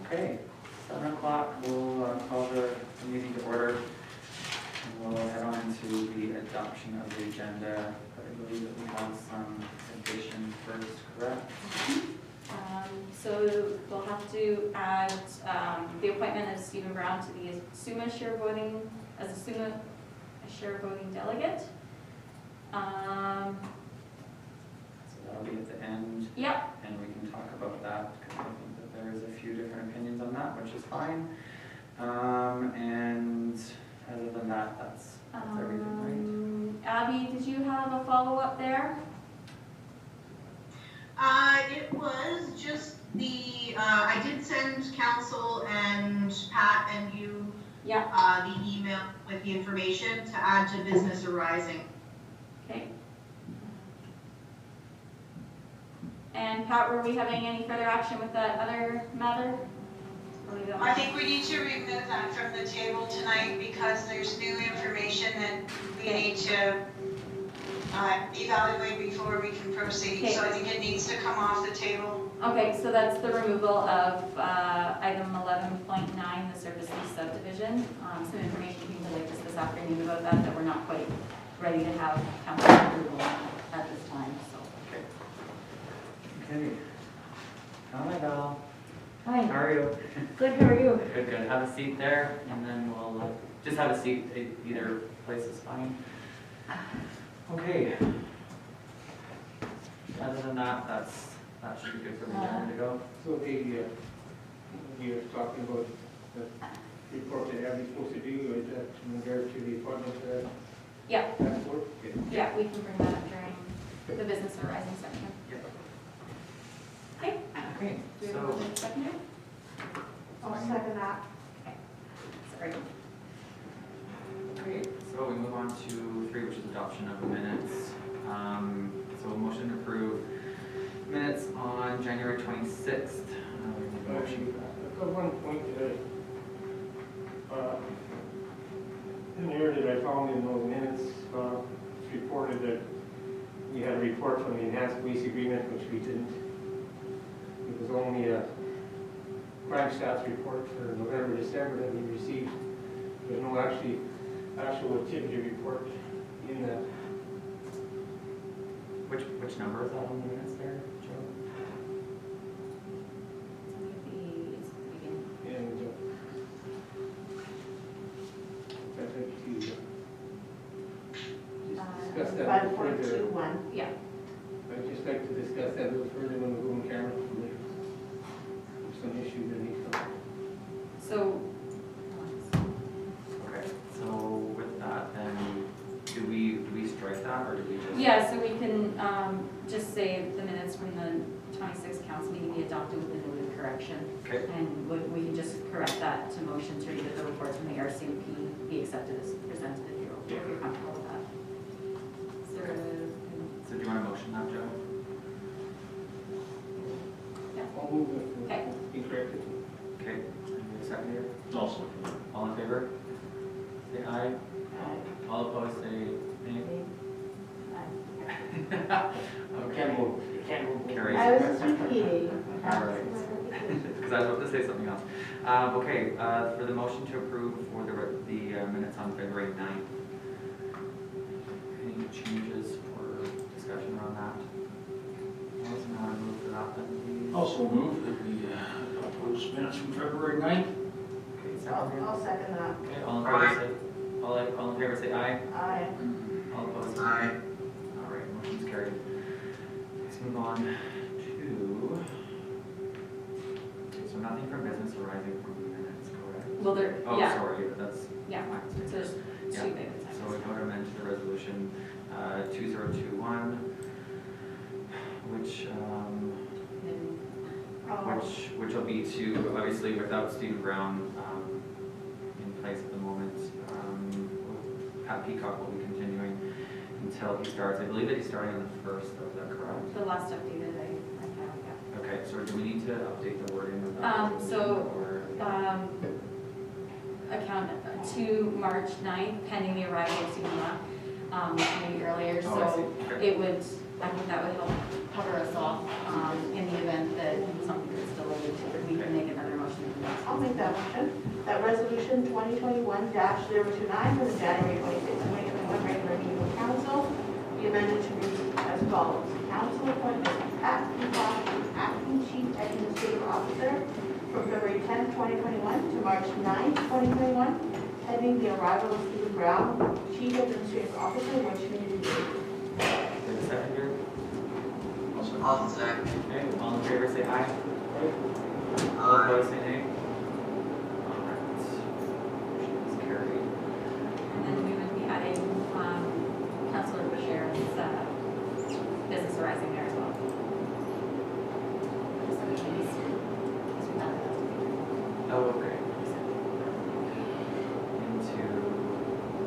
Okay, 7 o'clock, we'll call the meeting to order. And we'll head on into the adoption of the agenda. I believe that we have some additions first, correct? So we'll have to add the appointment of Stephen Brown to the SUMA share voting, as a SUMA share voting delegate. So that'll be at the end. Yep. And we can talk about that because I think that there's a few different opinions on that, which is fine. And other than that, that's everything, right? Abby, did you have a follow-up there? It was just the, I did send council and Pat and you the email with the information to add to business arising. Okay. And Pat, were we having any further action with that other matter? I think we need to remove that from the table tonight because there's new information that we need to evaluate before we can proceed. Okay. So I think it needs to come off the table. Okay, so that's the removal of item 11.9, the surface lease subdivision. Some information came to light just this afternoon about that we're not quite ready to have council approval at this time, so. Okay. Hi, Val. Hi. How are you? Good, how are you? Good, good. Have a seat there, and then we'll just have a seat. Either place is fine. Okay. Other than that, that should be good for the agenda to go. So you're talking about the report that Abby's supposed to do, is that in regard to the appointment that? Yeah. That's work? Okay. Yeah, we can bring that up during the business arising section. Yep. Okay. Okay, Do we have a so. motion second here? I'll second that. Sorry. Okay, so we move on to 3, which is adoption of the minutes. So a motion to approve minutes on January 26th. We need a motion for that. I've got one point that in the area that I found in those minutes, it's reported that we had a report from the enhanced lease agreement, which we didn't. It was only a crime stats report for November, December that we received. There's no actual activity report in that. Which number is that on the minutes there, Joe? And I'd like to just discuss that a little further. 5.21. Yeah. I'd just like to discuss that a little further when we go on camera. Some issues that need to. So, Okay, so with that, then do we strike that, or do we just? yeah, so we can just say the minutes from the 26th council meeting be adopted with the noted correction. Okay. And we can just correct that to motion to read that the reports from the RCMP be accepted as presented if you're comfortable with that. Is there a, So do you want to motion that, Joe? I'll move it. Okay. Be corrected. Okay, and you have a second here? Also. All in favor? Say aye. Aye. All opposed, say nay. You can't move. You can't move. Carries. I was just repeating. All right. Because I was about to say something else. Okay, for the motion to approve for the minutes on February 9th. Any changes or discussion around that? Anyone want to move for that then, please? Also move that we adopt those minutes from February 9th. Okay, second. I'll second that. Okay, all in favor say aye. Aye. All opposed? Aye. All right, motion's carried. Let's move on to, okay, so nothing from business arising from the minutes, correct? well, there, Oh, yeah, sorry, that's yeah, my so mistake. there's Yeah. two things. So we go to amend the resolution 2021, which will be to, obviously without Stephen Brown in place at the moment, Pat Peacock will be continuing until he starts. I believe that he's starting on the 1st, is that correct? The last updated I have, yeah. Okay, so do we need to update the wording of that? So, or- account to March 9th, pending the arrival of Stephen Brown. maybe earlier, Oh, I see. so Okay. it would, I think that would help cover us off, in the event that something gets delayed, we can make another motion. I'll make that motion. That resolution 2021-029 for the January 26, 2021 regular meeting of council be amended to read as follows. Council appointment Pat Peacock, acting chief administrative officer from February 10, 2021 to March 9, 2021, pending the arrival of Stephen Brown, chief administrative officer, which may be Is there a second here? I'll second. Okay, all in favor say aye. All opposed say nay. All right. Motion is carried. And then we would be adding, Councilor Bashir's, business arising there as well. So we can use- Oh, okay. Into,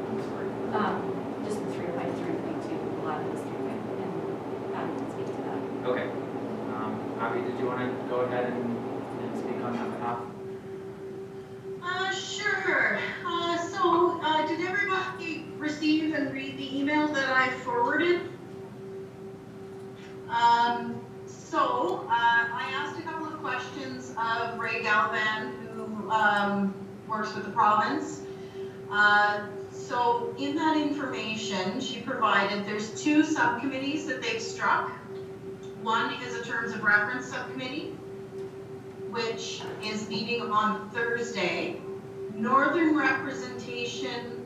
I'm sorry. Just the 3.3.2, a lot of this 3.2, and Adam can speak to that. Okay. Abby, did you want to go ahead and speak on that behalf? Sure. Did everybody receive and read the email that I forwarded? I asked a couple of questions of Ray Galvan, who works with the province. So in that information she provided, there's 2 subcommittees that they've struck. One is a terms of reference subcommittee, which is meeting on Thursday. Northern representation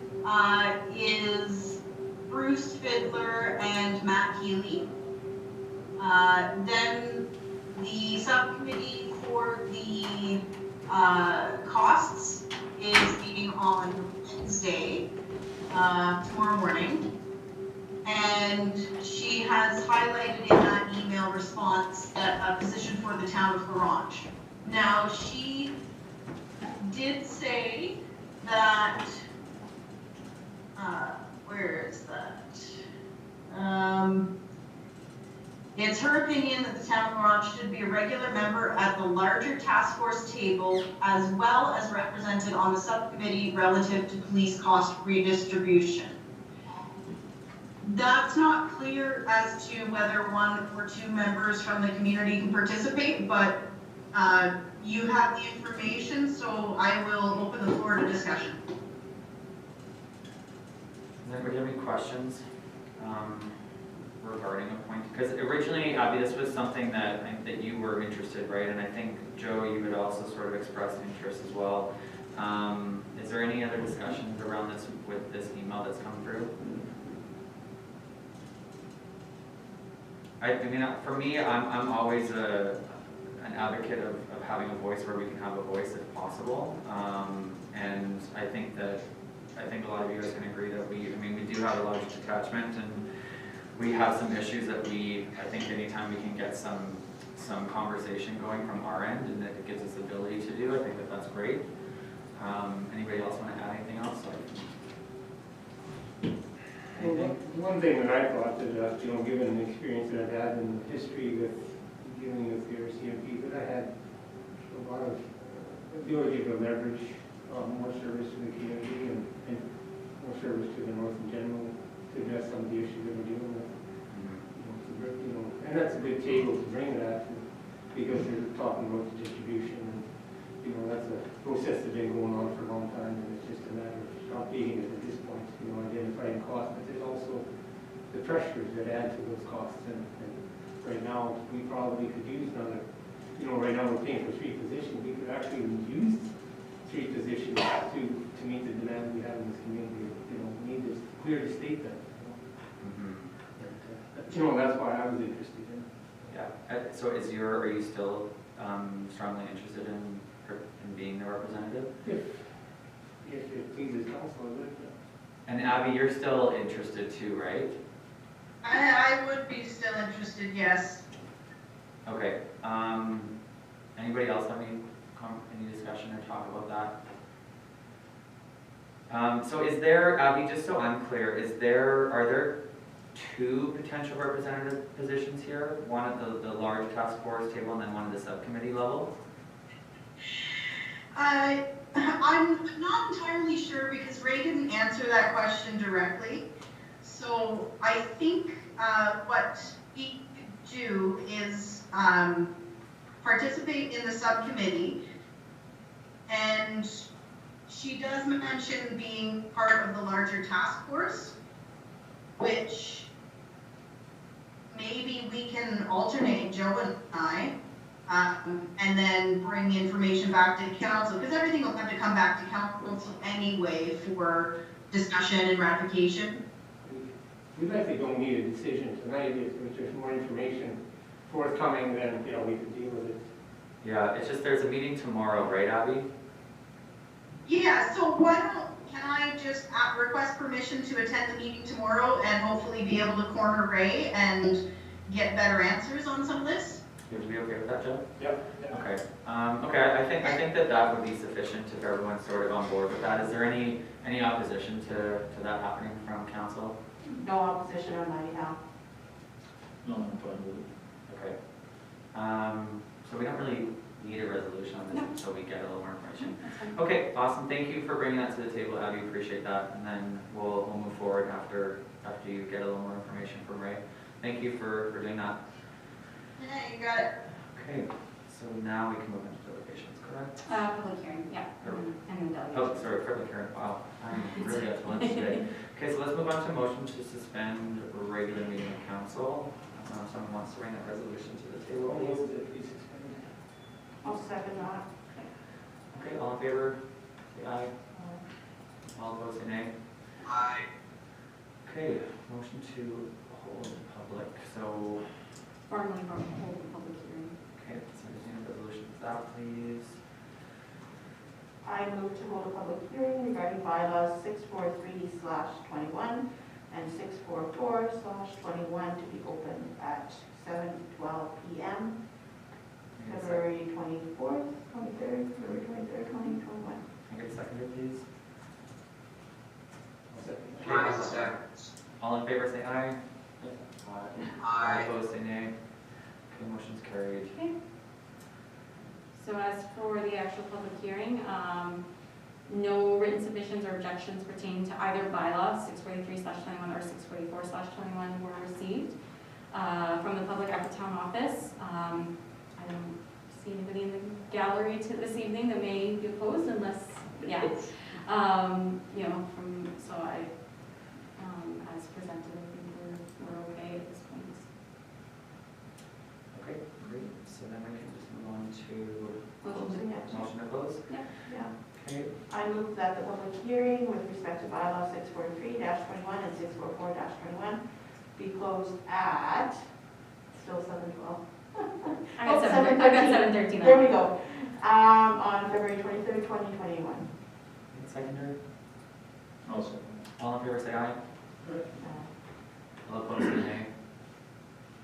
is Bruce Fiddler and Matt Healy. Then the subcommittee for the costs is meeting on Wednesday, tomorrow morning. And she has highlighted in that email response that a position for the town of Orange. Now, she did say that, where is that? It's her opinion that the town of Orange should be a regular member at the larger task force table, as well as represented on the subcommittee relative to police cost redistribution. That's not clear as to whether 1 or 2 members from the community can participate, but you have the information, so I will open the floor to discussion. Does anybody have any questions regarding appointing? Because originally, Abby, this was something that you were interested, right? And I think, Joe, you had also sort of expressed interest as well. Is there any other discussions around this with this email that's come through? I mean, for me, I'm always an advocate of having a voice where we can have a voice if possible. And I think a lot of you guys can agree that we do have a large detachment, and we have some issues that I think anytime we can get some conversation going from our end and that it gives us the ability to do, I think that's great. Anybody else want to add anything else? Well, one thing that I thought that, given the experience that I've had in history with dealing with the RCMP, that I had a lot of ability to leverage more service to the community and more service to the North in general to address some of the issues that we're dealing with. And that's a good table to bring it at, because they're talking about the distribution, and that's a process that's been going on for a long time, and it's just a matter of not beating it at this point, identifying costs, but there's also the pressures that add to those costs, and right now we probably could use another, right now we're paying for 3 positions, we could actually use 3 positions to meet the demand we have in this community. We need to clearly state that. That's why I was interested in. Yeah. So are you still strongly interested in being the representative? If it pleases council, I would. And Abby, you're still interested too, right? I would be still interested, yes. Okay. Anybody else have any discussion or talk about that? So is there, Abby, just so I'm clear, are there 2 potential representative positions here? One at the large task force table and then one at the subcommittee level? I'm not entirely sure, because Ray didn't answer that question directly. So I think what we could do is participate in the subcommittee. And she does mention being part of the larger task force, which maybe we can alternate, Joe and I, and then bring information back to council, because everything will have to come back to council anyway for discussion and ratification. We likely don't need a decision tonight. If there's more information forthcoming, then, you know, we can deal with it. Yeah, it's just, there's a meeting tomorrow, right, Abby? Yeah, so can I just request permission to attend the meeting tomorrow and hopefully be able to corner Ray and get better answers on some of this? Would you be okay with that, Joe? Yep. Okay, okay, I think that would be sufficient if everyone's sort of on board with that. Is there any opposition to that happening from council? No opposition on my behalf. No, I'm fine with it. Okay. So we don't really need a resolution on this until we get a little more information. That's fine. Okay, awesome, thank you for bringing that to the table, Abby, appreciate that, and then we'll move forward after you get a little more information from Ray. Thank you for doing that. Yeah, you got it. Okay, so now we can move into delegations, correct? Public hearing, yeah, and then delegation. Oh, sorry, public hearing, wow, I'm really up to lunch today. Okay, so let's move on to motion to suspend regular meeting of council. Someone wants to bring that resolution to the table, please. I'll second that. Okay, all in favor, say aye. All opposed, say nay. Aye. Okay, motion to hold public, so, Formally hold a public hearing. okay, so just need a resolution for that, please. I move to hold a public hearing regarding bylaws 643/21 and 644/21 to be open at 7:12 p.m. February 24th, 23rd, February 23rd, 2021. Can I get a seconder, please? Aye, second. All in favor, say aye. Aye. All opposed, say nay. Okay, motion's carried. Okay. So as for the actual public hearing, no written submissions or objections pertaining to either bylaw, 643/21 or 644/21 were received from the public at the town office. I don't see anybody in the gallery this evening that may be opposed unless, yeah. You know, so I, as presented, I think we're okay at this point. Okay, great, so then we can just move on to Motion to- motion to close. Yeah. Okay, I move that the public hearing with respect to bylaw 643/21 and 644/21 be closed at, still 7:12. I got Oh, 7:13. There we go. On February 23rd, 2021. seconder, I'll second. all in favor, say aye. All opposed, say nay.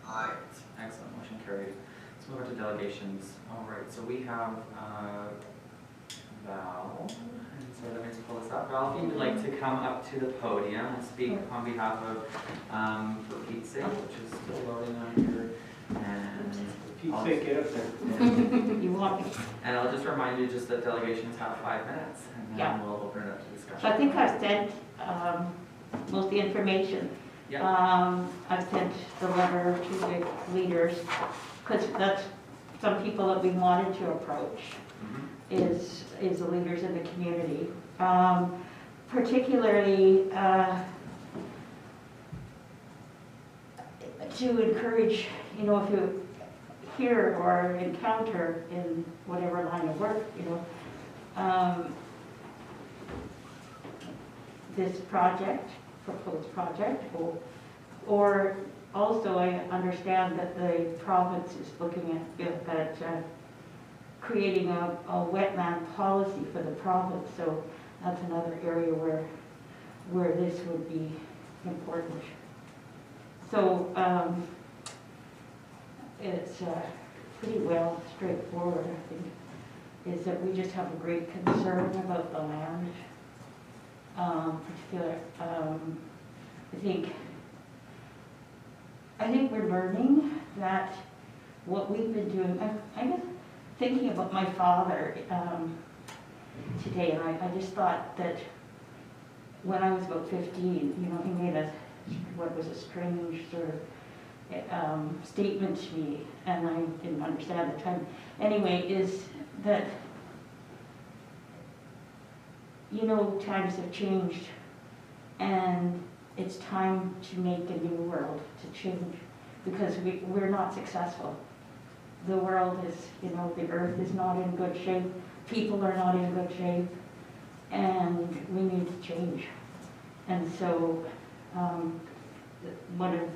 Aye. Excellent, motion carried. Let's move on to delegations. All right, so we have Val, and so let me just pull this up. Val, if you would like to come up to the podium and speak on behalf of, for Pete's sake, which is still loading on here, and Pete's sake, get up there. You want me? and I'll just remind you just that delegations have 5 minutes, and Yeah. then we'll open it up to discussion. So I think I've sent most of the information. Yeah. I've sent the letter to the leaders, because that's some people that we wanted to approach Mhm. is the leaders in the community. Particularly to encourage, you know, if you hear or encounter in whatever line of work, you know, this project, proposed project, or also I understand that the province is looking at creating a wetland policy for the province, so that's another area where this would be important. So it's pretty well straightforward, I think, is that we just have a great concern about the land. I think we're learning that what we've been doing, I guess thinking about my father today, and I just thought that when I was about 15, you know, he made a what was a strange sort of statement to me, and I didn't understand at the time. Anyway, is that, you know, times have changed, and it's time to make a new world, to change, because we're not successful. The world is, you know, the earth is not in good shape, people are not in good shape, and we need to change. And so, one of,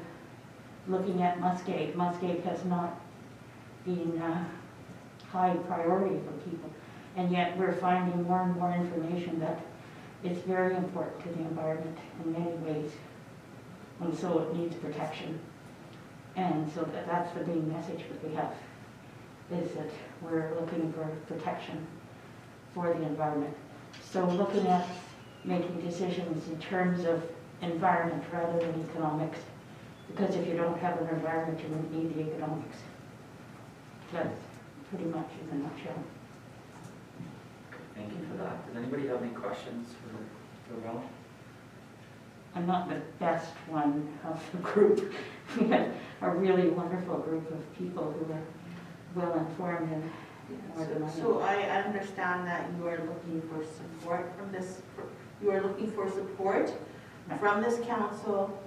looking at Muskeg has not been a high priority for people, and yet we're finding more and more information that it's very important to the environment in many ways, and so it needs protection. And so that's the main message that we have, is that we're looking for protection for the environment. So looking at making decisions in terms of environment rather than economics, because if you don't have an environment, you won't need the economics. That's pretty much in a nutshell. Thank you for that. Does anybody have any questions for Val? I'm not the best one of the group. We had a really wonderful group of people who were well informed and more than I am. So I understand that you are looking for support from this, you are looking for support from this council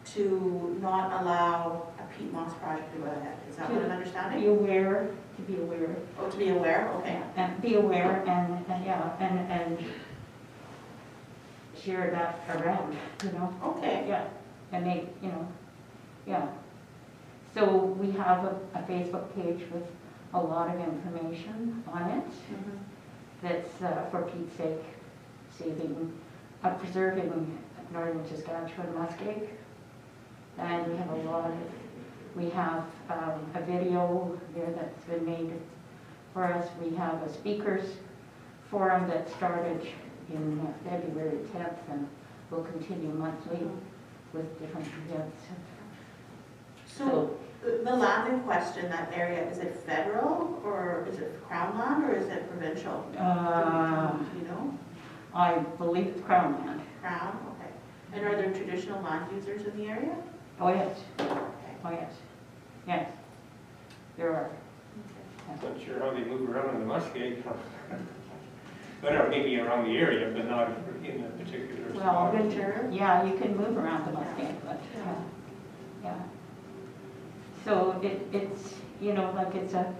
to not allow a Peat Moss project to go ahead. Is that what I'm understanding? Be aware, to be aware. Oh, to be aware, okay. And be aware and share that around, you know? Okay. Yeah, and make, you know, yeah. So we have a Facebook page with a lot of information on it. Mhm. That's for Pete's sake, preserving northern Saskatchewan muskeg. And we have a lot of, we have a video there that's been made for us. We have a speakers forum that started in February 10th and will continue monthly with different events. So the land in question, that area, is it federal or is it Crown land or is it provincial? Do you know? I believe it's Crown land. Crown, okay. And are there traditional land users in the area? Oh, yes. Okay. Oh, yes. Yes. There are. Not sure how they move around in the Muskeg. But maybe around the area, but not in a particular Well, spot. Winter? Yeah, you can move around the Mustang, but, yeah. So it's, you know, like it's a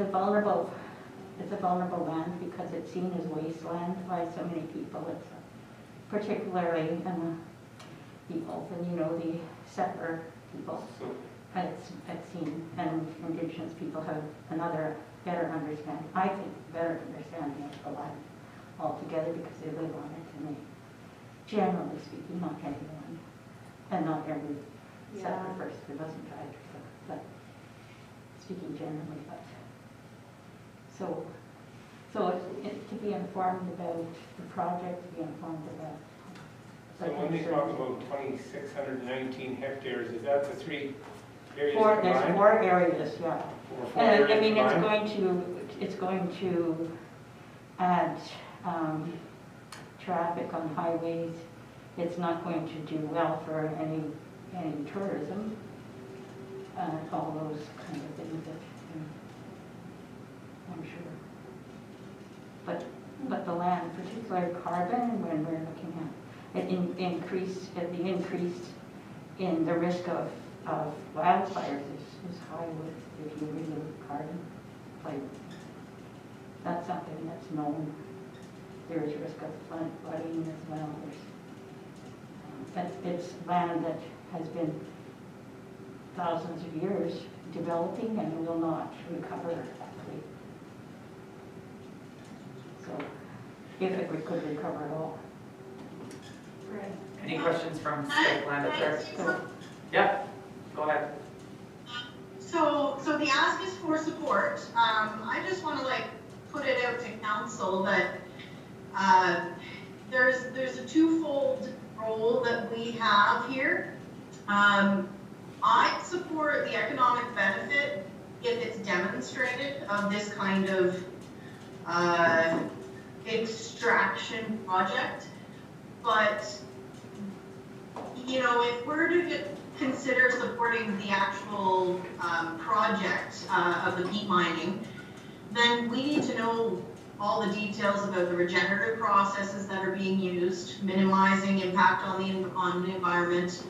vulnerable land because it's seen as wasteland by so many people. It's particularly people, and you know, the settler people. So, It's seen, and Indigenous people have another better understanding, I think, better understanding of the land altogether because they live on it, and they, generally speaking, not everyone, and not every settler person doesn't try to, but speaking generally, but so to be informed about the project, to be informed about. so when they talk about 2,619 hectares, is that the three areas There's combined? 4 areas, yeah. Or four And I areas mean, combined? it's going to add traffic on highways. It's not going to do well for any tourism, all those kind of things that, I'm sure. But the land, particularly carbon, when we're looking at it, the increase in the risk of wildfires is high if you remove carbon. Like, that's something that's known. There is risk of flooding as well. It's land that has been thousands of years developing and will not recover quickly. So, if it could recover at all. Right. Any questions from Skype land up there? Yeah, go ahead. So the ask is for support. I just want to put it out to council that there's a twofold role that we have here. I support the economic benefit if it's demonstrated of this kind of extraction project, but you know, if we're to consider supporting the actual project of the peat mining, then we need to know all the details about the regenerative processes that are being used, minimizing impact on the environment,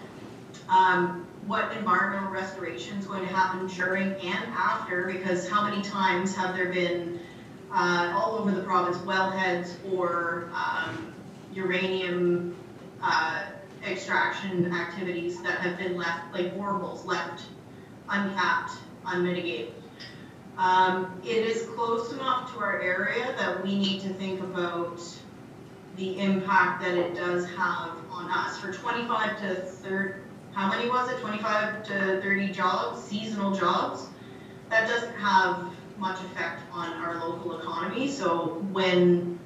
what environmental restoration is going to happen during and after, because how many times have there been all over the province wellheads or uranium extraction activities that have been left, like boreholes left uncapped, unmitigated. It is close enough to our area that we need to think about the impact that it does have on us. For 25 to 30, how many was it? 25 to 30 jobs, seasonal jobs, that doesn't have much effect on our local economy. So when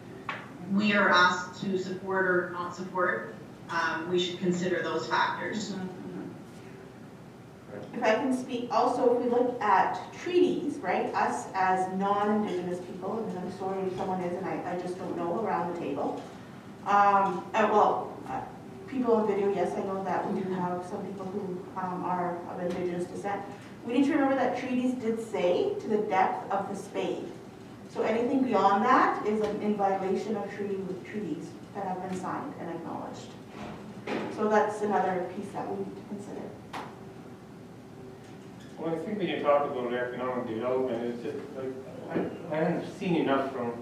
we are asked to support or not support, we should consider those factors. If I can speak, also, if we look at treaties, right, us as non-Indigenous people, and I'm sorry if someone is, and I just don't know around the table. People on video, yes, I know that we do have some people who are of Indigenous descent. We need to remember that treaties did say to the depth of the spade. So anything beyond that is in violation of treaties that have been signed and acknowledged. So that's another piece that we need to consider. Well, I think when you talk about economic development, it's just like, I haven't seen enough from,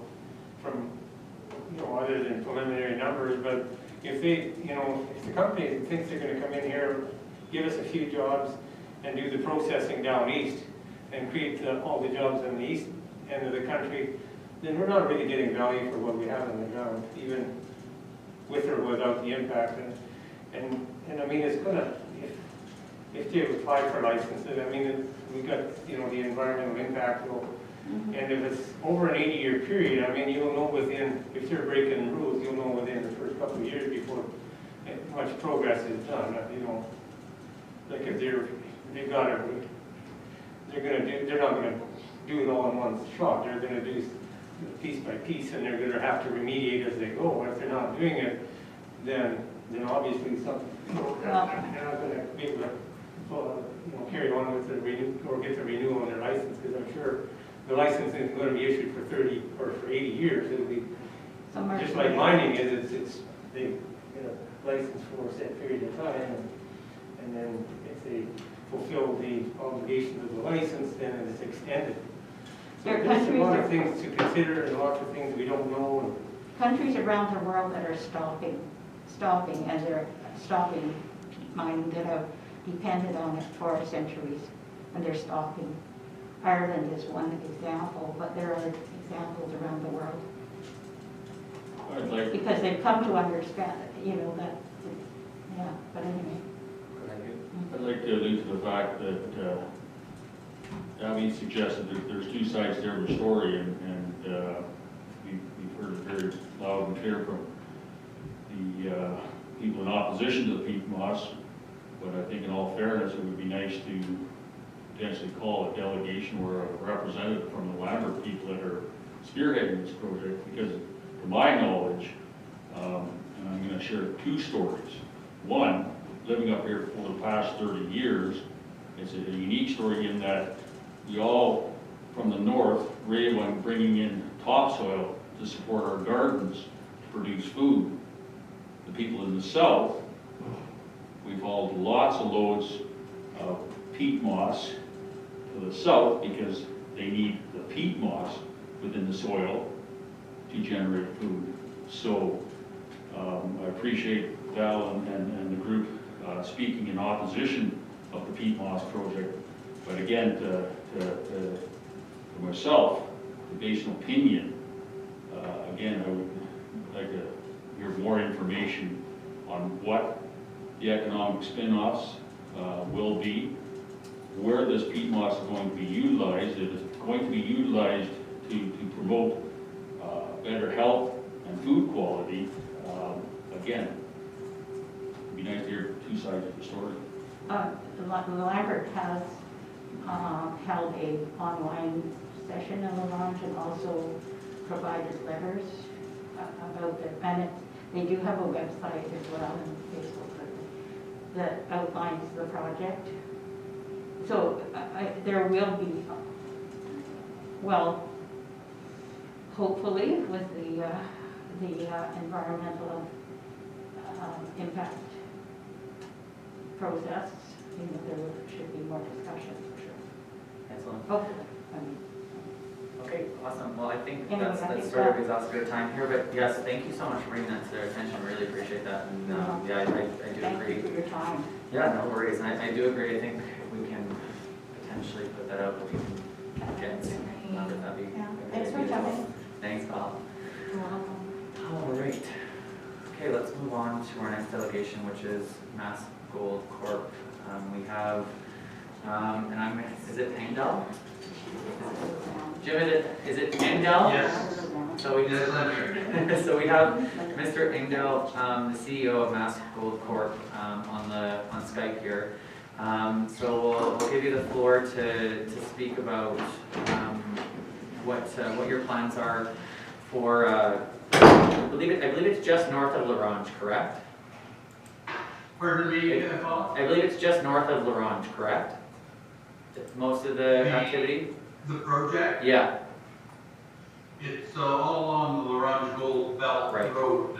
you know, other than preliminary numbers, but if they, you know, if the company thinks they're gonna come in here, give us a few jobs and do the processing down east and create all the jobs in the east end of the country, then we're not really getting value for what we have on the ground, even with or without the impact. And I mean, it's gonna, if they apply for licenses, I mean, we got, you know, the environmental impact will, and if it's over an 80-year period, I mean, you'll know within, if they're breaking the rules, you'll know within the first couple of years before much progress is done. You know, like if they've got it, they're not gonna do it all in one shot. They're gonna do piece by piece, and they're gonna have to remediate as they go. And if they're not doing it, then obviously something, you know, they're not gonna be able to, you know, carry on with the renew or get the renewal on their license, because I'm sure the license isn't going to be issued for 30 or for 80 years. It'll be just like mining is. It's they get a license for a set period of time, and then if they fulfill the obligations of the license, then it's extended. So there's a lot of things to consider and lots of things we don't know. Countries around the world that are stopping, and they're stopping mining that have depended on it for centuries, and they're stopping. Ireland is one example, but there are examples around the world. Because they've come to understand, you know, that, yeah, but anyway. I'd like to allude to the fact that Abby suggested that there's two sides to every story, and we've heard it very loud and clear from the people in opposition to the peat moss. But I think in all fairness, it would be nice to potentially call a delegation or a representative from the Lambert people that are spearheading this project, because to my knowledge, and I'm going to share two stories. One, living up here for the past 30 years, it's a unique story in that we all, from the north, rave on bringing in topsoil to support our gardens, to produce food. The people in the south, we've hauled lots of loads of peat moss to the south because they need the peat moss within the soil to generate food. So I appreciate Val and the group speaking in opposition of the peat moss project. But again, to myself, to base an opinion, again, I would like to hear more information on what the economic spin-offs will be, where this peat moss is going to be utilized, if it's going to be utilized to promote better health and food quality. Again, it'd be nice to hear two sides of the story. The Lambert has held a online session in the lounge and also provided letters about their, and they do have a website as well and Facebook. that outlines the project. So there will be, well, hopefully with the environmental impact process, there should be more discussion for sure. Excellent. Hopefully, I mean. Okay, awesome. Well, I think Anyway, that's I think sort of that- exhausted our time here, but yes, thank you so much for bringing that to their attention. Really appreciate that. And yeah, I do Thank agree. you for your time. Yeah, no worries. And I do agree. I think we can potentially put that out, but we can get some numbers. That'd be. Yeah, that'd thanks be for as well. coming. Thanks, Bob. All right. Okay, let's move on to our next delegation, which is Mass Gold Corp. We have, and is it Engdahl? Jim, is it Engdahl? Yes. So we Yes, I'm here. so we have Mr. Engdahl, the CEO of Mass Gold Corp, on Skype here. So we'll give you the floor to speak about what your plans are for. I believe it's just north of La Ronge, correct? Pardon me, Paul? I believe it's just north of La Ronge, correct? Most of the activity? The project, Yeah. it's all along the La Ronge Gold Belt Right. Road,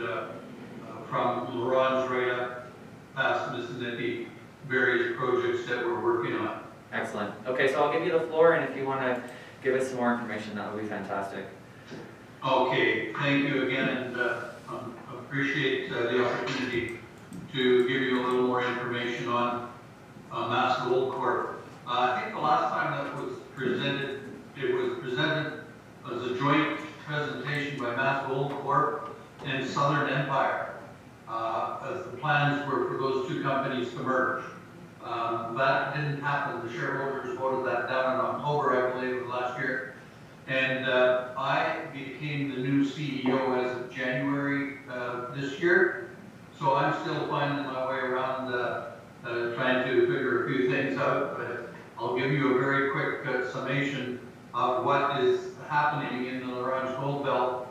from La Ronge right up past Mississippi, various projects that we're working on. Excellent. Okay, so I'll give you the floor, and if you want to give us some more information, that would be fantastic. Okay, thank you again, and appreciate the opportunity to give you a little more information on Mass Gold Corp. I think the last time that was presented, it was presented as a joint presentation by Mass Gold Corp and Southern Empire, as the plans were for those two companies to merge. That didn't happen. The shareholders voted that down in October, I believe, of last year. And I became the new CEO as of January this year. So I'm still finding my way around trying to figure a few things out. But I'll give you a very quick summation of what is happening in the La Ronge Gold Belt,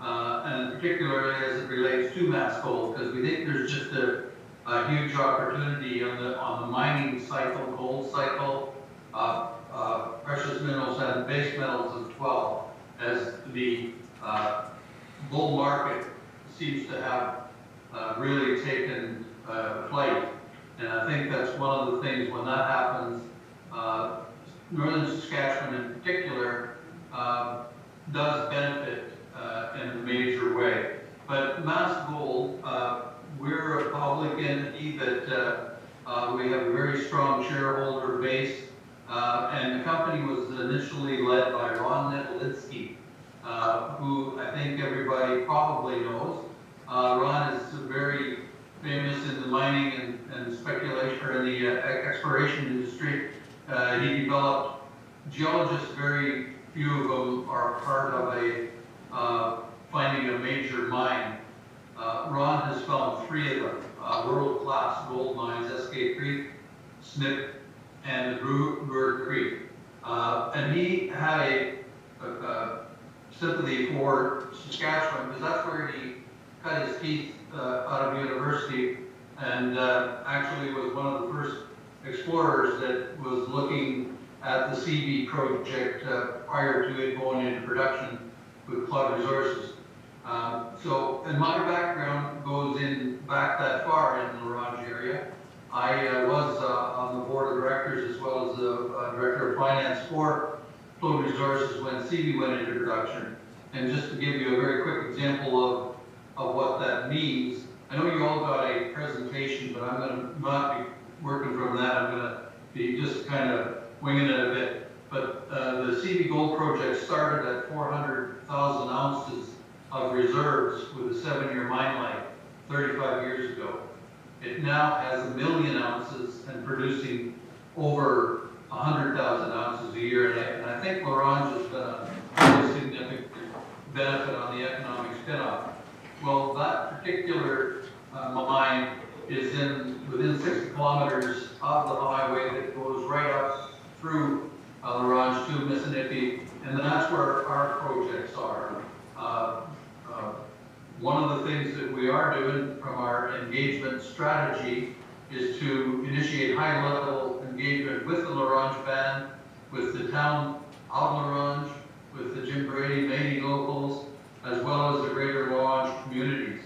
and particularly as it relates to Mass Gold, because we think there's just a huge opportunity on the mining cycle, gold cycle, precious minerals and base metals as well, as the bull market seems to have really taken flight. And I think that's one of the things when that happens, northern Saskatchewan in particular does benefit in a major way. But Mass Gold, we're a public entity that we have a very strong shareholder base, and the company was initially led by Ron Netolinsky, who I think everybody probably knows. Ron is very famous in the mining and speculation, or in the exploration industry. He developed geologists, very few of them are part of finding a major mine. Ron has found 3 of them, world-class gold mines, Eskay Creek, Snip, and Brewer Creek. And he had a sympathy for Saskatchewan, because that's where he cut his teeth out of university, and actually was one of the first explorers that was looking at the CB project prior to it going into production with Cloud Resources. And my background goes in back that far in the La Ronge area. I was on the board of directors as well as the director of finance for Cloud Resources when CB went into production. And just to give you a very quick example of what that means, I know you all got a presentation, but I'm going to not be working from that. I'm going to be just kind of winging it a bit. But the CB Gold project started at 400,000 ounces of reserves with a 7-year mine life 35 years ago. It now has 1 million ounces and producing over 100,000 ounces a year. And I think La Ronge has been a really significant benefit on the economic spin-off. Well, that particular mine is within 60 kilometers of the highway that goes right up through La Ronge to Mississippi, and that's where our projects are. One of the things that we are doing from our engagement strategy is to initiate high-level engagement with the La Ronge band, with the town of La Ronge, with the Jim Brady Métis locals, as well as the greater La Ronge communities.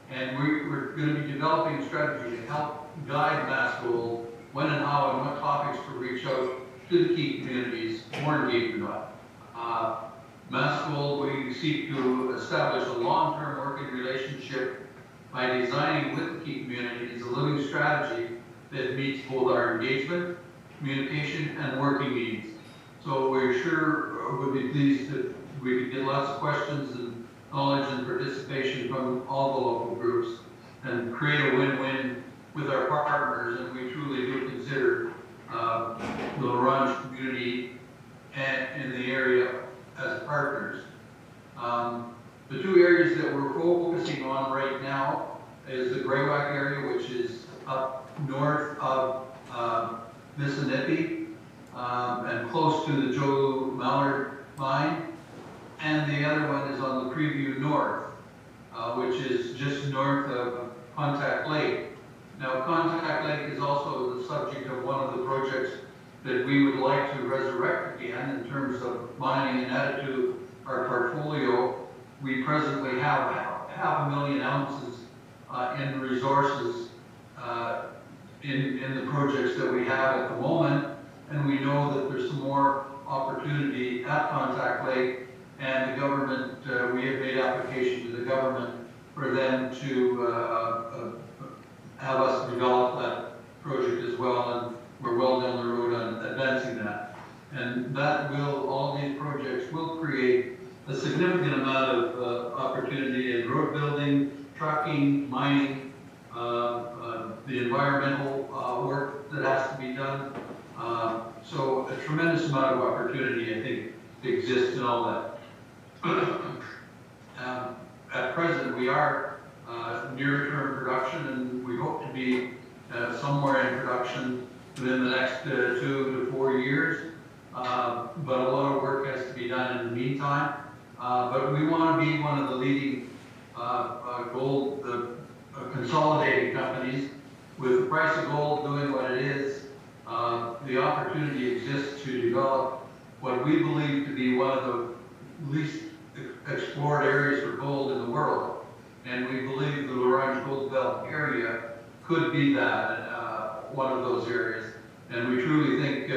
And we're going to be developing a strategy to help guide Massgold when and how and what topics to reach out to the key communities more engagement on. Massgold, we seek to establish a long-term working relationship by designing with the key communities a living strategy that meets both our engagement, communication, and working needs. So we're sure would be pleased that we could get lots of questions and knowledge and participation from all the local groups and create a win-win with our partners, and we truly do consider the La Ronge community and in the area as partners. The two areas that we're focusing on right now is the Greywacke area, which is up north of Missinippi and close to the Joe Mallard mine. And the other one is on the Preview North, which is just north of Contact Lake. Now, Contact Lake is also the subject of one of the projects that we would like to resurrect again in terms of mining and add to our portfolio. We presently have 500,000 ounces in resources in the projects that we have at the moment, and we know that there's some more opportunity at Contact Lake, and the government, we have made application to the government for them to have us develop that project as well, and we're well down the road on advancing that. And that will, all these projects will create a significant amount of opportunity in road building, trucking, mining, the environmental work that has to be done. So a tremendous amount of opportunity, I think, exists in all that. At present, we are near-term production, and we hope to be somewhere in production within the next 2 to 4 years. But a lot of work has to be done in the meantime. But we want to be one of the leading gold consolidating companies. With the price of gold doing what it is, the opportunity exists to develop what we believe to be one of the least explored areas for gold in the world. And we believe the La Ronge Gold Belt area could be that, one of those areas. And we truly think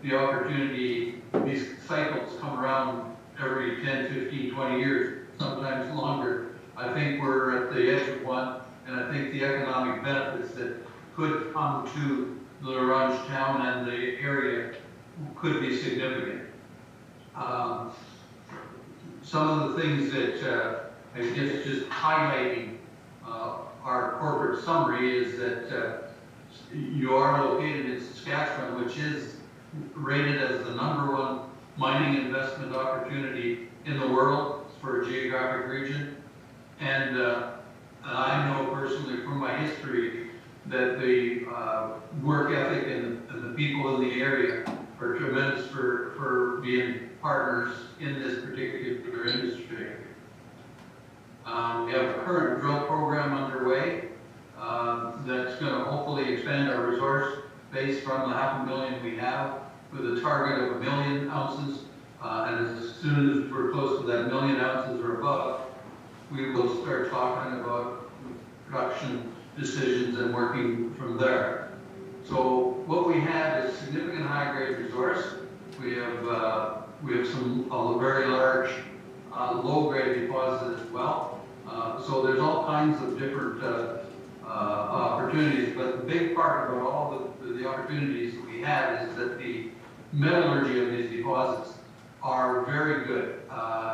the opportunity, these cycles come around every 10, 15, 20 years, sometimes longer. I think we're at the edge of one, and I think the economic benefits that could come to the La Ronge town and the area could be significant. Some of the things that I guess just highlighting our corporate summary is that you are located in Saskatchewan, which is rated as the #1 mining investment opportunity in the world for a geographic region. And I know personally from my history that the work ethic and the people in the area are tremendous for being partners in this particular industry. We have a current drill program underway that's going to hopefully expand our resource base from the 500,000 we have, with a target of 1 million ounces. And as soon as we're close to that 1 million ounces or above, we will start talking about production decisions and working from there. So what we have is significant high-grade resource. We have some very large low-grade deposits as well. So there's all kinds of different opportunities, but the big part about all the opportunities that we have is that the metallurgy of these deposits are very good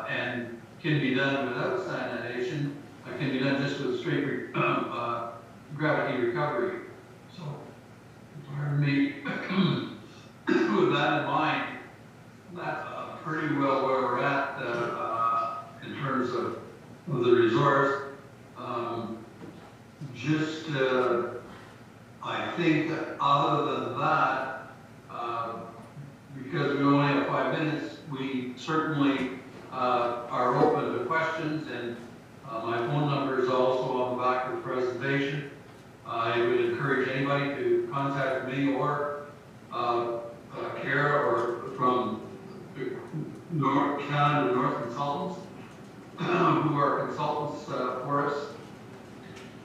and can be done without cyanidation. It can be done just with straight gravity recovery. So, pardon me, with that in mind, that's pretty well where we're at in terms of the resource. I think other than that, because we only have 5 minutes, we certainly are open to questions, and my phone number is also on the back of the presentation. I would encourage anybody North Canada North Consultants, who are consultants for us.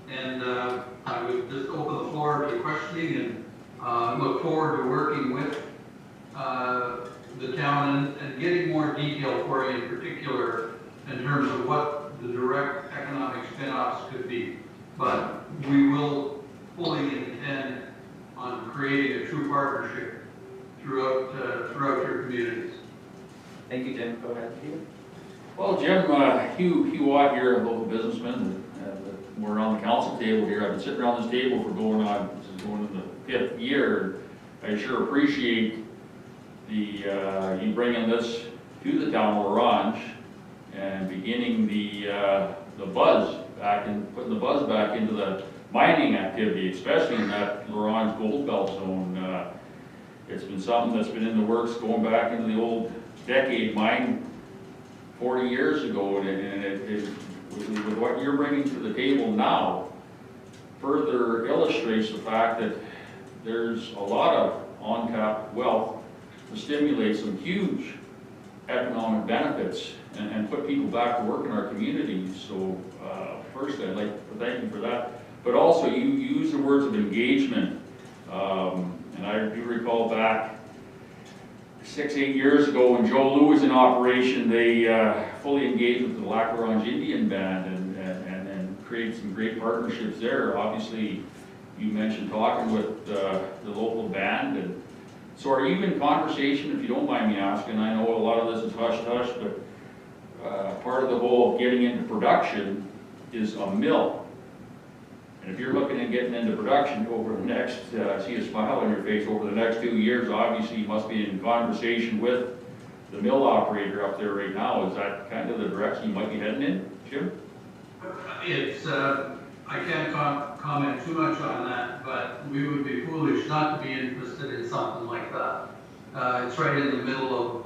And I would just open the floor to questioning and look forward to working with the town and getting more detail for you in particular in terms of what the direct economic spin-offs could be. But we will fully intend on creating a true partnership throughout your communities. Thank you, Jim. Go ahead, Peter. Well, Jim, Hugh Watt here, a local businessman. We're on the council table here. I've been sitting around this table for this is going in the 5th year. I sure appreciate you bringing this to the town of LaRange and beginning the buzz back and putting the buzz back into the mining activity, especially in that LaRange Gold Belt zone. It's been something that's been in the works going back into the old decade mine 40 years ago, and with what you're bringing to the table now further illustrates the fact that there's a lot of untapped wealth to stimulate some huge economic benefits and put people back to work in our communities. So first, I'd like to thank you for that. But also, you use the words of engagement, and I do recall back 6-8 years ago when Joe Lou was in operation, they fully engaged with the Lac La Ronge Indian Band and created some great partnerships there. Obviously, you mentioned talking with the local band, and so are you in conversation, if you don't mind me asking? I know a lot of this is hush-hush, but part of the whole getting into production is a mill. And if you're looking at getting into production over the next, I see a smile on your face, over the next 2 years, obviously you must be in conversation with the mill operator up there right now. Is that kind of the direction you might be heading in, Jim? It's, I can't comment too much on that, but we would be foolish not to be interested in something like that. It's right in the middle of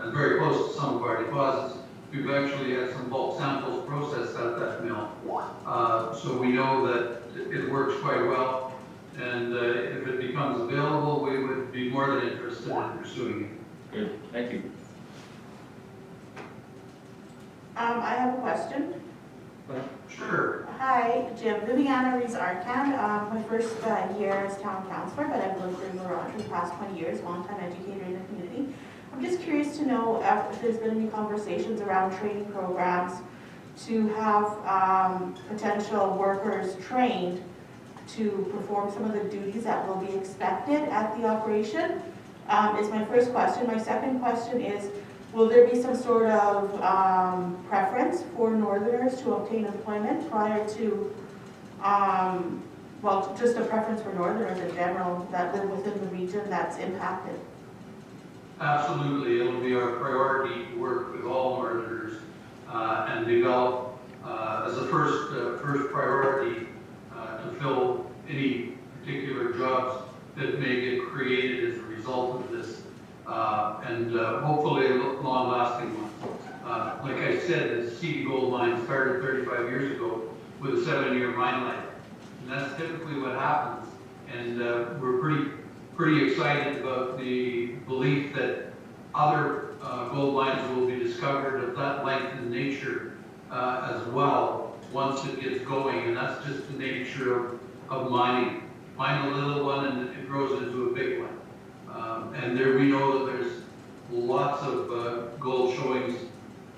and very close to some of our deposits. We've actually had some bulk samples processed at that mill. So we know that it works quite well, and if it becomes available, we would be more than interested in pursuing it. Good, thank you. I have a question. Sure. Hi, Jim. Viviana Rees-Arcand. My first year as town councillor, but I've lived in LaRange for the past 20 years, long-time educator in the community. I'm just curious to know if there's been any conversations around training programs to have potential workers trained to perform some of the duties that will be expected at the operation, is my first question. My second question is, will there be some sort of preference for northerners to obtain employment prior to, well, just a preference for northerners in general that live within the region that's impacted? Absolutely, it'll be our priority to work with all northerners and develop as a first priority to fill any particular jobs that may get created as a result of this, and hopefully a long-lasting one. Like I said, the CD Gold Mine started 35 years ago with a 7-year mine life, and that's typically what happens. And we're pretty excited about the belief that other gold mines will be discovered of that length and nature as well once it gets going, and that's just the nature of mining. Mine a little one and it grows into a big one. And there we know that there's lots of gold showings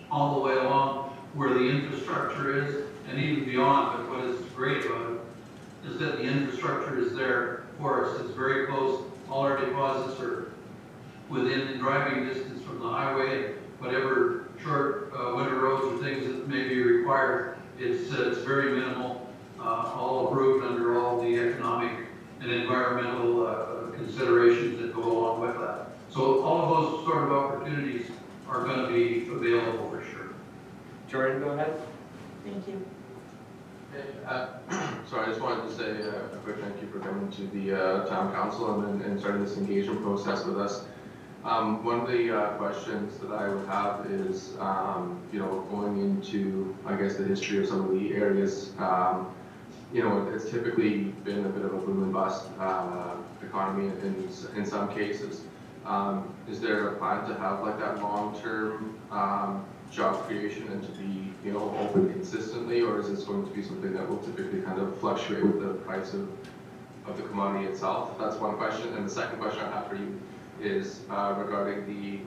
all the way along where the infrastructure is and even beyond, but what is great about it is that the infrastructure is there for us. It's very close. All our deposits are within driving distance from the highway. Whatever short winter roads or things that may be required, it's very minimal, all approved under all the economic and environmental considerations that go along with that. So all of those sort of opportunities are going to be available for sure. Jordan, go ahead. Thank you. So I just wanted to say a quick thank you for coming to the town council and starting this engagement process with us. One of the questions that I would have is, going into, I guess, the history of some of the areas, it's typically been a bit of a boom and bust economy in some cases. is there a plan to have like that long-term job creation and to be, you know, open consistently, or is this going to be something that will typically kind of fluctuate with the price of the commodity itself? That's one question. And the second question I have for you is regarding the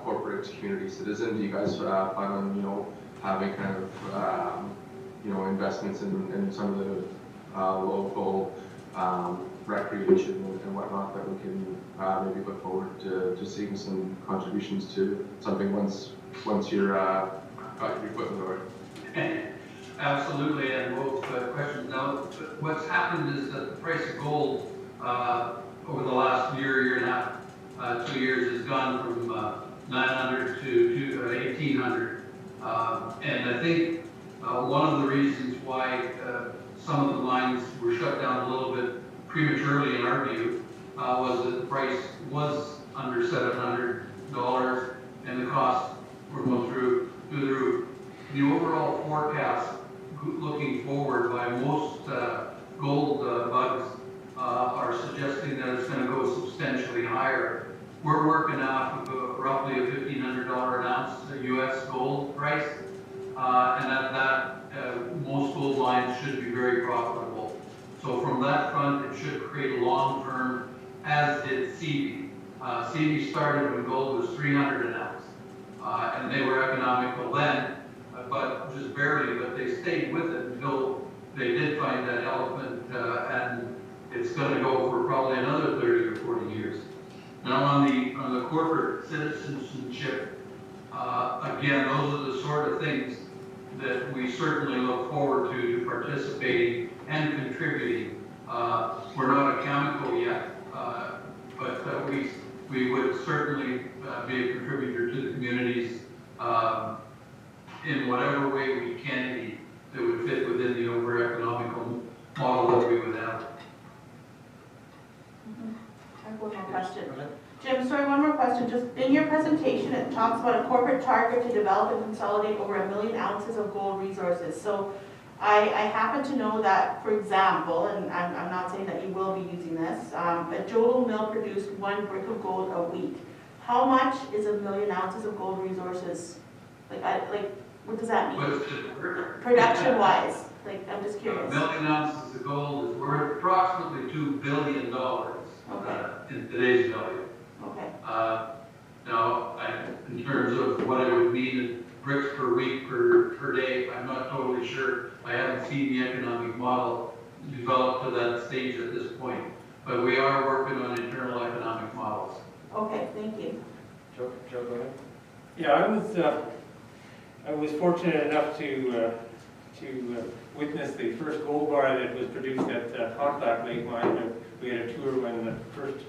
corporate community citizen. Do you guys plan on, you know, having kind of, you know, investments in some of the local recreation and whatnot that we can maybe look forward to seeing some contributions to something once you're got your foot in the door? Absolutely, and both questions. Now, what's happened is that the price of gold over the last year and a half, 2 years, has gone from 900 to 1800. And I think one of the reasons why some of the mines were shut down a little bit prematurely, in our view, was that the price was under $700 and the costs were going through the roof. The overall forecast looking forward by most gold bugs are suggesting that it's going to go substantially higher. We're working off of roughly a $1,500 an ounce US gold price, and at that, most gold mines should be very profitable. So from that front, it should create a long-term, as did Seabee. Seabee started when gold was 300 an ounce, and they were economical then, but just barely, but they stayed with it until they did find that elephant, and it's going to go for probably another 30 or 40 years. Now on the corporate citizenship, again, those are the sort of things that we certainly look forward to participating and contributing. We're not a chemical yet, but we would certainly be a contributor to the communities in whatever way we can be that would fit within the over economical model that we would have. I have one more question. Jim, sorry, one more question. Just in your presentation, it talks about a corporate target to develop and consolidate over 1 million ounces of gold resources. So I happen to know that, for example, and I'm not saying that you will be using this, but Joel Mill produced 1 brick of gold a week. How much is 1 million ounces of gold resources? Like, what does that mean? Production-wise? Like, I'm just curious. 1 million ounces of gold is worth approximately $2 billion in today's value. Okay. Now, in terms of what it would mean in bricks per week, per day, I'm not totally sure. I haven't seen the economic model develop to that stage at this point. But we are working on internal economic models. Okay, thank you. Joe, go ahead. Yeah, I was fortunate enough to witness the first gold bar that was produced at Contact Lake Mine. We had a tour when the first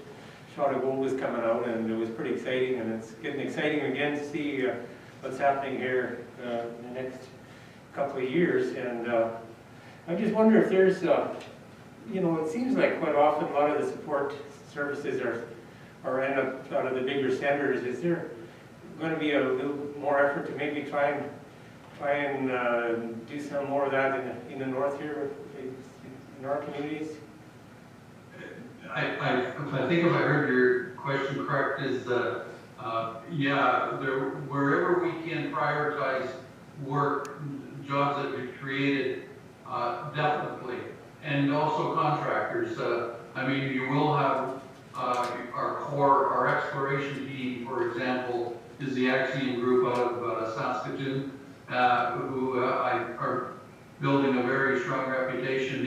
shot of gold was coming out, and it was pretty exciting, and it's getting exciting again to see what's happening here in the next couple of years. And I just wonder if there's, you know, it seems like quite often a lot of the support services are end up out of the bigger centers. Is there going to be a little more effort to maybe try and do some more of that in the north here, in our communities? I think if I heard your question correct, is yeah, wherever we can prioritize work, jobs that we've created, definitely, and also contractors. I mean, you will have our core, our exploration team, for example, is the Axiom group out of Saskatoon, who are building a very strong reputation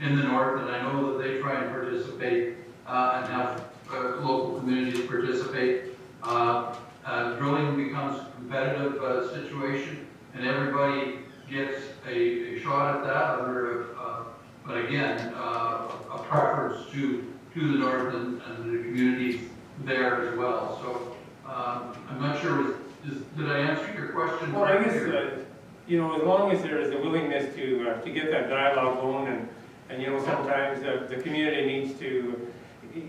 in the north, and I know that they try and participate and have local communities participate. Drilling becomes a competitive situation, and everybody gets a shot at that under, but again, a preference to the north and the communities there as well. So I'm not sure, did I answer your question? Well, I guess, you know, as long as there is a willingness to get that dialogue going, and you know, sometimes the community needs to,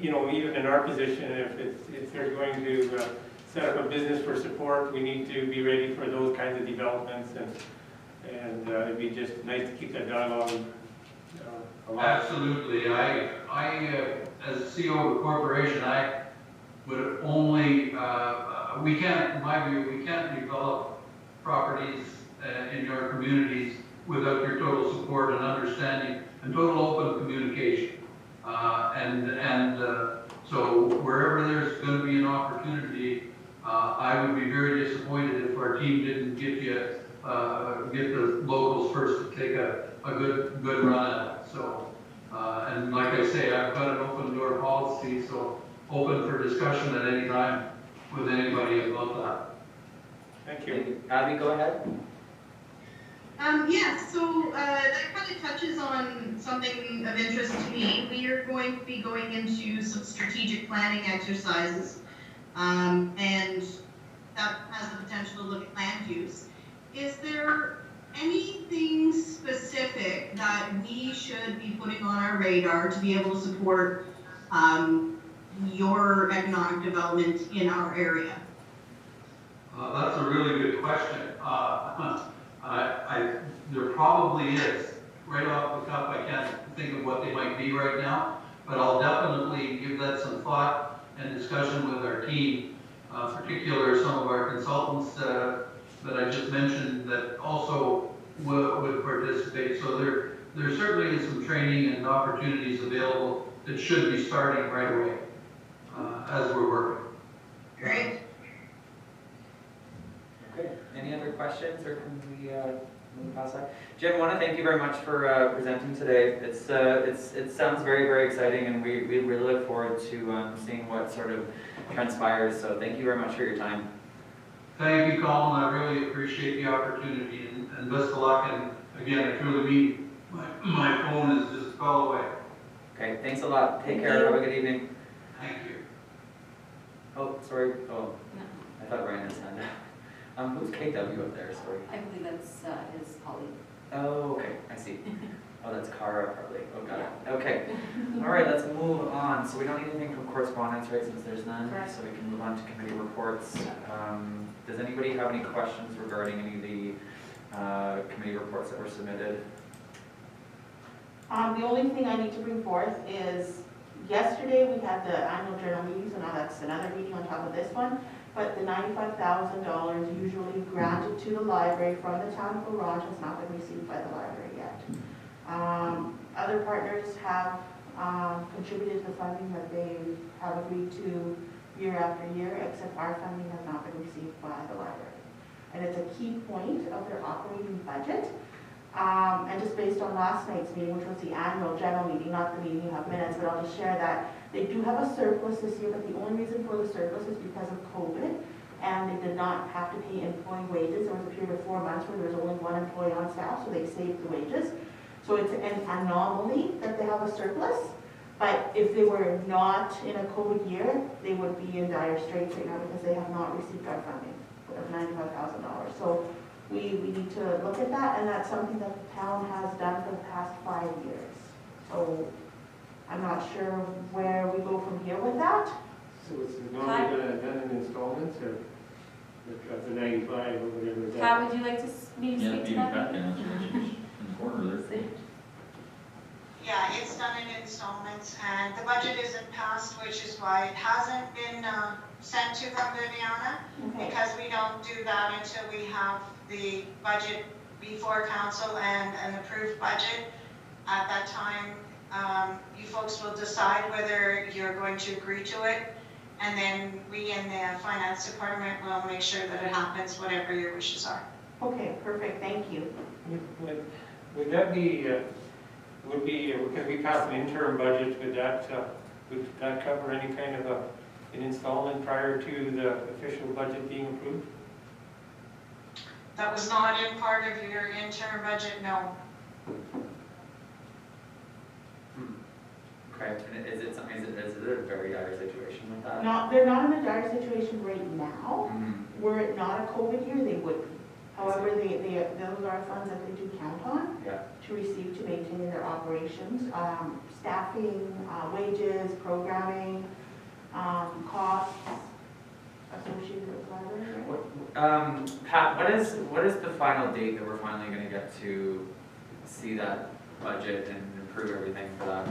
you know, even in our position, if they're going to set up a business for support, we need to be ready for those kinds of developments, and it'd be just nice to keep that dialogue alive. Absolutely. I as CEO of the corporation, I would only we can't, in my view, we can't develop properties in your communities without your total support and understanding and total open communication. So wherever there's going to be an opportunity, I would be very disappointed if our team didn't get the locals first to take a good run at it. So, and like I say, I've got an open door policy, so open for discussion at any time with anybody about that. Thank you. Abby, go ahead. Yeah, so that kind of touches on something of interest to me. We are going to be going into some strategic planning exercises, and that has the potential to look at land use. Is there anything specific that we should be putting on our radar to be able to support your economic development in our area? That's a really good question. There probably is. Right off the cuff, I can't think of what they might be right now, but I'll definitely give that some thought and discussion with our team, particularly some of our consultants that I just mentioned that also would participate. So there certainly is some training and opportunities available that should be starting right away as we're working. Great. Okay, any other questions, or can we move past that? Jim, I want to thank you very much for presenting today. It sounds very, very exciting, and we really look forward to seeing what sort of transpires. So thank you very much for your time. Thank you, Colin. I really appreciate the opportunity, and best of luck. And again, I truly mean my phone is just a call away. Okay, thanks a lot. Take care. Have a good evening. Thank you. Oh, sorry. Oh, I thought Ryan had his hand up. Who's KW up there? Sorry. I believe that's his colleague. Oh, okay. I see. Oh, that's Cara probably. Oh, got it. Okay. All right, let's move on. So we don't need anything from correspondence, right, since there's none. Correct. So we can move on to committee reports. Does anybody have any questions regarding any of the committee reports that were submitted? The only thing I need to bring forth is, yesterday we had the annual journal meeting, so now that's another meeting on top of this one. But the $95,000 usually granted to the library from the town of Orange has not been received by the library yet. Other partners have contributed the funding that they have agreed to year after year, except our funding has not been received by the library. And it's a key point of their operating budget. And just based on last night's meeting, which was the annual general meeting, not the meeting you have minutes, but I'll just share that they do have a surplus this year, but the only reason for the surplus is because of COVID, and they did not have to pay employee wages. There was a period of 4 months where there was only one employee on staff, so they saved the wages. So it's an anomaly that they have a surplus, but if they were not in a COVID year, they would be in dire straits right now because they have not received our funding of $95,000. So we need to look at that, and that's something that the town has done for the past 5 years. So I'm not sure where we go from here with that. So it's normally done in installments, or of the 95 or whatever that? Pat, would you like to maybe Yeah, speak maybe to that? Pat can answer it. She's in the corner there. Yeah, it's done in installments, and the budget isn't passed, which is why it hasn't been sent to them, Viviana, Okay. because we don't do that until we have the budget before council and an approved budget. At that time, you folks will decide whether you're going to agree to it, and then we in the finance department will make sure that it happens, whatever your wishes are. Okay, perfect, thank you. Would that be, because we passed an interim budget, would that cover any kind of an installment prior to the official budget being approved? That was not in part of your interim budget, no. Okay, and is it something, is it a very dire situation like that? They're not in a dire situation right now. Mhm. Were it not a COVID year, they would be. However, those are funds that they do count on Yeah. to receive to maintain their operations, staffing, wages, programming, costs associated with the library. Right? Pat, what is the final date that we're finally going to get to see that budget and improve everything for that?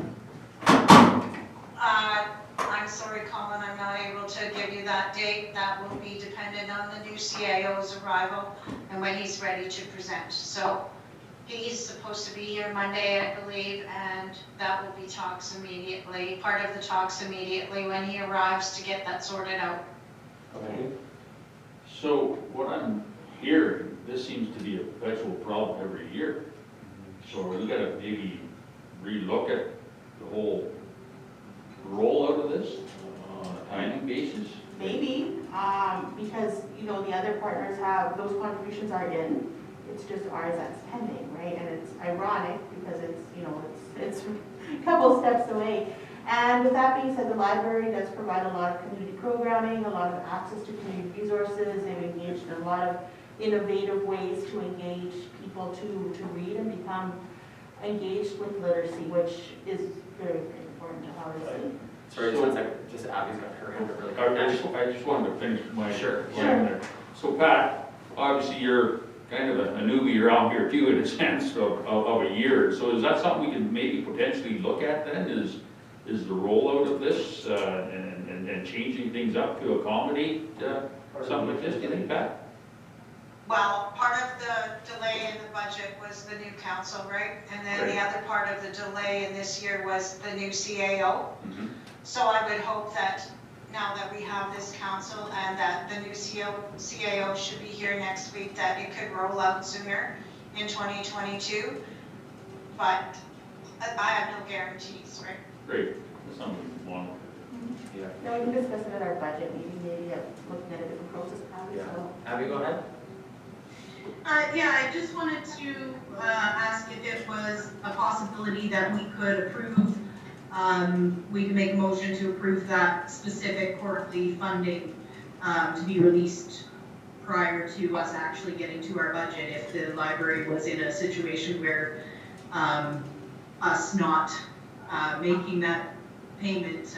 I I'm sorry, Colin, I'm not able to give you that date. That will be dependent on the new CAO's arrival and when he's ready to present. So he's supposed to be here Monday, I believe, and that will be talks immediately, part of the talks immediately when he arrives to get that sorted out. Okay. So what I'm hearing, this seems to be a perpetual problem every year. So we gotta maybe relook at the whole rollout of this on a timing basis. Maybe, because, you know, the other partners have, those contributions are in, it's just ours that's pending, right? And it's ironic because it's, you know, it's a couple steps away. And with that being said, the library does provide a lot of community programming, a lot of access to community resources. They've engaged in a lot of innovative ways to engage people to read and become engaged with literacy, which is very, very important to how they see. Sorry, just 1 second, just Abby's got her hand up really quick. I just wanted to finish my Sure. line there. So Pat, obviously you're kind of a newbie around here too, in a sense of a year. So is that something we can maybe potentially look at then? Is the rollout of this and changing things up to accommodate something like this, do you think, Pat? Well, part of the delay in the budget was the new council, right? And then the other part of the delay in this year was the new CAO. Mhm. So I would hope that now that we have this council and that the new CAO should be here next week, that it could roll out sooner in 2022. But I have no guarantees, right? Great, that's something we want. Yeah. No, we can discuss it at our budget meeting, maybe looking at a different process, probably, Yeah. so. Abby, go ahead. Yeah, I just wanted to ask if it was a possibility that we could approve, we can make a motion to approve that specific quarterly funding to be released prior to us actually getting to our budget if the library was in a situation where us not making that payment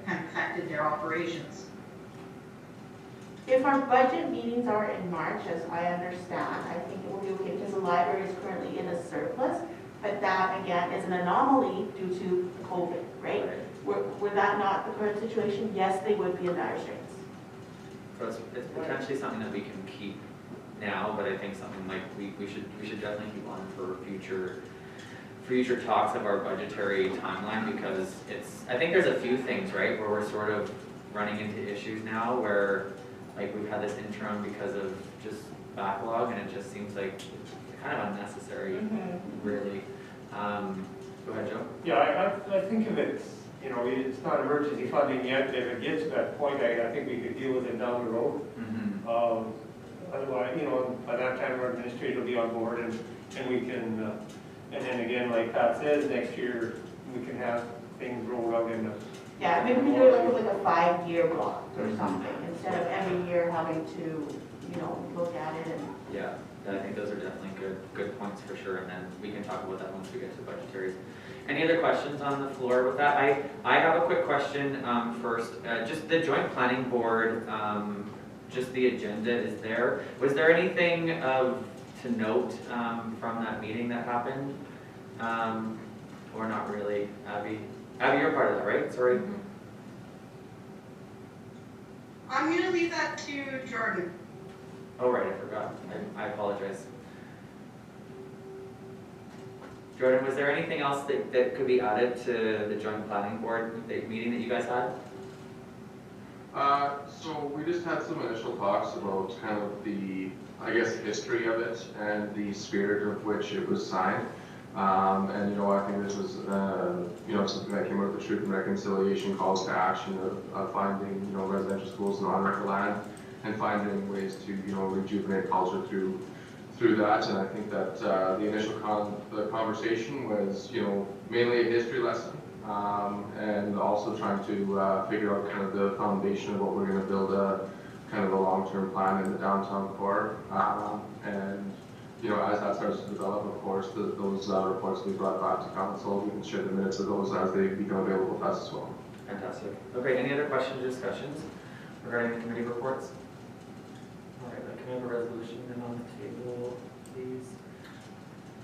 kind of affected their operations. If our budget meetings are in March, as I understand, I think it will be okay because the library is currently in a surplus, but that again is an anomaly due to COVID, right? Were that not the current situation, yes, they would be in dire straits. So it's potentially something that we can keep now, but I think something like we should definitely keep on for future talks of our budgetary timeline, because I think there's a few things, right, where we're sort of running into issues now where like we've had this interim because of just backlog, and it just seems like kind of unnecessary, really. Go ahead, Joe. Yeah, I think if it's, you know, it's not emergency funding yet, if it gets to that point, I think we could deal with it down the road. Otherwise, you know, by that time our administrator will be on board and we can, and then again, like Pat says, next year we can have things rolled out in the. Yeah, maybe we do it like a 5-year block or something, instead of every year having to, you know, look at it and. Yeah, I think those are definitely good points for sure, and then we can talk about that once we get to budgetaries. Any other questions on the floor with that? I have a quick question first. Just the joint planning board, just the agenda is there. Was there anything to note from that meeting that happened? Or not really, Abby? Abby, you're part of that, right? Sorry. I'm gonna leave that to Jordan. Oh, right, I forgot. I apologize. Jordan, was there anything else that could be added to the joint planning board meeting that you guys had? So we just had some initial talks about kind of the, I guess, history of it and the spirit of which it was signed. And, you know, I think this was, you know, something that came out of the Truth and Reconciliation calls to action of finding, you know, residential schools in honor of the land and finding ways to, you know, rejuvenate culture through that. And I think that the initial conversation was, you know, mainly a history lesson, and also trying to figure out kind of the foundation of what we're going to build kind of a long-term plan in the downtown core. And you know, as that starts to develop, of course, those reports will be brought back to council. We can share the minutes of those as they become available to us as well. Fantastic. Okay, any other questions or discussions regarding the committee reports? All right, can we have a resolution then on the table, please?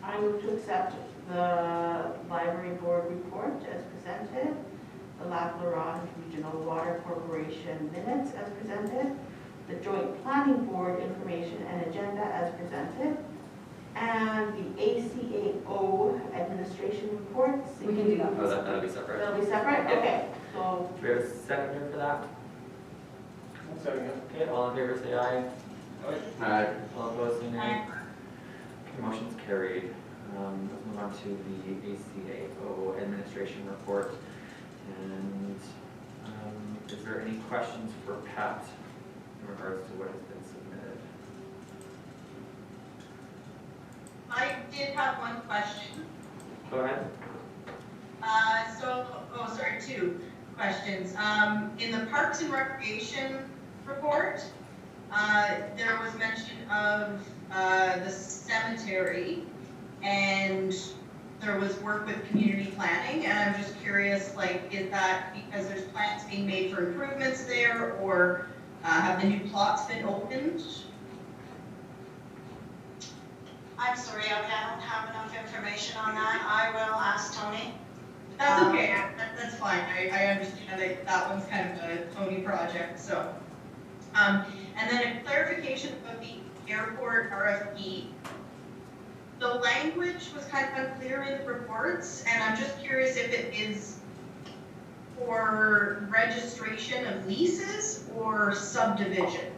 I move to accept the library board report as presented the Lac La Ronge Regional Water Corporation minutes as presented, the Joint Planning Board information and agenda as presented, and the ACAO administration reports. We can do that. Oh, that'll be separate. They'll be separate? Yeah. Okay, so Do we have a seconder for that? Second. Okay, all in favor say aye. Aye. All opposed say nay. Okay, motion's carried. Let's move on to the ACAO administration report. And is there any questions for Pat in regards to what has been submitted? I did have one question. Go ahead. Two questions. In the Parks and Recreation report, there was mention of the cemetery, and there was work with community planning, and I'm just curious, like, is that because there's plans being made for improvements there, or have the new plots been opened? I'm sorry, I don't have enough information on that. I will ask Tony. That's okay, that's fine, I understand that that one's kind of a Tony project, so. And then a clarification of the airport RFP. The language was kind of unclear in the reports, and I'm just curious if it is for registration of leases or subdivision.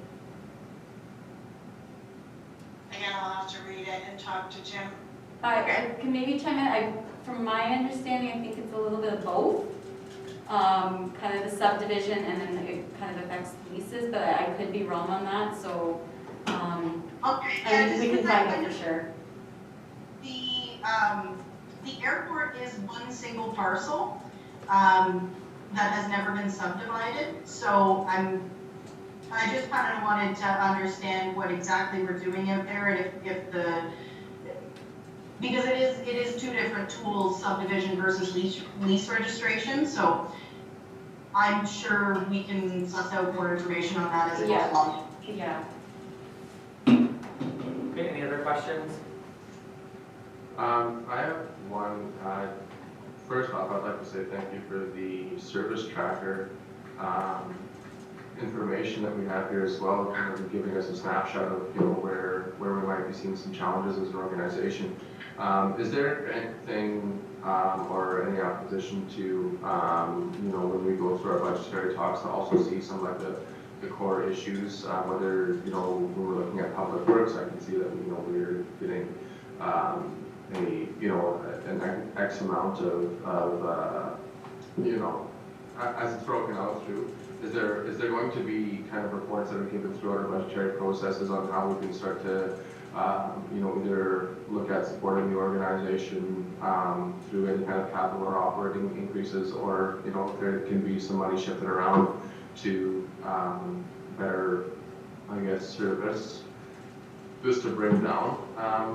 Again, I'll have to read it and talk to Jim. I can maybe chime in. From my understanding, I think it's a little bit of both. Kind of the subdivision, and then it kind of affects leases, but I could be wrong on that, so, Okay, I yeah, mean, just we can because find out for sure. The airport is one single parcel, that has never been subdivided, so I just kind of wanted to understand what exactly we're doing out there, and because it is two different tools, subdivision versus lease registration, so I'm sure we can suss out more information on that as it goes Yeah. along. Yeah. Okay, any other questions? I have one. First off, I'd like to say thank you for the service tracker information that we have here as well, kind of giving us a snapshot of, you know, where we might be seeing some challenges as an organization. Is there anything or any opposition to, you know, when we go through our budgetary talks to also see some like the core issues, whether, you know, when we're looking at public works, I can see that, you know, we're getting an X amount of you know, as it's broken out through. Is there going to be kind of reports that are given throughout our budgetary processes on how we can start to, you know, either look at supporting the organization through any kind of capital or operating increases, or, you know, if there can be some money shifted around to better, I guess, service, just to bring down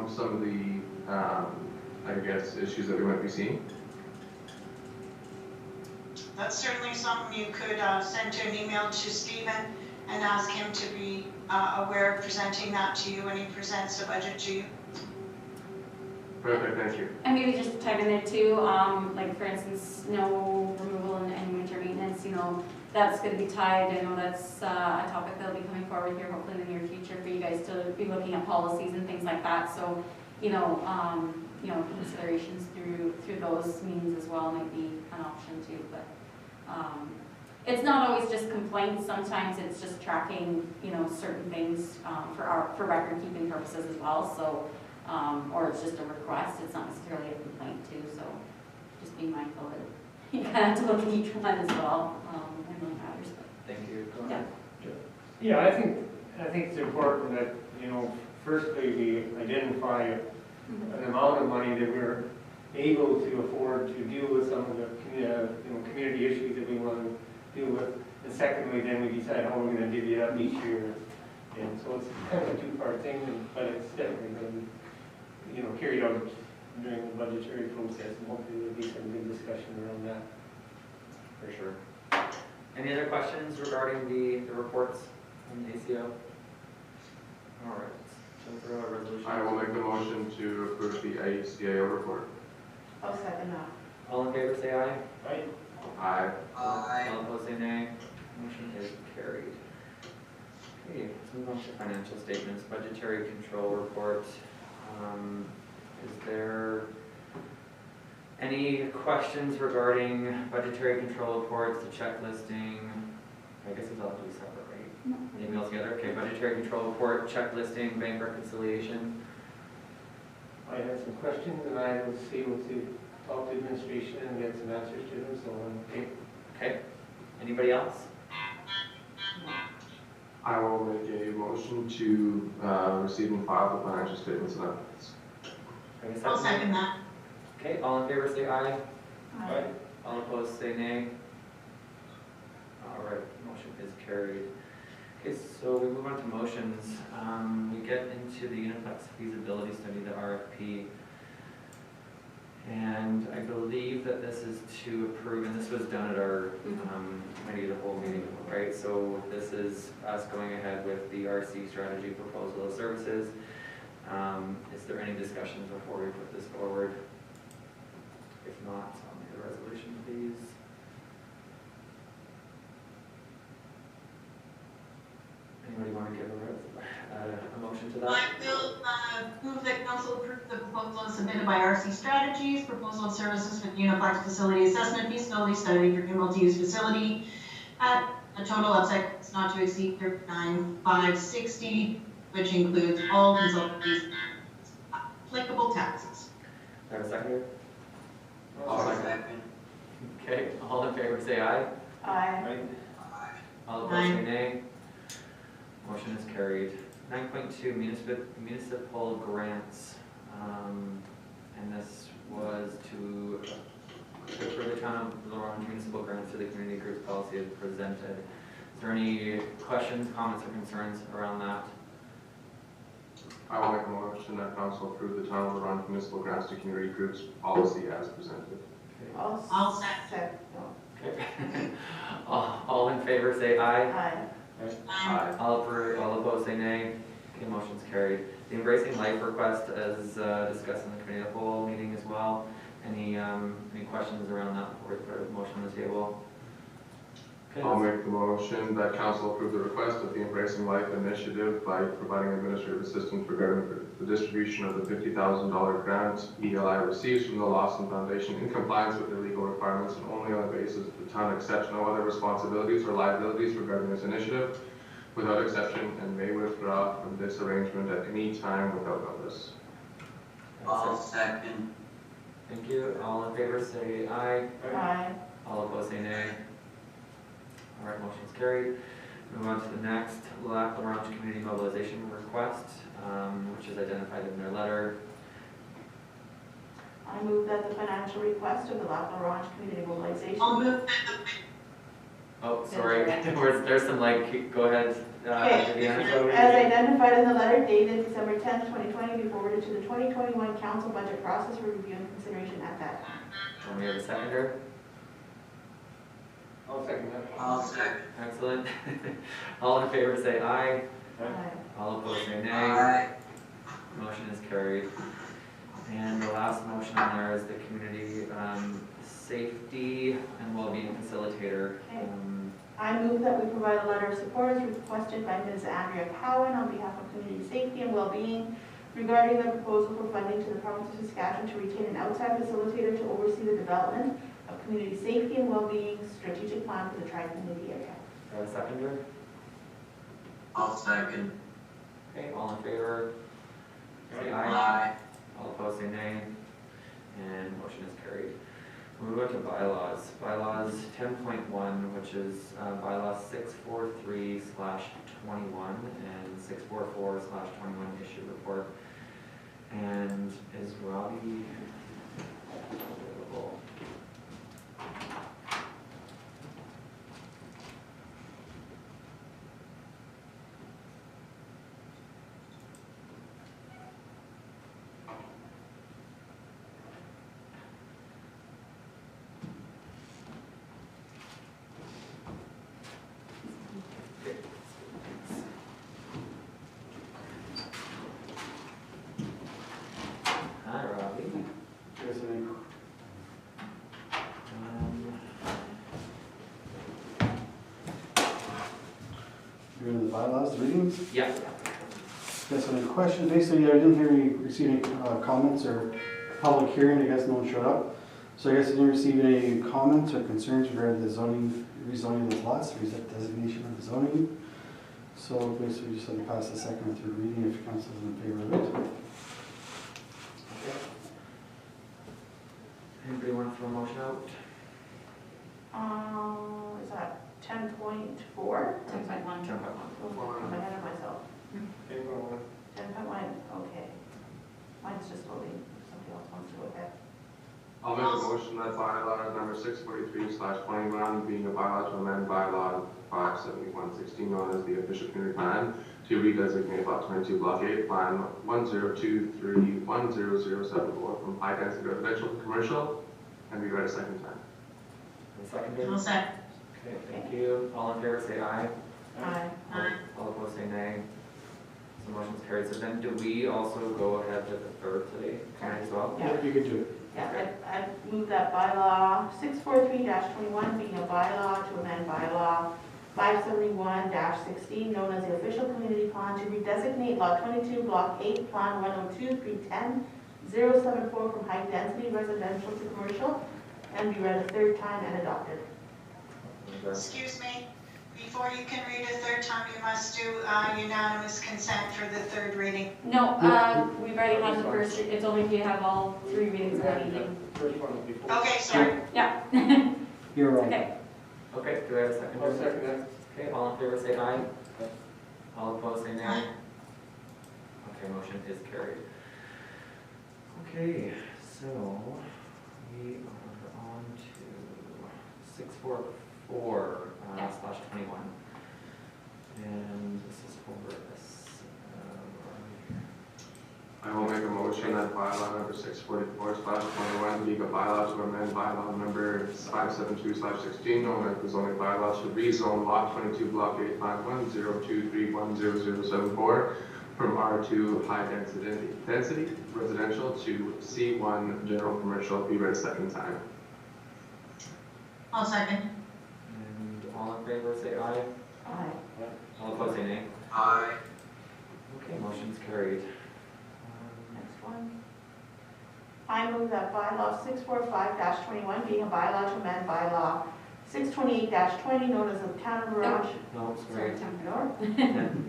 some of the, I guess, issues that we might be seeing? That's certainly something you could send to an email to Stephen and ask him to be aware of presenting that to you when he presents the budget to you. Perfect, thank you. And maybe just type in there too, like for instance, snow removal and winter maintenance, you know, that's gonna be tied. I know that's a topic that'll be coming forward here hopefully in the near future for you guys to be looking at policies and things like that. So, you know, considerations through those means as well might be an option too, but it's not always just complaints. Sometimes it's just tracking, you know, certain things for record keeping purposes as well. So, or it's just a request. It's not necessarily a complaint too. So, just be mindful that you kind of have to look at each one as well. It really matters. But Thank you. Go yeah. ahead. Yeah, I think it's important that, you know, firstly, we identify an amount of money that we're able to afford to deal with some of the community issues that we want to deal with. And secondly, then we decide how we're going to divvy it up each year. And so it's kind of a two-part thing, but it's definitely going to be, you know, carried out during the budgetary process, and hopefully there'll be some good discussion around that. For sure. Any other questions regarding the reports from the ACO? All right. So throw a resolution. I will make the motion to approve the ACAO report. I'll second that. All in favor, say aye. Right? Aye. All opposed, say nay. Motion is carried. Okay, let's move on to financial statements, budgetary control report. Is there any questions regarding budgetary control reports, the checklisting? I guess it's all to be separate, right? Maybe all together? Okay, budgetary control report, checklisting, bank reconciliation. I had some questions and I was able to talk to administration and get some answers to them, so I'm Okay, anybody else? I will make a motion to receive and file the financial statements and updates. Have a I'll second that. Okay, all in favor say aye. Aye. All opposed say nay. All right, motion is carried. Okay, so we move on to motions. We get into the Uniplex feasibility study, the RFP. And I believe that this is to approve, and this was done at our committee of the whole meeting, right? So this is us going ahead with the RC strategy proposal of services. Is there any discussion before we put this forward? If not, I'll make a resolution, please. Anybody want to give a motion to that? I will move that council approve the proposal submitted by RC Strategies, proposal of services for the Uniplex Facility Assessment Feasibility Study for new multi-use facility at a total upside not to exceed $39,560, which includes all consultants applicable taxes. Do I have a seconder? I'll second. Okay, all in favor say aye. Aye. All opposed say nay. Motion is carried. 9.2 municipal grants, and this was to for the town of La Ronge municipal grants to the community groups policy as presented. Is there any questions, comments, or concerns around that? I will make a motion that council approve the town of La Ronge municipal grants to community groups policy as presented. I'll second. Okay. All in favor say aye. Aye. Aye. All opposed say nay. Okay, motion's carried. The Embracing Life request as discussed in the committee of the whole meeting as well. Any questions around that before we put a motion on the table? Okay, I'll make the motion that council approve the request of the Embracing Life Initiative by providing administrative assistance regarding the distribution of the $50,000 grant ELI receives from the Lawson Foundation in compliance with their legal requirements and only on the basis that the town accepts no other responsibilities or liabilities regarding this initiative without exception and may withdraw from this arrangement at any time without notice. I'll second. Thank you. All in favor say aye. Aye. All opposed say nay. All right, motion's carried. Move on to the next, Lac La Ronge Community Mobilization Request, which is identified in their letter. I move that the financial request of the Lac La Ronge Community Mobilization. I'll move that Oh, sorry, there's some go ahead, Viviana. As identified in the letter dated December 10th, 2020, be forwarded to the 2021 council budget process for review and consideration at that time. And we have a seconder. I'll second that. I'll second. Excellent. All in favor say aye. Aye. All opposed say nay. Motion is carried. And the last motion on there is the community safety and well-being facilitator. Okay. I move that we provide a letter of support as requested by Ms. Andrea Cowan on behalf of community safety and well-being regarding the proposal for funding to the province of Saskatchewan to retain an outside facilitator to oversee the development of community safety and well-being strategic plan for the tri-community area. Do I have a seconder? I'll second. Okay, all in favor? Say aye. Aye. All opposed say nay. And motion is carried. We'll move on to bylaws. Bylaws 10.1, which is bylaw 643/21 and 644/21 issue report. And is Robbie available? Hi, Robbie. bylaws, the readings. Yeah. Guess any questions? Basically, I didn't hear you receive any comments or public hearing. I guess no one showed up. So I guess I didn't receive any comments or concerns regarding the zoning, rezoning of the lots, designation of the zoning. So basically, we just have to pass the second and third reading if council is in favor of it. Anybody want to throw a motion out? Is that 10.4? 10.1. 10.1. I'm ahead of myself. 10.1, okay. Mine's just loading, if somebody else wants to go ahead. I'll make a motion that bylaw number 643/21 being a bylaw to amend bylaw 57116 known as the official community plan to redesignate lot 22 block 8 plan 1023100074 from high density residential to commercial and be read a second time. Seconded? I'll second. Okay, thank you. All in favor, say aye. Aye. All opposed, say nay. So motion's carried. So then do we also go ahead with the third today, tonight as well? Yeah. You could do it. Yeah, I move that bylaw 643-21 being a bylaw to amend bylaw 571-16 known as the official community plan to redesignate lot 22 block 8 plan 102-310-074 from high density residential to commercial and be read a third time and adopted. Excuse me, before you can read a third time, you must do unanimous consent for the third reading. No, we've already had the first, it's only if you have all three readings of the meeting. First one before. Okay, sorry. Yeah. You're wrong. Okay. Okay, do I have a second? I'll second that. Okay, all in favor, say aye. All opposed, say nay. Aye. Okay, motion is carried. Okay, so we are on to 644/21. And this is for this, I will make a motion that bylaw number 644/21 being a bylaw to amend bylaw number 572/16 known as the zoning bylaw to rezone lot 22 block 8 plan 1023100074 from R2 high density residential to C1 general commercial be read a second time. I'll second. and all in favor, say aye. Aye. All opposed, say nay. Aye. Okay, motion's carried. Next one. I move that bylaw 645-21 being a bylaw to amend bylaw 628-20 known as the town of Garage. No, Sorry, sorry. Temprador.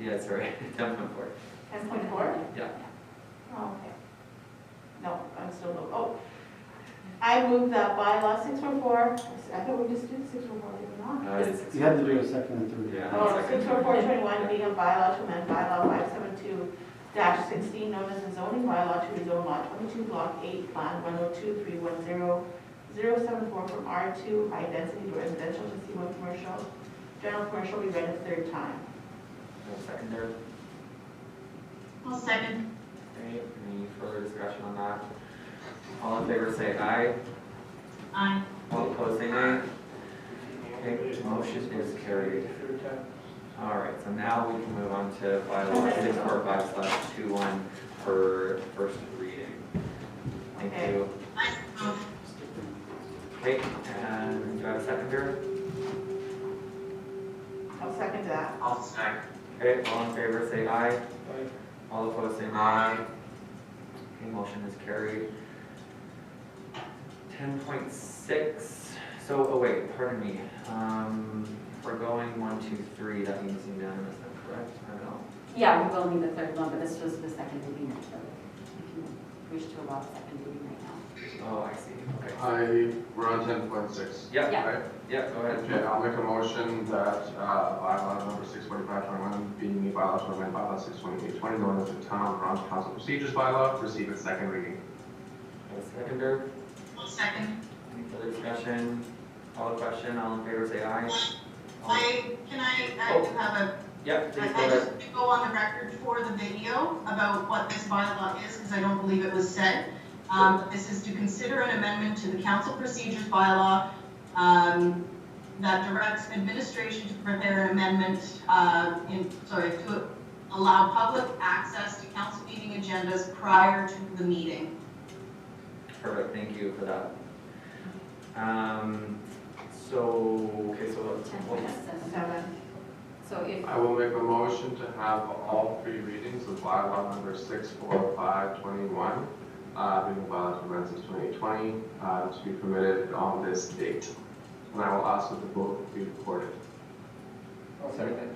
Yeah, sorry, 10.4. 10.4? Yeah. Oh, okay. No, I'm still low. Oh. I move that bylaw 644, I thought we just did 644, did we not? You had to do a second and third. Yeah. Oh, 644-21 being a bylaw to amend bylaw 572-16 known as the zoning bylaw to rezone lot 22 block 8 plan 102-310-074 from R2 high density residential to C1 commercial. General commercial be read a third time. Secondary. I'll second. Okay, any further discussion on that? All in favor, say aye. Aye. All opposed, say nay. Okay, motion is carried. Third time. All right, so now we can move on to bylaw 645/21 for first reading. Thank Okay. you. Aye. Okay, and do I have a seconder? I'll second that. I'll second. Okay, all in favor, say aye. Aye. All opposed, say nay. Aye. Okay, motion is carried. 10.6, so, oh wait, pardon me. If we're going 1, 2, 3, that means unanimous then, correct? I don't know. Yeah, we will need the third one, but this was the second reading, so if you wish to allow second reading right now. Oh, I see, okay. We're on 10.6. Yep, Yeah. Right? yep, go ahead. Okay, I'll make a motion that bylaw number 645/21 being the bylaw to amend bylaw 628/20 known as the town of Toronto council procedures bylaw receive its second reading. A seconder, I'll second. any further discussion? All the question, all in favor, say aye. I do have a, Yep, please go I ahead. just want to go on the record for the video about what this bylaw is, because I don't believe it was said. This is to consider an amendment to the council procedures bylaw that directs administration to prepare an amendment to allow public access to council meeting agendas prior to the meeting. Perfect, thank you for that. Okay, so, 10.7. So if, I will make a motion to have all three readings of bylaw number 64521, being bylaw to amend 2020, to be permitted on this date. And I will ask that the vote be recorded. I'll second it.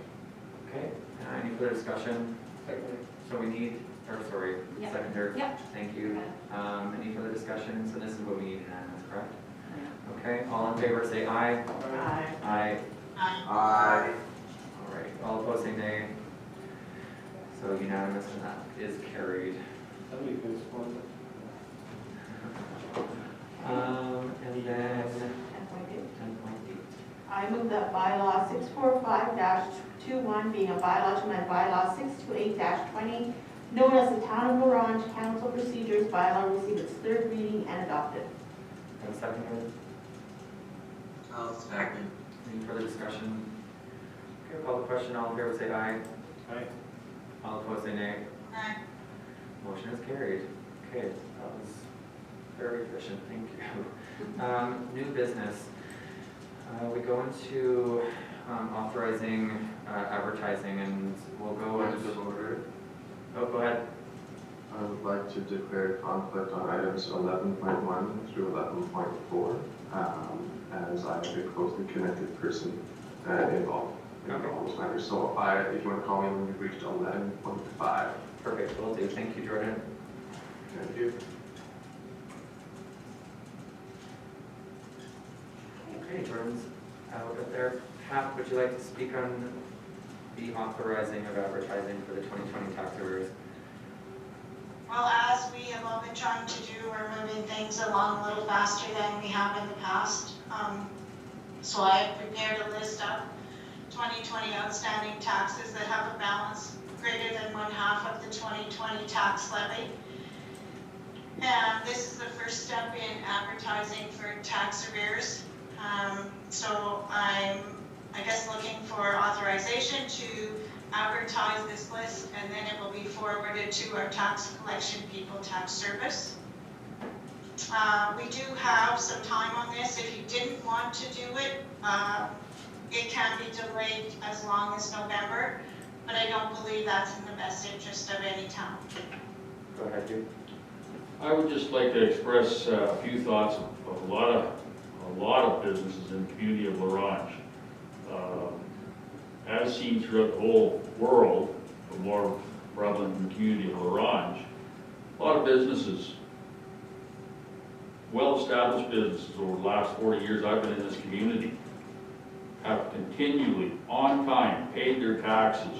Okay, any further discussion? So we need, or sorry, Yep. seconder? Yep. Thank you. Any further discussion? So this is what we need unanimous, correct? Okay, all in favor say aye. Aye. Aye. Aye. All right, all opposed say nay. So unanimous and that is carried. Somebody could have sworn that. And then 10.8. 10.8. I move that bylaw 645-21 being a bylaw to amend bylaw 628-20, known as the Town of La Ronge Council Procedures bylaw, receive its third reading and adopted. And seconder? I'll second. Any further discussion? Okay, call the question, all in favor say aye. Aye. All opposed say nay. Aye. Motion is carried. Okay, that was very efficient, thank you. New business. We go into authorizing advertising, and we'll go Point into, of order. oh, go ahead. I would like to declare conflict on items 11.1 through 11.4, as I am a closely connected person involved in all those matters. So if you want to call me when we've reached 11.5. Perfect, will do. Thank you, Jordan. Thank you. Okay, Jordan's out of there. Pat, would you like to speak on the authorizing of advertising for the 2020 tax arrears? Well, as we have all been trying to do, we're moving things along a little faster than we have in the past. So I have prepared a list of 2020 outstanding taxes that have a balance greater than 1/2 of the 2020 tax levy. And this is the first step in advertising for tax arrears. So I'm, I guess, looking for authorization to advertise this list, and then it will be forwarded to our tax collection people tax service. We do have some time on this. If you didn't want to do it, it can be delayed as long as November, but I don't believe that's in the best interest of any town. Go ahead, Jude. I would just like to express a few thoughts of a lot of businesses in the community of La Ronge. As seen throughout the whole world, but more prevalent in the community of La Ronge, a lot of businesses, well-established businesses over the last 40 years I've been in this community, have continually, on time, paid their taxes.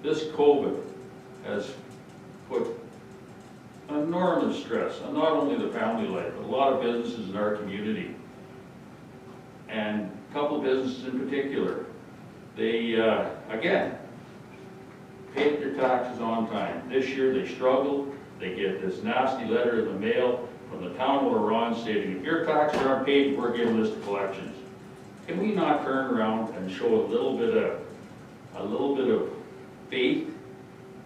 This COVID has put enormous stress on not only the family life, but a lot of businesses in our community. And a couple of businesses in particular, they, again, paid their taxes on time. This year they struggled. They get this nasty letter in the mail from the town of La Ronge stating, if your taxes aren't paid, we're giving this to collections. Can we not turn around and show a little bit of faith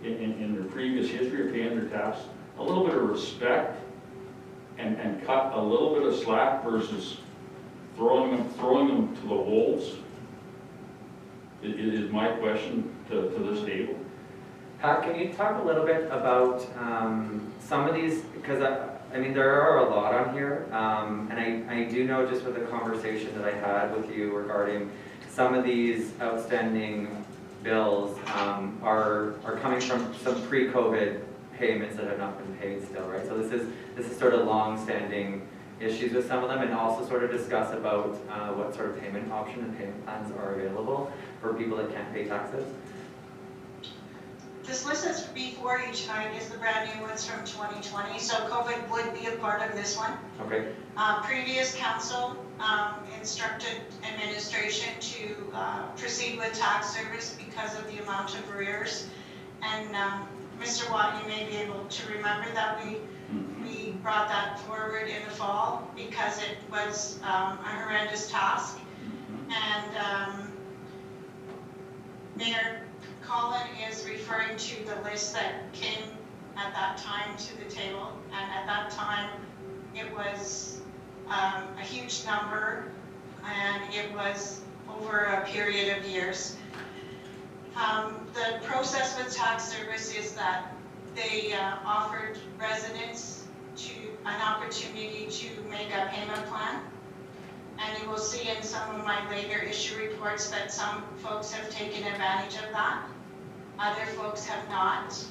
in their previous history of paying their taxes, a little bit of respect, and cut a little bit of slack versus throwing them to the wolves? Is my question to this table. Pat, can you talk a little bit about some of these, because I mean, there are a lot on here, and I do know just with the conversation that I had with you regarding some of these outstanding bills are coming from some pre-COVID payments that have not been paid still, right? So this is sort of long-standing issues with some of them, and also sort of discuss about what sort of payment option and payment plans are available for people that can't pay taxes. This list that's before you tonight is the brand new ones from 2020, so COVID would be a part of this one. Okay. Previous council instructed administration to proceed with tax service because of the amount of arrears. And Mr. Watt, you may be able to remember that we brought that forward in the fall because it was a horrendous task. And Mayor Colin is referring to the list that came at that time to the table, and at that time it was a huge number, and it was over a period of years. The process with tax service is that they offered residents an opportunity to make a payment plan. And you will see in some of my later issue reports that some folks have taken advantage of that. Other folks have not.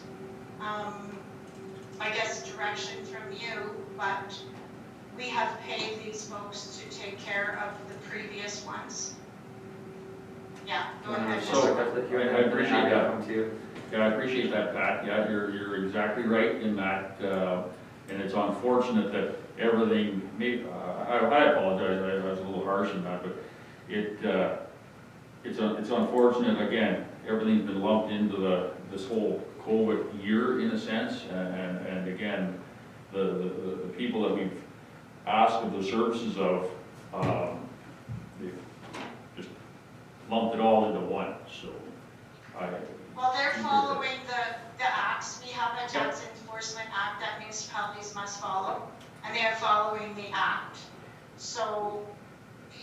I guess direction from you, but we have paid these folks to take care of the previous ones. Yeah, go ahead. So, I appreciate that. Come to you. Yeah, I appreciate that, Pat. Yeah, you're exactly right in that, and it's unfortunate that everything, I apologize, I was a little harsh in that, but it's unfortunate, again, everything's been lumped into this whole COVID year in a sense, and again, the people that we've asked of the services of, they've just lumped it all into one, so Well, they're following the acts. We have a tax enforcement act that municipalities must follow, and they are following the act. So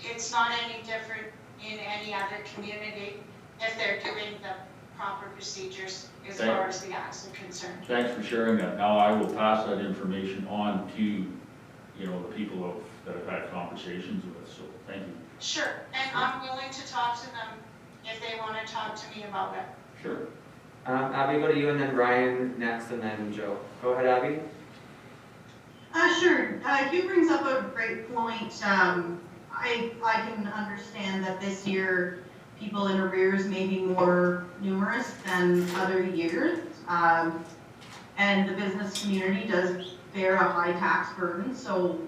it's not any different in any other community if they're doing the proper procedures as far as the acts are concerned. Thanks for sharing that. Now I will pass that information on to, the people that I've had conversations with, so thank you. Sure, and I'm willing to talk to them if they want to talk to me about it. Sure. Abby, go to you and then Ryan next and then Joe. Go ahead, Abby. Sure. Hugh brings up a great point. I can understand that this year people in arrears may be more numerous than other years. And the business community does bear a high tax burden, so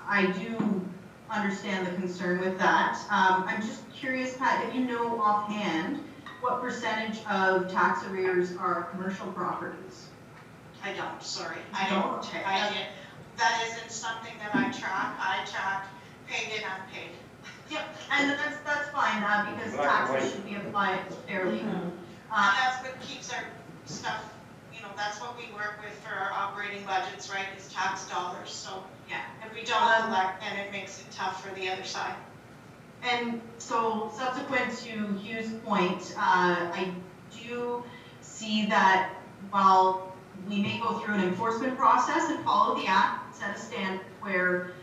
I do understand the concern with that. I'm just curious, Pat, if you know offhand, what percentage of tax arrears are commercial properties? I don't, sorry. I don't. That isn't something that I track. I track paid and unpaid. Yep, and that's fine, because taxes should be applied fairly. And that's what keeps our stuff, that's what we work with for our operating budgets, right, is tax dollars. So Yeah. if we don't collect, then it makes it tough for the other side. And so subsequent to Hugh's point, I do see that while we may go through an enforcement process and follow the act, set a standard where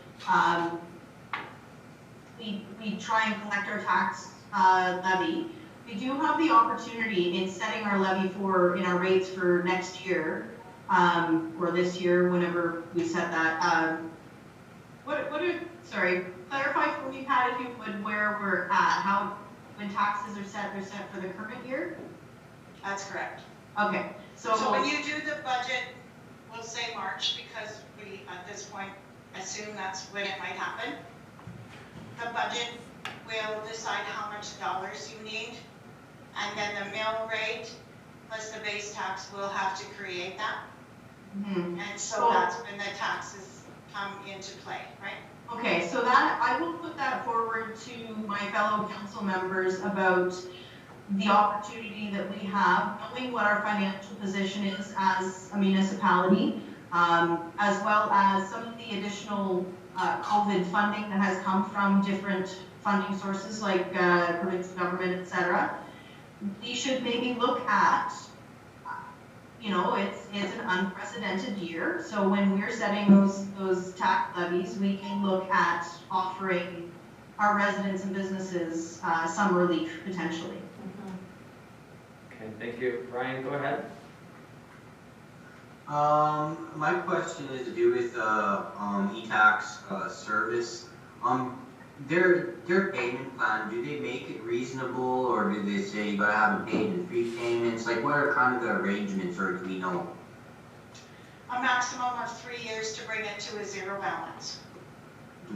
we try and collect our tax levy, we do have the opportunity in setting our levy in our rates for next year, or this year, whenever we set that. Clarify for me, Pat, if you would, where we're at, when taxes are set, they're set for the current year? That's correct. Okay, So when you do the budget, we'll say March, because we, at this point, assume that's when it might happen. The budget will decide how much dollars you need, and then the mill rate plus the base tax will have to create that. Mm-hmm. And so that's when the taxes come into play, right? Okay, so that, I will put that forward to my fellow council members about the opportunity that we have, knowing what our financial position is as a municipality, as well as some of the additional COVID funding that has come from different funding sources like provincial government, et cetera. We should maybe look at, it's an unprecedented year, so when we're setting those tax levies, we can look at offering our residents and businesses some relief potentially. Okay, thank you. Ryan, go ahead. My question is to do with e-tax service. Their payment plan, do they make it reasonable, or do they say you gotta have it paid in 3 payments? Like, what are kind of the arrangements, or do we know? A maximum of 3 years to bring it to a zero balance.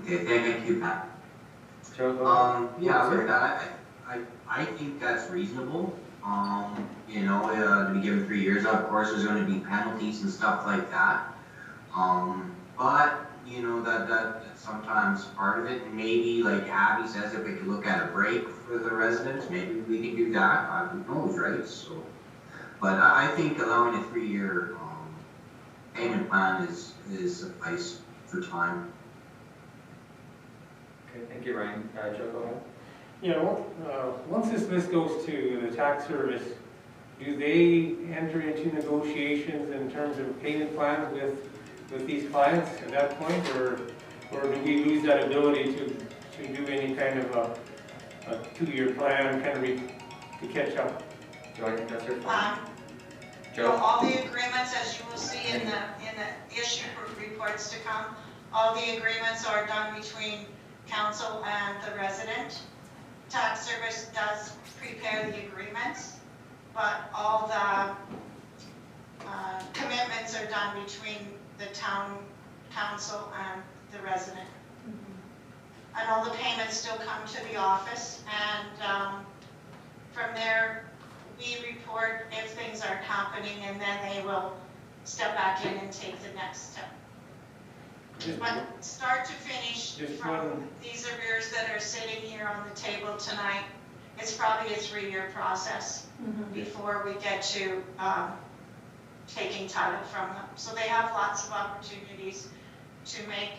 Okay, thank you, Pat. Joe, go ahead. Yeah, with that, I think that's reasonable. To be given 3 years, of course, there's going to be penalties and stuff like that. But that's sometimes part of it. And maybe, like Abby says, if we could look at a break for the residents, maybe we can do that. Who knows, right? So, but I think allowing a 3-year payment plan is suffice for time. Okay, thank you, Ryan. Joe, go ahead. Yeah, well, once this list goes to the tax service, do they enter into negotiations in terms of payment plans with these clients at that point, or do we lose that ability to do any kind of a 2-year plan, kind of to catch up? Joe, I think that's your So Joe? all the agreements, as you will see in the issue reports to come, all the agreements are done between council and the resident. Tax service does prepare the agreements, but all the commitments are done between the town council and the resident. And all the payments still come to the office, and from there, we report if things aren't happening, and then they will step back in and take the next step. But start to finish, Just from one- these arrears that are sitting here on the table tonight, it's probably a 3-year process before we get to taking title from them. So they have lots of opportunities to make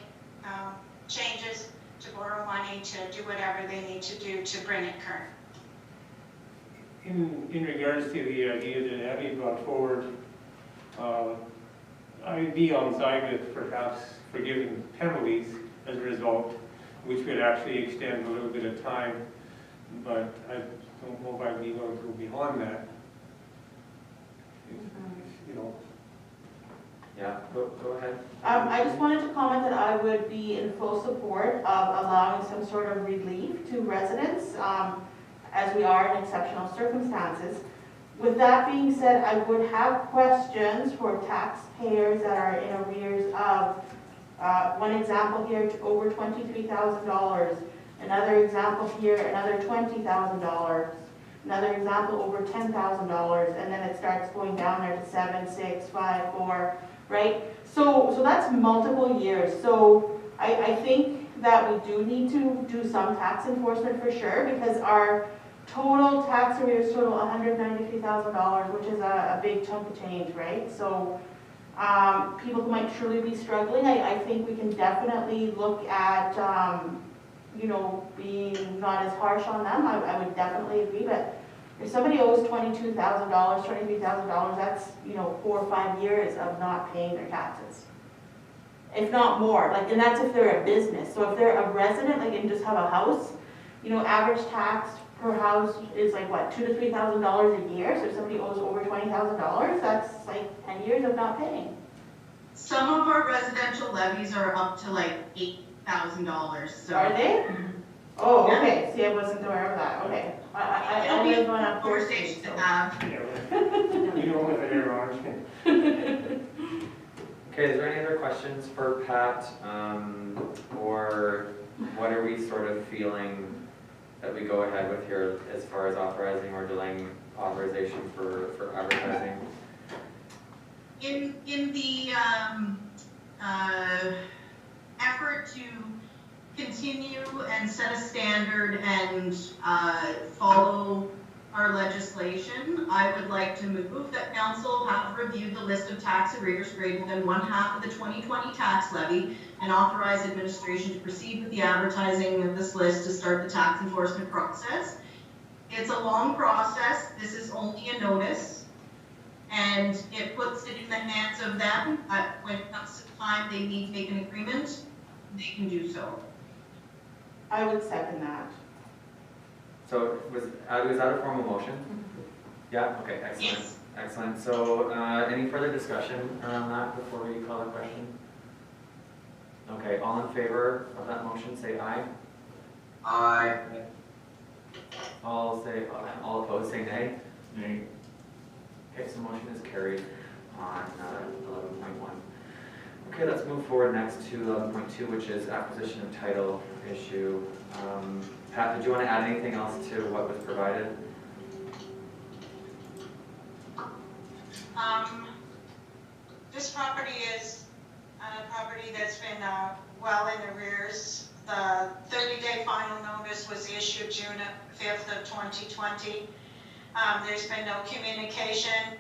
changes, to borrow money, to do whatever they need to do to bring it current. In regards to the idea that Abby brought forward, I would be on side with perhaps forgiving penalties as a result, which would actually extend a little bit of time, but I don't know if I'd be able to go beyond that. You know. Yeah, go ahead. I just wanted to comment that I would be in full support of allowing some sort of relief to residents, as we are in exceptional circumstances. With that being said, I would have questions for taxpayers that are in arrears of, one example here, over $23,000. Another example here, another $20,000. Another example, over $10,000, and then it starts going down there to 7, 6, 5, 4, right? So that's multiple years. So I think that we do need to do some tax enforcement for sure, because our total tax arrears total $193,000, which is a big chunk of change, right? So people who might truly be struggling, I think we can definitely look at, you know, being not as harsh on them. I would definitely agree, but if somebody owes $22,000, $23,000, that's, you know, 4 or 5 years of not paying their taxes. If not more, like, and that's if they're a business. So if they're a resident, like, and just have a house, you know, average tax per house is like, what, $2,000 to $3,000 a year? So if somebody owes over $20,000, that's like 10 years of not paying. Some of our residential levies are up to like $8,000, so. Are they? Oh, okay, see, I wasn't aware of that, okay. I live on a poor state, Conversation to so. have. You don't live in your orange. Okay, is there any other questions for Pat? Or what are we sort of feeling that we go ahead with here as far as authorizing or delaying authorization for advertising? In the effort to continue and set a standard and follow our legislation, I would like to move that council have reviewed the list of tax arrears greater than 1/2 of the 2020 tax levy and authorize administration to proceed with the advertising of this list to start the tax enforcement process. It's a long process. This is only a notice, and it puts it in the hands of them. When it comes to time they need to make an agreement, they can do so. I would second that. So was that a formal motion? Yeah, okay, excellent. Yes. Excellent. So any further discussion around that before we call the question? Okay, all in favor of that motion, say aye. Aye. All opposed, say nay. Nay. Okay, so motion is carried on 11.1. Okay, let's move forward next to 11.2, which is acquisition of title issue. Pat, did you want to add anything else to what was provided? This property is a property that's been well in arrears. The 30-day final notice was issued June 5th of 2020. There's been no communication.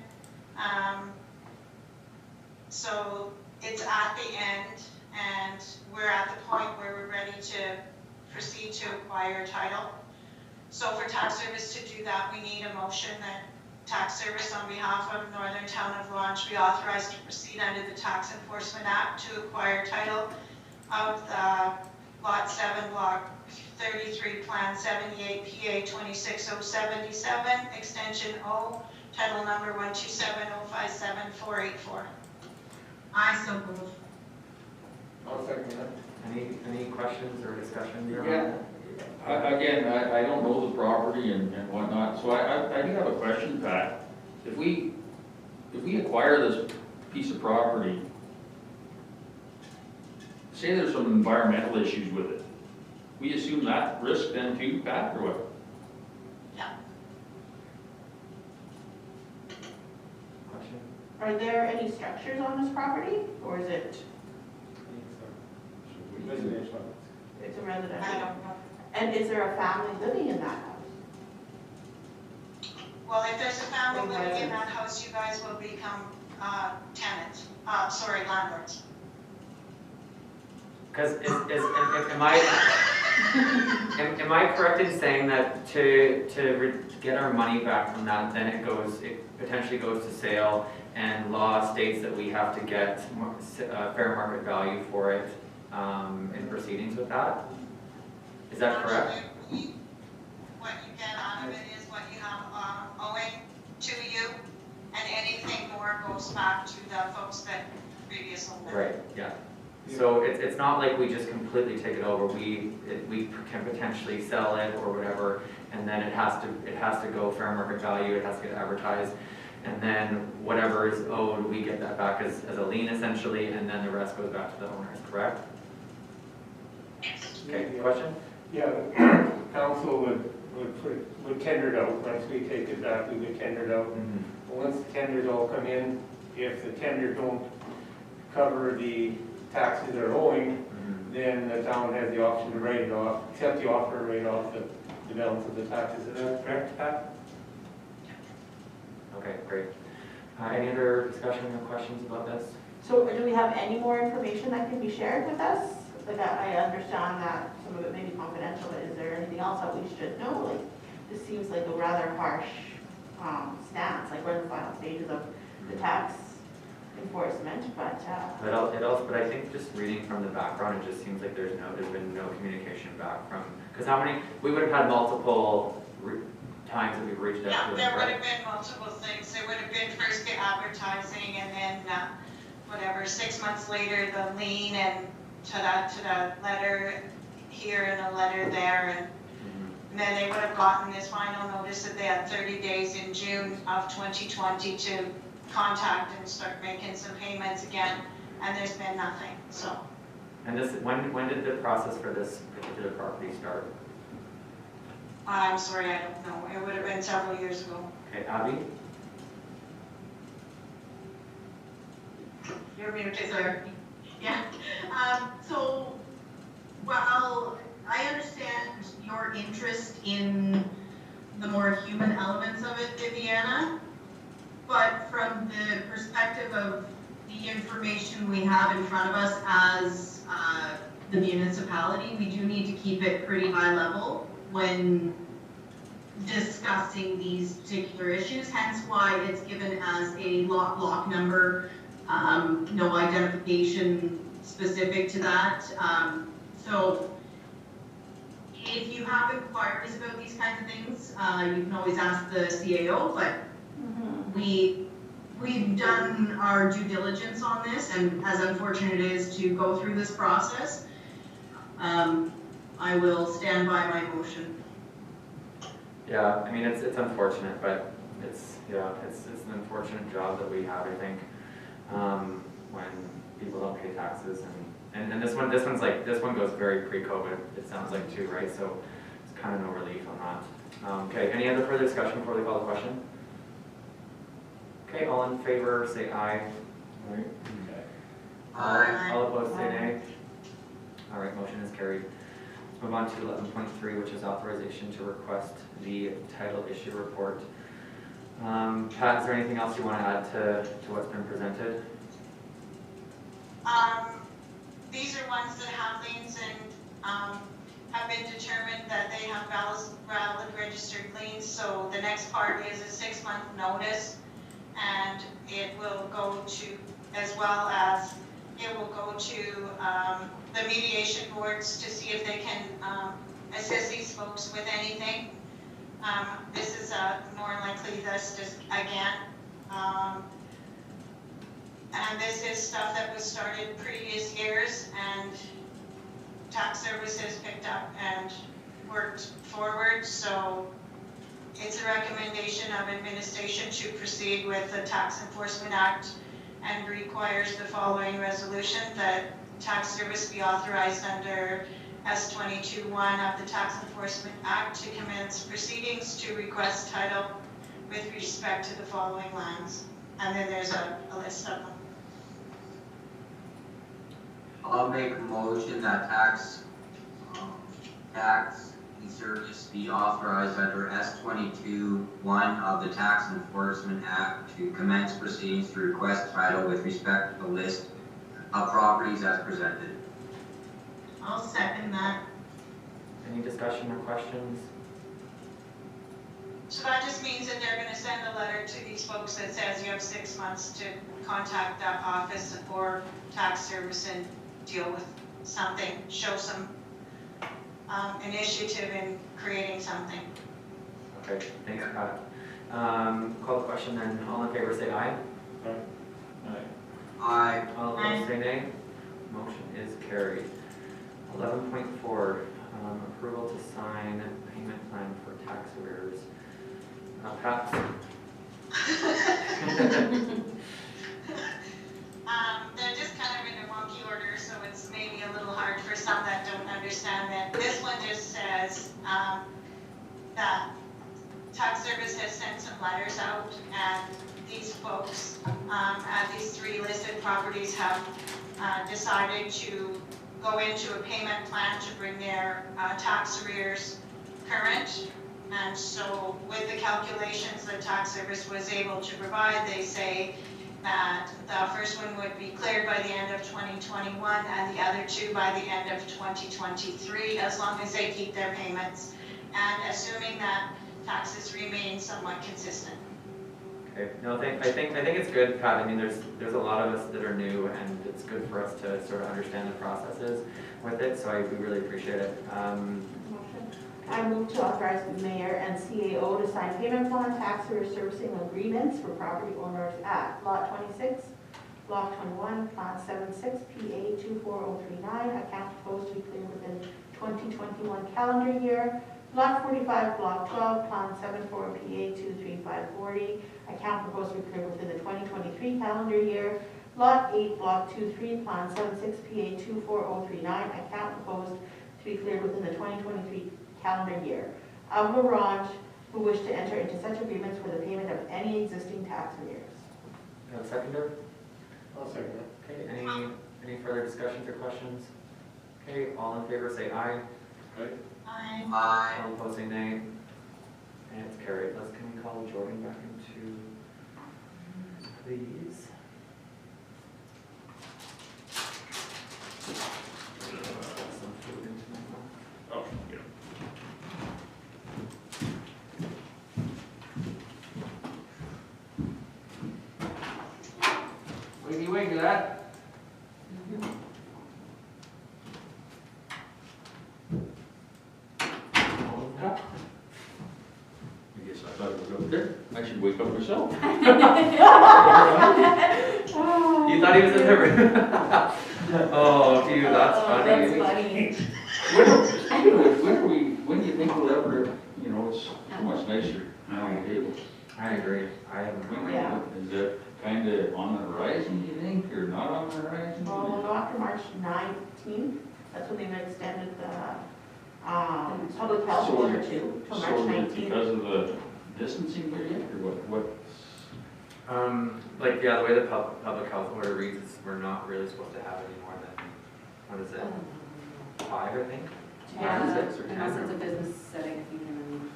So it's at the end, and we're at the point where we're ready to proceed to acquire title. So for tax service to do that, we need a motion that tax service on behalf of Northern Town of Launch be authorized to proceed under the Tax Enforcement Act to acquire title of the Lot 7, Block 33, Plan 78, PA 26077, Extension O, title number 127057484. I so move. I'll second that. Any questions or discussion? Yeah. Again, I don't know the property and whatnot, so I do have a question, Pat. If we acquire this piece of property, say there's some environmental issues with it, we assume that risk then too, Pat, or what? Question? Are there any structures on this property, or is it, Residential. it's a I residential? don't know. And is there a family living in that house? Well, if there's a family living in that house, you guys will become tenants, landlords. Because am I correct in saying that to get our money back from that, then it potentially goes to sale, and law states that we have to get fair market value for it in proceedings with that? Is that correct? Actually, what you get out of it is what you have owing to you, and anything more goes back to the folks that previously owned it. Right, yeah. So it's not like we just completely take it over. We can potentially sell it or whatever, and then it has to go fair market value, it has to get advertised, and then whatever is owed, we get that back as a lien essentially, and then the rest goes back to the owners, correct? Okay, question? Yeah, the council would tender it out. Once we take it back, we would tender it out. Once the tenders all come in, if the tender don't cover the taxes they're owing, then the town has the option to write it off, accept the offer, and write off the balance of the taxes. Is that correct, Pat? Okay, great. Any other discussion or questions about this? So do we have any more information that can be shared with us? Like, I understand that some of it may be confidential, but is there anything else that we should know? Like, this seems like a rather harsh stance, like we're in the final stages of the tax enforcement, but. But I think just reading from the background, it just seems like there's been no communication back from, because we would have had multiple times that we've reached out Yeah, to them, there would right? have been multiple things. There would have been first the advertising, and then 6 months later, the lien, and to the letter here and a letter there, and then they would have gotten this final notice that they had 30 days in June of 2020 to contact and start making some payments again, and there's been nothing, so. And when did the process for this particular property start? I'm sorry, I don't know. It would have been several years ago. Okay, Abby? You're muted, Sorry. sir. Yeah, so, well, I understand your interest in the more human elements of it, Viviana, but from the perspective of the information we have in front of us as the municipality, we do need to keep it pretty high level when discussing these particular issues, hence why it's given as a block number, no identification specific to that. So if you have inquiries about these kinds of things, you can always ask the CAO, but we've done our due diligence on this, and as unfortunate it is to go through this process, I will stand by my motion. Yeah, I mean, it's unfortunate, but it's an unfortunate job that we have, I think, when people don't pay taxes, and this one goes very pre-COVID, it sounds like too, right? So it's kind of no relief on that. Okay, any other further discussion before we call the question? Okay, all in favor, say aye. All right. Aye. All opposed, say nay. All right, motion is carried. Let's move on to 11.3, which is authorization to request the title issue report. Pat, is there anything else you want to add to what's been presented? These are ones that have liens and have been determined that they have valid registered liens, so the next part is a 6-month notice, and it will go to, as well as, it will go to the mediation boards to see if they can assist these folks with anything. This is more likely this just again. And this is stuff that was started previous years, and tax services picked up and worked forward. So it's a recommendation of administration to proceed with the Tax Enforcement Act, and requires the following resolution: that tax service be authorized under S-22-1 of the Tax Enforcement Act to commence proceedings to request title with respect to the following lands. And then there's a list of them. I'll make a motion that tax service be authorized under S-22-1 of the Tax Enforcement Act to commence proceedings to request title with respect to the list of properties as presented. I'll second that. Any discussion or questions? So that just means that they're gonna send a letter to these folks that says you have 6 months to contact that office or tax service and deal with something, show some initiative in creating something. Okay, thanks, Pat. Call the question then. All in favor say aye. Aye. All opposed say nay. Motion is carried. 11.4, approval to sign payment plan for tax arrears. Pat? They're just kind of in a wonky order, so it's maybe a little hard for some that don't understand that. This one just says that tax service has sent some letters out, and these folks at these 3 listed properties have decided to go into a payment plan to bring their tax arrears current. And so with the calculations that tax service was able to provide, they say that the first one would be cleared by the end of 2021 and the other 2 by the end of 2023, as long as they keep their payments and assuming that taxes remain somewhat consistent. Okay, no, I think it's good, Pat. I mean, there's a lot of us that are new, and it's good for us to sort of understand the processes with it, so we really appreciate it. I move to authorize the mayor and CAO to sign payment plan tax servicing agreements for property owners at Lot 26, Block 21, Plan 76, PA 24039, account proposed to be cleared within 2021 calendar year. Lot 45, Block 12, Plan 74, PA 23540, account proposed to be cleared within the 2023 calendar year. Lot 8, Block 23, Plan 76, PA 24039, account proposed to be cleared within the 2023 calendar year. Of Orange, who wish to enter into such agreements for the payment of any existing tax arrears. You have a seconder? I'll second that. Okay, any further discussions or questions? Okay, all in favor say aye. Aye. All opposed say nay. And it's carried. Can we call Jordan back into, please? Some food into my mouth. Oh, yeah. Wakey, wakey, lad. I guess I thought it was up there. I should wake up myself. You thought he was in the room? Oh, dude, that's funny. That's funny. When do you think we'll ever, it's so much nicer now on the table. I agree. I have no idea. Yeah. Is that kind of on the horizon, do you think, or not on the horizon? Well, we'll go after March 19th. That's when they've extended the public health order to March So 19th. because of the distancing here yet, or what? Like, yeah, the way the public health order reads, is we're not really supposed to have any more than, what is it, 5, I think? 5 or 6 or 10? Unless it's a business setting, if you can.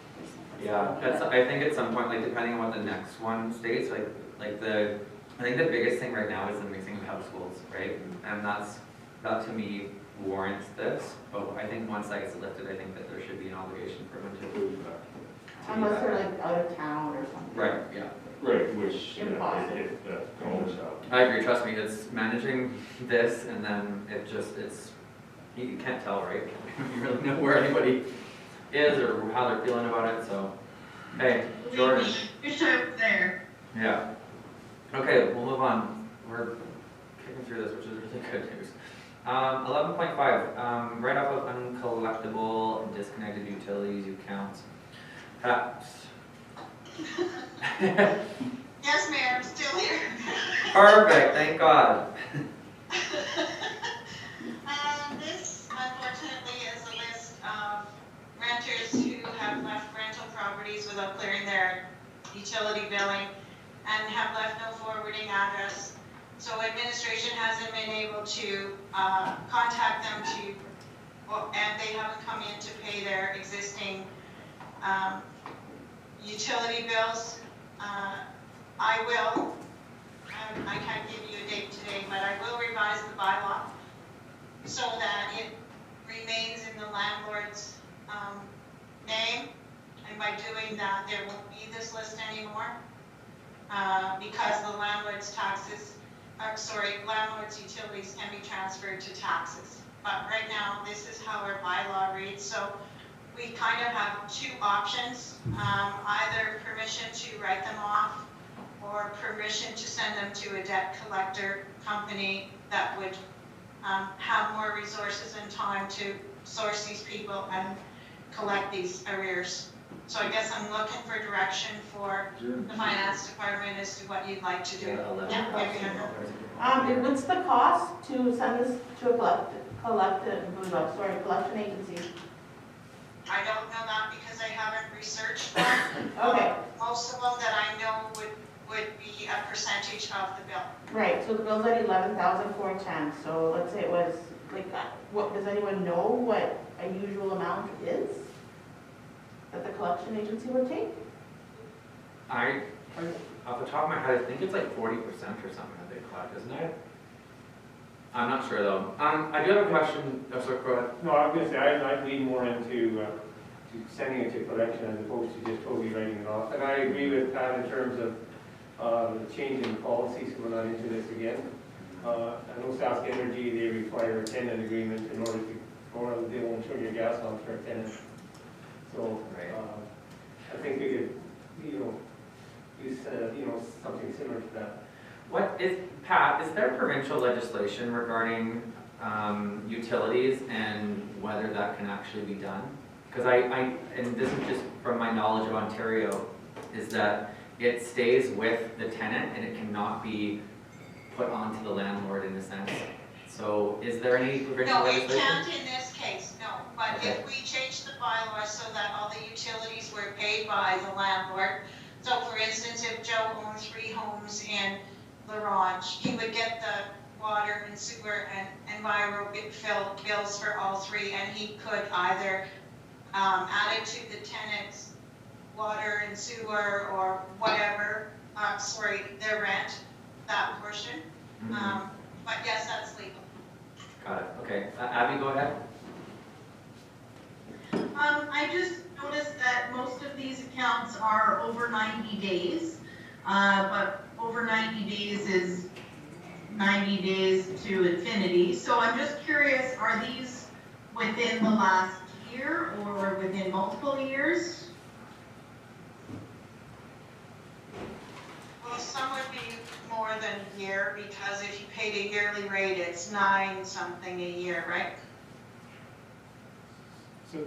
Yeah, I think at some point, like, depending on what the next one states, I think the biggest thing right now is the mixing of hub schools, right? And that to me warrants this, but I think once that gets lifted, I think that there should be an obligation for them to do Unless they're that. like out of town or something. Right, yeah. Right, which, Impossible. if that can always happen. I agree, trust me, it's managing this and then it's, you can't tell, right? You really know where anybody is or how they're feeling about it, so. Hey, Jordan. Fish out there. Yeah. Okay, we'll move on. We're kicking through this, which is really good news. 11.5, write-off of uncollectible and disconnected utilities accounts. Perhaps. Yes, Mayor, I'm still here. Perfect, thank God. This unfortunately is a list of renters who have left rental properties without clearing their utility billing and have left no forwarding address. So administration hasn't been able to contact them and they haven't come in to pay their existing utility bills. I will, I can't give you a date today, but I will revise the bylaw so that it remains in the landlord's name. And by doing that, there won't be this list anymore because the landlord's landlord's utilities can be transferred to taxes. But right now, this is how our bylaw reads. So we kind of have two options, either permission to write them off or permission to send them to a debt collector company that would have more resources and time to source these people and collect these arrears. So I guess I'm looking for direction for the finance department as to what you'd like to do. What's the cost to send this to a collection agency? I don't know that because I haven't researched that. Okay. Most of them that I know would be a percentage of the bill. Right, so the bill's at $11,410, so let's say it was, like, what, does anyone know what a usual amount is that the collection agency would take? Off the top of my head, I think it's like 40% or something that they collect, isn't it? I'm not sure though. I do have a question. Oh, sorry, go ahead. No, I was gonna say, I'd lean more into to sending it to collection as opposed to just totally writing it off. And I agree with Pat in terms of the change in policies going on into this again. I know Sask Energy, they require a tenant agreement in order to, or they won't turn your gas on for a tenant. So, I think we could, use, something similar to that. Pat, is there provincial legislation regarding utilities and whether that can actually be done? Because and this is just from my knowledge of Ontario, is that it stays with the tenant and it cannot be put onto the landlord in a sense. So is there any provincial legislation? No, it can't in this case, no. But Okay. if we change the bylaws so that all the utilities were paid by the landlord, so for instance, if Joe owns 3 homes in LaRange, he would get the water and sewer and enviro bills for all 3, and he could either add it to the tenant's water and sewer or whatever, their rent, that portion. Mm-hmm. But yes, that's legal. Got it, okay. Abby, go ahead. I just noticed that most of these accounts are over 90 days, but over 90 days is 90 days to infinity. So I'm just curious, are these within the last year or within multiple years? Well, some would be more than a year, because if you paid a yearly rate, it's 9 something a year, right? So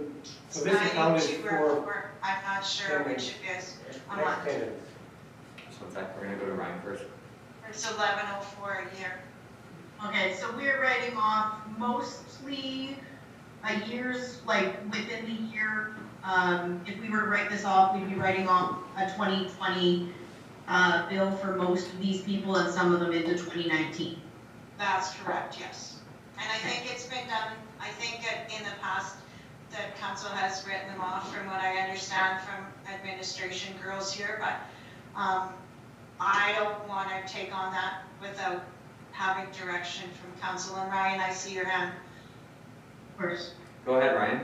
It's this account is 92 or for 4, I'm not sure which it is a month. tenants. Just one sec, we're gonna go to Ryan first. It's 1104 a year. Okay, so we're writing off mostly a year's, like, within the year. If we were to write this off, we'd be writing off a 2020 bill for most of these people and some of them into 2019. That's correct, yes. And I think it's been done, I think that in the past, that council has written them off from what I understand from administration girls here, but I don't want to take on that without having direction from council. And Ryan, I see your hand. course. Go ahead, Ryan.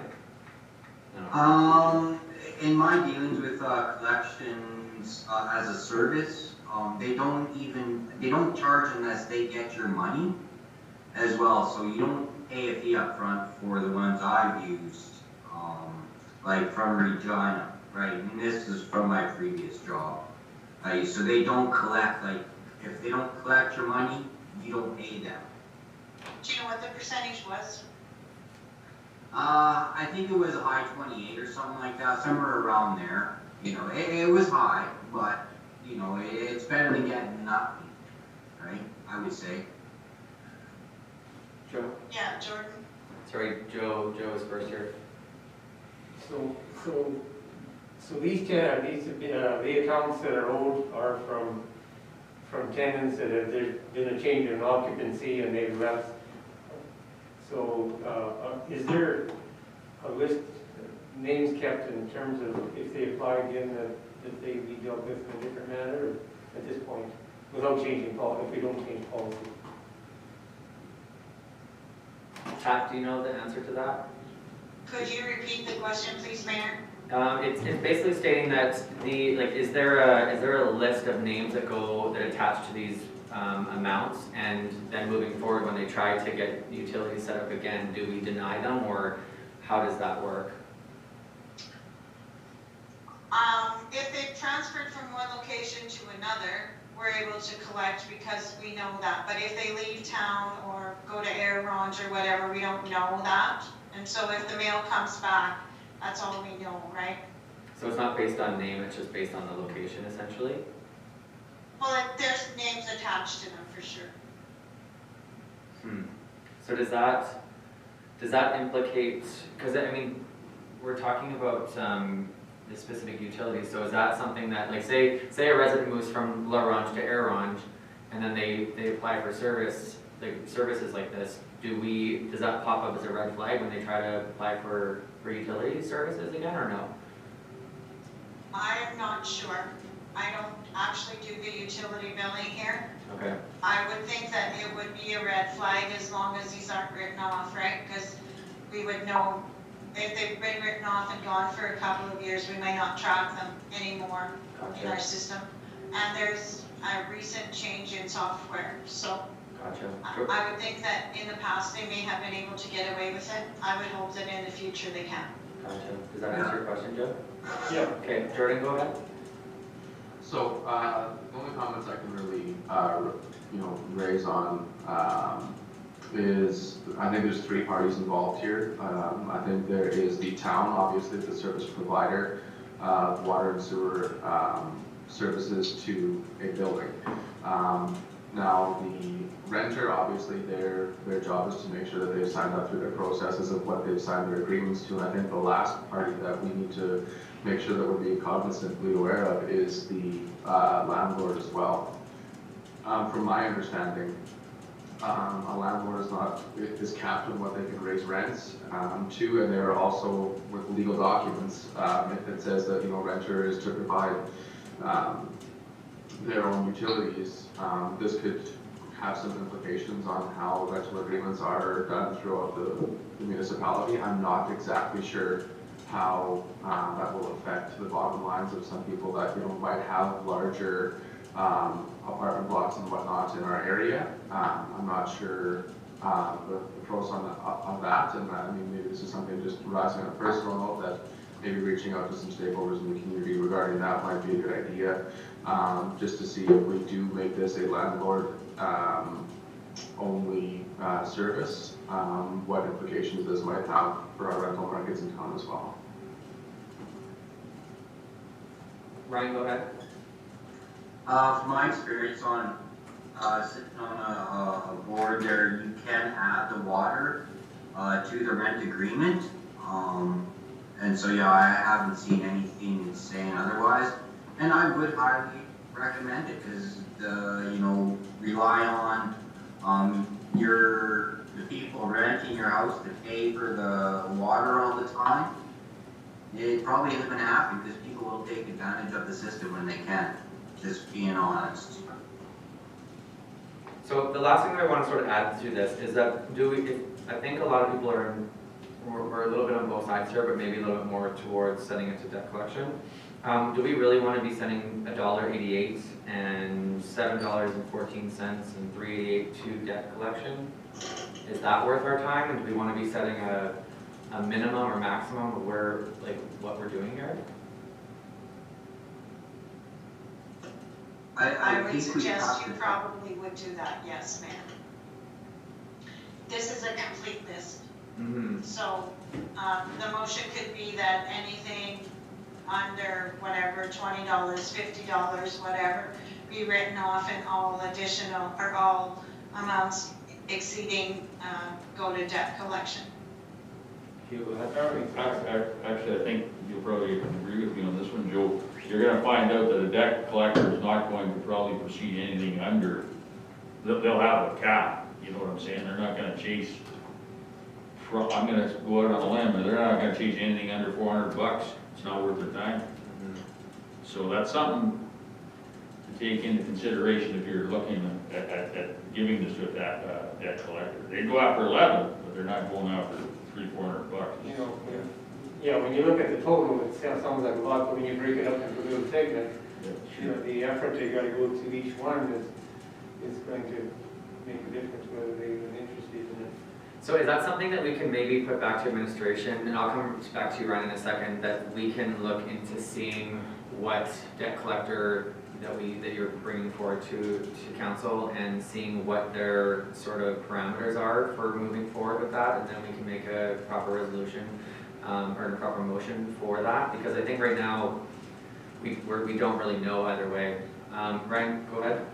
In my dealings with collections as a service, they don't charge unless they get your money as well. So you don't pay a fee up front for the ones I've used, like from Regina, right? And this is from my previous job. So they don't collect, like, if they don't collect your money, you don't pay them. Do you know what the percentage was? I think it was a high 28 or something like that, somewhere around there. You know, it was high, but, you know, it's better than getting nothing, right? I would say. Joe? Yeah, Jordan? Sorry, Joe is first here. So these the accounts that are owed are from tenants that have, there's been a change in occupancy and they've left. So, is there a list, names kept in terms of if they apply again, that they be dealt with in a different manner at this point, without changing policy, if we don't change policy? Pat, do you know the answer to that? Could you repeat the question, please, Mayor? It's basically stating that is there a list of names that attach to these amounts, and then moving forward when they try to get utilities set up again, do we deny them, or how does that work? If they've transferred from one location to another, we're able to collect because we know that. But if they leave town or go to Air Ronge or whatever, we don't know that. And so if the mail comes back, that's all we know, right? So it's not based on name, it's just based on the location, essentially? Well, there's names attached to them for sure. So does that implicate, because I mean, we're talking about the specific utilities, so is that something that, like, say a resident moves from La Ronge to Air Ronge, and then they apply for services like this, does that pop up as a red flag when they try to apply for utility services again, or no? I am not sure. I don't actually do the utility billing here. Okay. I would think that it would be a red flag as long as these aren't written off, right? Because we would know if they've been written off and gone for a couple of years, we may not track them anymore in our system. And there's a recent change in software, so Gotcha. I would think that in the past they may have been able to get away with it. I would hope that in the future they can. Gotcha. Does that answer your question, Joe? Yeah. Okay, Jordan, go ahead. So, the only comments I can really, raise on, is, I think there's three parties involved here. I think there is the town, obviously, the service provider, water and sewer, services to a building. Now, the renter, obviously, their job is to make sure that they've signed up through their processes of what they've signed their agreements to. And I think the last party that we need to make sure that we're being cognizantly aware of is the landlord as well. From my understanding, a landlord is capped on what they can raise rents to, and there are also with legal documents, if it says that renter is to provide their own utilities, this could have some implications on how rental agreements are done throughout the municipality. I'm not exactly sure how that will affect the bottom lines of some people that might have larger apartment blocks and whatnot in our area. I'm not sure the pros on that, and I mean, maybe this is something just rising on a personal note that maybe reaching out to some stakeholders in the community regarding that might be a good idea, just to see if we do make this a landlord only service, what implications this might have for our rental markets in town as well. Ryan, go ahead. From my experience on sitting on a board there, you can add the water to the rent agreement. And so, yeah, I haven't seen anything saying otherwise. And I would highly recommend it because, rely on the people renting your house to pay for the water all the time. It probably isn't going to happen because people will take advantage of the system when they can, just being honest. So the last thing that I want to sort of add to this is that I think a lot of people are we're a little bit on both sides here, but maybe a little bit more towards sending it to debt collection. Do we really want to be sending $1.88 and $7.14 and $3.88 to debt collection? Is that worth our time? And do we want to be setting a minimum or maximum of where, like, what we're doing here? I would think we suggest have you to- probably would do that, yes, ma'am. This is a complete list. Mm-hmm. So, the motion could be that anything under whatever, $20, $50, whatever, be written off and all additional, or all amounts exceeding, go to debt collection. Hugh, go ahead. Actually, I think you'll probably agree with me on this one, Joe. You're gonna find out that a debt collector is not going to probably proceed anything under, they'll have a cap, you know what I'm saying? They're not gonna chase, I'm gonna go out on a limb, and they're not gonna chase anything under $400. It's not worth their time. So that's something to take into consideration if you're looking at giving this to a debt collector. They go after 11, but they're not going after $300-400. You know, yeah, when you look at the total, it sounds like a lot, but when you break it up into little segments, you know, the effort they gotta go to each one is going to make a difference whether they're even interested in it. So is that something that we can maybe put back to administration, and I'll come back to you, Ryan, in a second, that we can look into seeing what debt collector that you're bringing forward to council, and seeing what their sort of parameters are for moving forward with that, and then we can make a proper resolution or a proper motion for that, because I think right now we don't really know either way. Ryan, go ahead.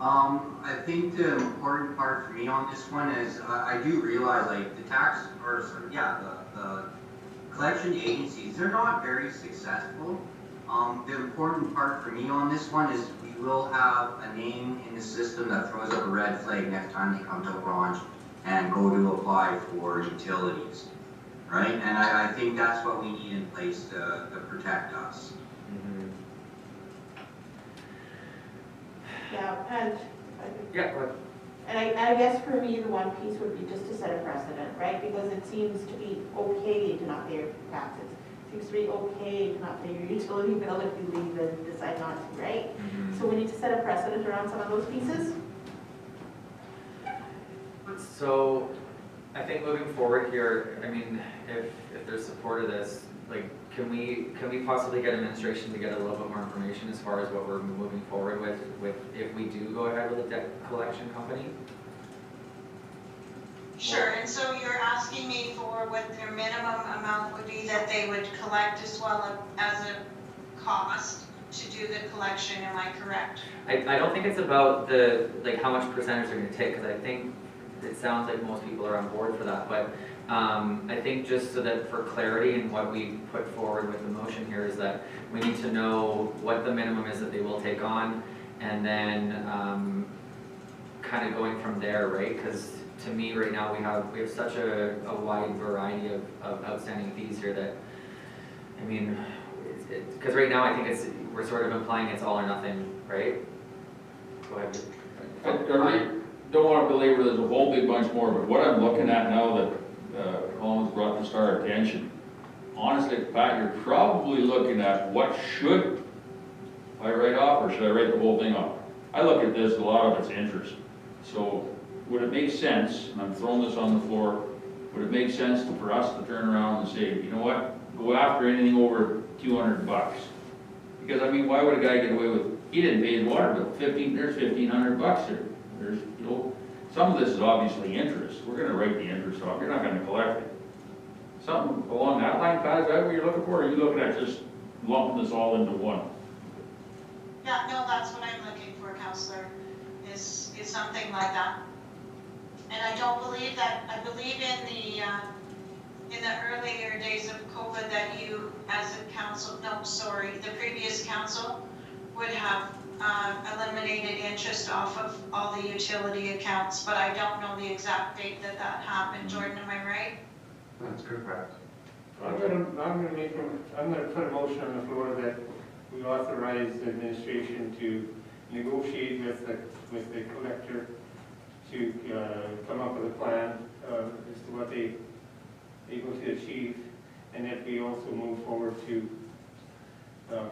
I think the important part for me on this one is I do realize like the tax, or sorry, yeah, the collection agencies, they're not very successful. The important part for me on this one is we will have a name in the system that throws up a red flag next time they come to Orange and go to apply for utilities, right? And I think that's what we need in place to protect us. Yeah, and, Yeah, go ahead. and I guess for me, the one piece would be just to set a precedent, right? Because it seems to be okay to not pay your taxes. It seems to be okay to not pay your utility bill if you leave and decide not to, right? So we need to set a precedent around some of those pieces. So, I think moving forward here, I mean, if there's support of this, like, can we possibly get administration to get a little bit more information as far as what we're moving forward with if we do go ahead with a debt collection company? Sure, and so you're asking me for what their minimum amount would be that they would collect as well as a cost to do the collection, am I correct? I don't think it's about the, like, how much percentage they're gonna take, because I think it sounds like most people are on board for that, but I think just so that for clarity in what we put forward with the motion here is that we need to know what the minimum is that they will take on, and then kind of going from there, right? Because to me, right now, we have such a wide variety of outstanding fees here that, I mean, because right now I think we're sort of implying it's all or nothing, right? Go ahead. I really don't want to belabor this a whole big bunch more, but what I'm looking at now that Colin's brought this to our attention, honestly, Pat, you're probably looking at what should I write off, or should I write the whole thing off? I look at this, a lot of it's interest. So would it make sense, and I'm throwing this on the floor, would it make sense for us to turn around and say, you know what, go after anything over $200? Because I mean, why would a guy get away with, he didn't pay his water bill, there's $1,500 here. There's, you know, some of this is obviously interest. We're gonna write the interest off, you're not gonna collect it. Something along that line, Pat, is that what you're looking for, or are you looking at just lumping this all into one? Yeah, no, that's what I'm looking for, Counselor, is something like that. And I don't believe that, I believe in the earlier days of COVID that you, as a council, no, sorry, the previous council would have eliminated interest off of all the utility accounts, but I don't know the exact date that happened. Jordan, am I right? That's correct. I'm gonna put a motion on the floor that we authorize the administration to negotiate with the collector to come up with a plan as to what they able to achieve, and if we also move forward to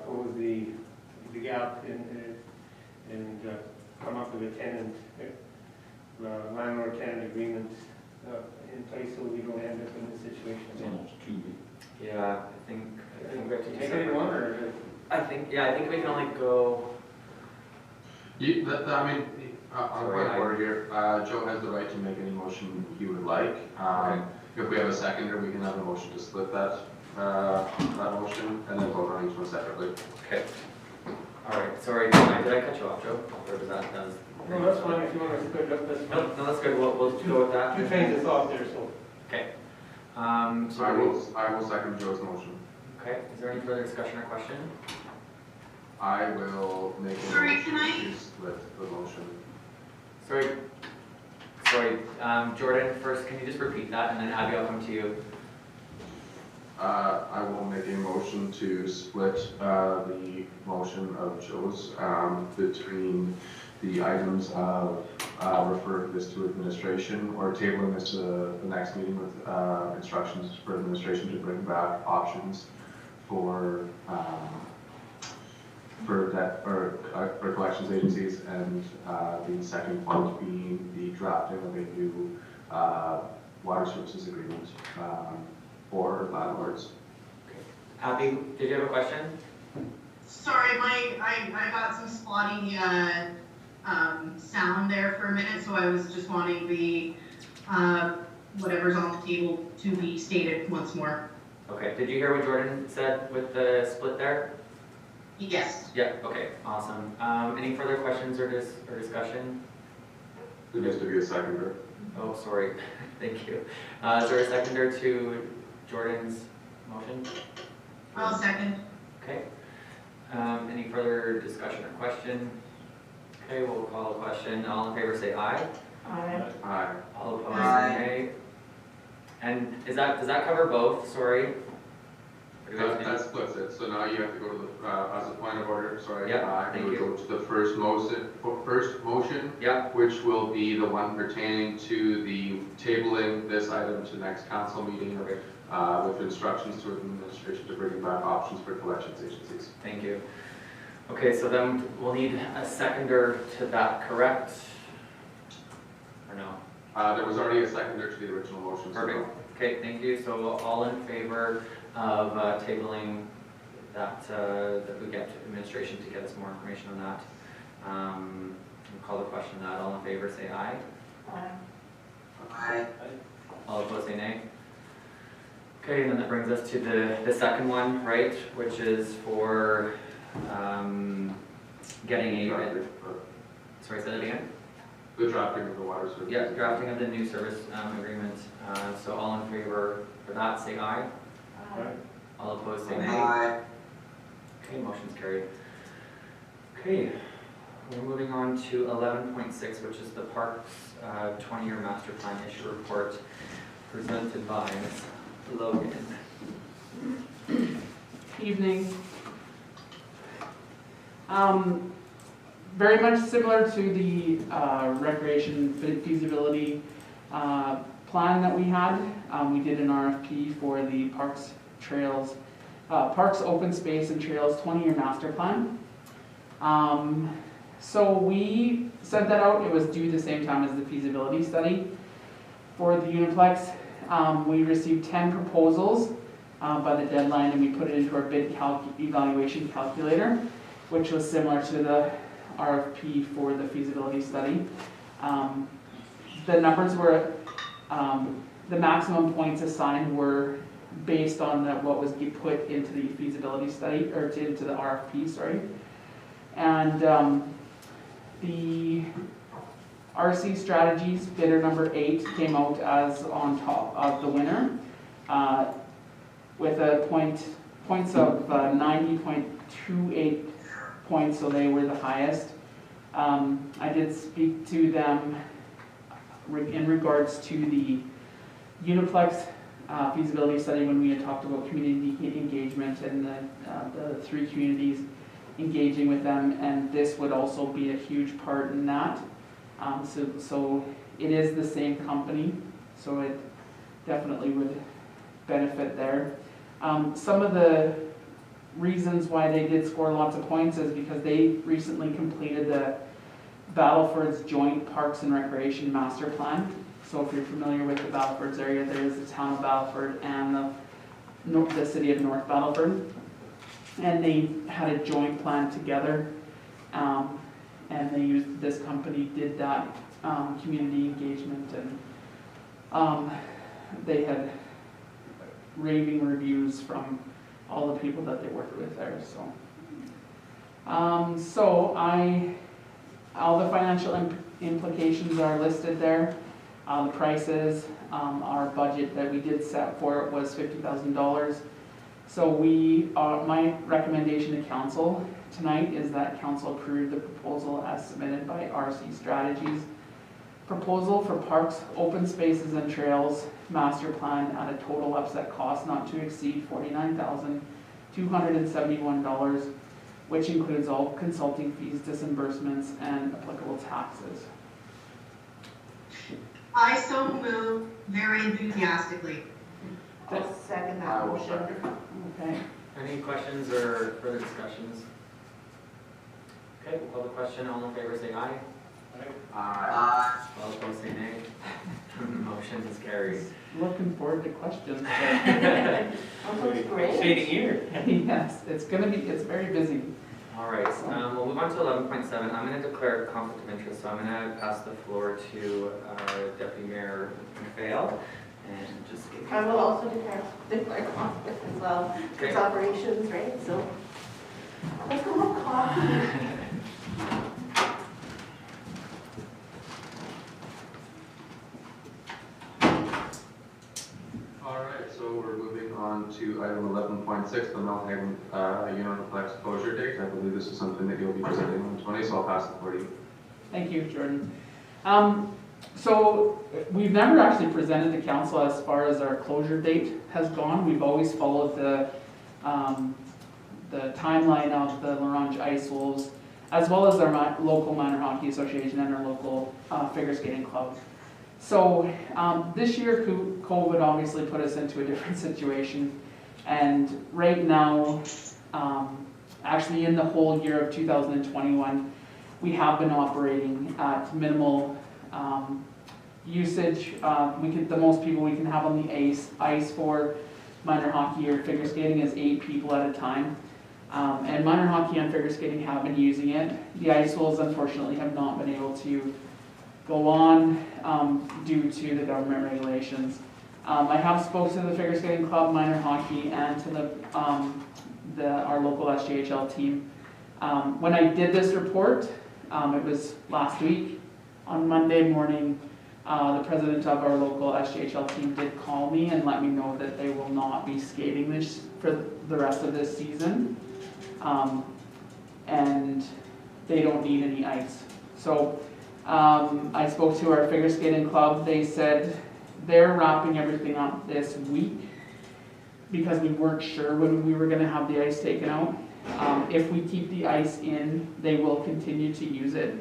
close the gap and come up with a tenant, landlord-tenant agreement in place so we don't end up in this situation It's again. almost 2 weeks. Yeah, I think we have to do Take any one, or? I think we can only go. I mean, on Sorry, point order here, Joe has the right to make any motion he would like. Okay. If we have a seconder, we can have a motion to split that motion and then vote on each one separately. Okay. All right, sorry, did I cut you off, Joe? Or was that? No, that's fine, if you want to split it up, that's fine. No, that's good, we'll go with that. Two trains of thought there, so. Okay. So I will second Joe's motion. Okay, is there any further discussion or question? I will make a Sorry, motion can I- to split the motion. Sorry, Jordan, first, can you just repeat that, and then Abby, I'll come to you. I will make a motion to split the motion of Joe's between the items of referring this to administration or tabling this to the next meeting with instructions for administration to bring back options for debt or for collections agencies, and the second point being the drafting of a new water services agreement for landlords. Abby, did you have a question? Sorry, I got some spotty sound there for a minute, so I was just wanting the whatever's on the table to be stated once more. Okay, did you hear what Jordan said with the split there? Yes. Yeah, okay, awesome. Any further questions or discussion? There needs to be a seconder. Oh, sorry, thank you. Is there a seconder to Jordan's motion? I'll second. Okay. Any further discussion or question? Okay, we'll call a question. All in favor say aye. Aye. All opposed Aye. say nay. And does that cover both? Sorry. Or do we have to do- That splits it, so now you have to go to the, as a point of order, sorry. Yeah, you thank would you. go to the first motion, Yeah, which will be the one pertaining to the tabling this item to next council meeting, okay, with instructions to administration to bring back options for collections agencies. thank you. Okay, so then we'll need a seconder to that, correct? Or no? There was already a seconder to the original motion. so Perfect. Okay, thank you. So all in favor of tabling that, that we get administration to get us more information on that? We'll call the question that. All in favor say aye. Aye. All opposed say nay. Okay, and then that brings us to the second one, right, which is for getting a, sorry, say that again? The drafting of the water service. Yeah, drafting of the new service agreement. So all in favor for that say aye. All opposed say nay. Aye. Okay, motion's carried. Okay, we're moving on to 11.6, which is the Parks 20-year master plan issue report presented by Ms. Logan. Evening. Very much similar to the recreation feasibility plan that we had. We did an RFP for the Parks, Trails, Parks, Open Space and Trails 20-year master plan. So we sent that out. It was due the same time as the feasibility study. For the Uniplex, we received 10 proposals by the deadline, and we put it into our bid evaluation calculator, which was similar to the RFP for the feasibility study. The numbers were, the maximum points assigned were based on what was put into the feasibility study, or into the RFP, sorry. And the RC Strategies bidder number 8 came out as on top of the winner with a points of 90.28 points, so they were the highest. I did speak to them in regards to the Uniplex feasibility study when we had talked about community engagement and the 3 communities engaging with them, and this would also be a huge part in that. So it is the same company, so it definitely would benefit there. Some of the reasons why they did score lots of points is because they recently completed the Battleford's Joint Parks and Recreation Master Plan. So if you're familiar with the Battleford's area, there is the town of Battleford and the city of North Battleford. And they had a joint plan together, and they used, this company did that community engagement, and they had raving reviews from all the people that they worked with there, so. All the financial implications are listed there. The prices, our budget that we did set for it was $50,000. So my recommendation to council tonight is that council approve the proposal as submitted by RC Strategies. Proposal for parks, open spaces and trails master plan at a total upset cost not to exceed $49,271, which includes all consulting fees, disbursements, and applicable taxes. I so move very enthusiastically. I'll second that motion. Okay. Any questions or further discussions? Okay, we'll call the question. All in favor say aye. All opposed say nay. Motion is carried. Looking forward to questions. Sounds great. Shading here. Yes, it's very busy. All right, we'll move on to 11.7. I'm going to declare a conflict of interest, so I'm going to pass the floor to Deputy Mayor McPhail. And just I will also declare conflict as well. Okay. It's operations, right? So let's go have coffee. All right, so we're moving on to item 11.6, the Melhaven Uniplex closure date. I believe this is something that you'll be presenting on the 20th, so I'll pass the floor to you. Thank you, Jordan. So we've never actually presented to council as far as our closure date has gone. We've always followed the timeline of the Larange Ice Wolves, as well as our local minor hockey association and our local figure skating club. So this year, COVID obviously put us into a different situation, and right now, actually in the whole year of 2021, we have been operating at minimal usage. The most people we can have on the ice for minor hockey or figure skating is 8 people at a time. And minor hockey and figure skating have been using it. The Ice Wolves unfortunately have not been able to go on due to the government regulations. I have spoken to the figure skating club, minor hockey, and to our local SJHL team. When I did this report, it was last week, on Monday morning, the president of our local SJHL team did call me and let me know that they will not be skating this for the rest of this season. And they don't need any ice. So I spoke to our figure skating club. They said they're wrapping everything up this week because we weren't sure when we were going to have the ice taken out. If we keep the ice in, they will continue to use it.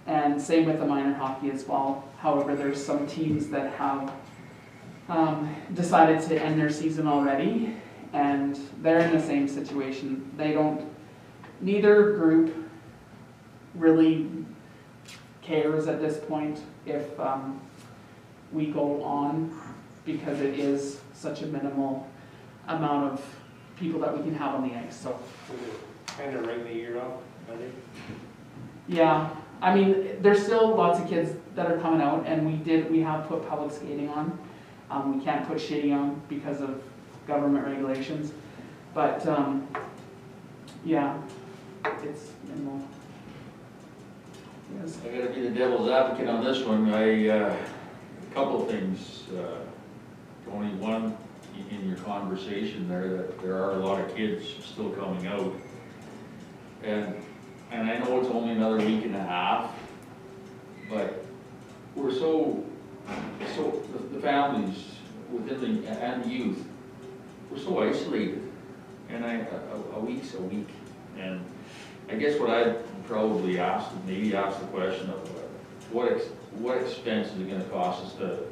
And same with the minor hockey as well. However, there's some teams that have decided to end their season already, and they're in the same situation. Neither group really cares at this point if we go on, because it is such a minimal amount of people that we can have on the ice. So Kind of ring the year up, I think. yeah, I mean, there's still lots of kids that are coming out, and we have put public skating on. We can't put shitty on because of government regulations, but yeah, it's minimal. Yes. I gotta be the devil's advocate on this one. A couple of things. Tony, one, in your conversation there, that there are a lot of kids still coming out. And I know it's only another week and a half, but we're the families within and the youth, we're so isolated. And a week's a week. And I guess what I'd probably maybe ask the question of what expense is it going to cost us to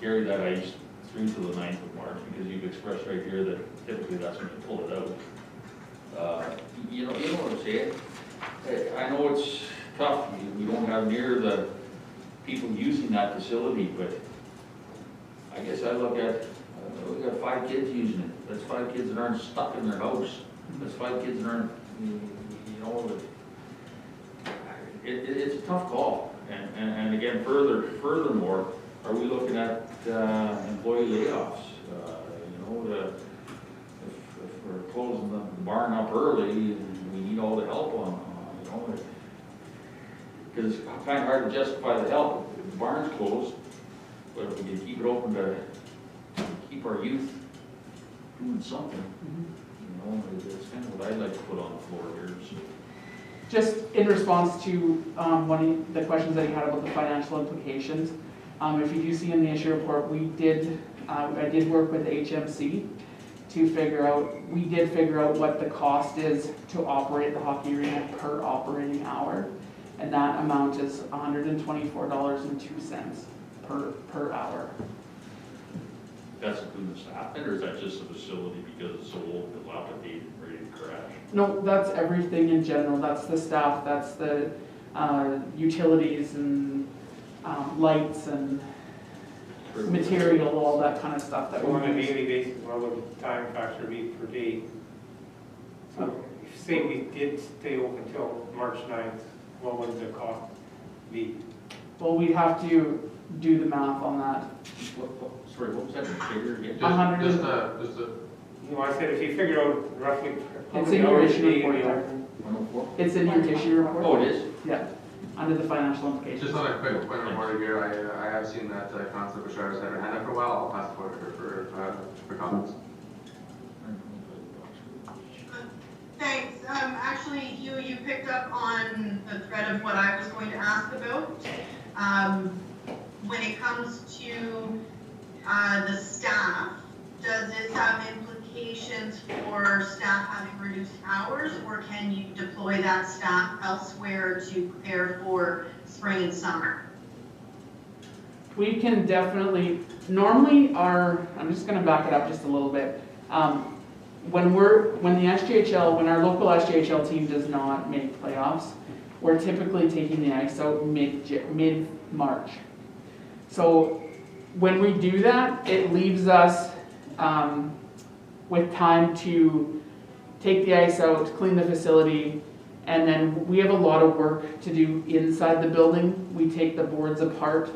carry that ice through to the 9th of March, because you've expressed right here that typically that's when you pull it out. You know what I'm saying? I know it's tough, we don't have near the people using that facility, but I guess I look at, we got 5 kids using it. That's 5 kids that aren't stuck in their house. That's 5 kids that aren't, you know, it's a tough call. And again, furthermore, are we looking at employee layoffs? You know, if we're closing the barn up early, we need all the help on you know, because it's kind of hard to justify the help if the barn's closed, but if we can keep it open to keep our youth doing something, you know, it's kind of what I'd like to put on the floor here. So. Just in response to one of the questions that you had about the financial implications, if you do see in the issue report, I did work with HMC to figure out what the cost is to operate the hockey arena per operating hour, and that amount is $124.02 per hour. That's including the staff, or is that just the facility because it's so old, dilapidated, ready to crash? No, that's everything in general. That's the staff, that's the utilities and lights and material, all that kind of stuff that So on a we use. daily basis, what would the time factor be per day? So say we did stay open until March 9th, what would the cost be? Well, we'd have to do the math on that. Sorry, what was that figure again? Just No, I said if you figure out roughly how It's many in your hours a issue day report we there. open. 104? It's in your issue report. Oh, it is? Yeah, under the financial implications. Just on a quick point of order here, I have seen that Councilor Bouchard's had her hand up for a while. I'll pass the floor to her for comments. Thanks. Actually, you picked up on the thread of what I was going to ask about. When it comes to the staff, does this have implications for staff having reduced hours, or can you deploy that staff elsewhere to prepare for spring and summer? We can definitely, normally I'm just gonna back it up just a little bit. When our local SJHL team does not make playoffs, we're typically taking the ice out mid-March. So when we do that, it leaves us with time to take the ice out, clean the facility, and then we have a lot of work to do inside the building. We take the boards apart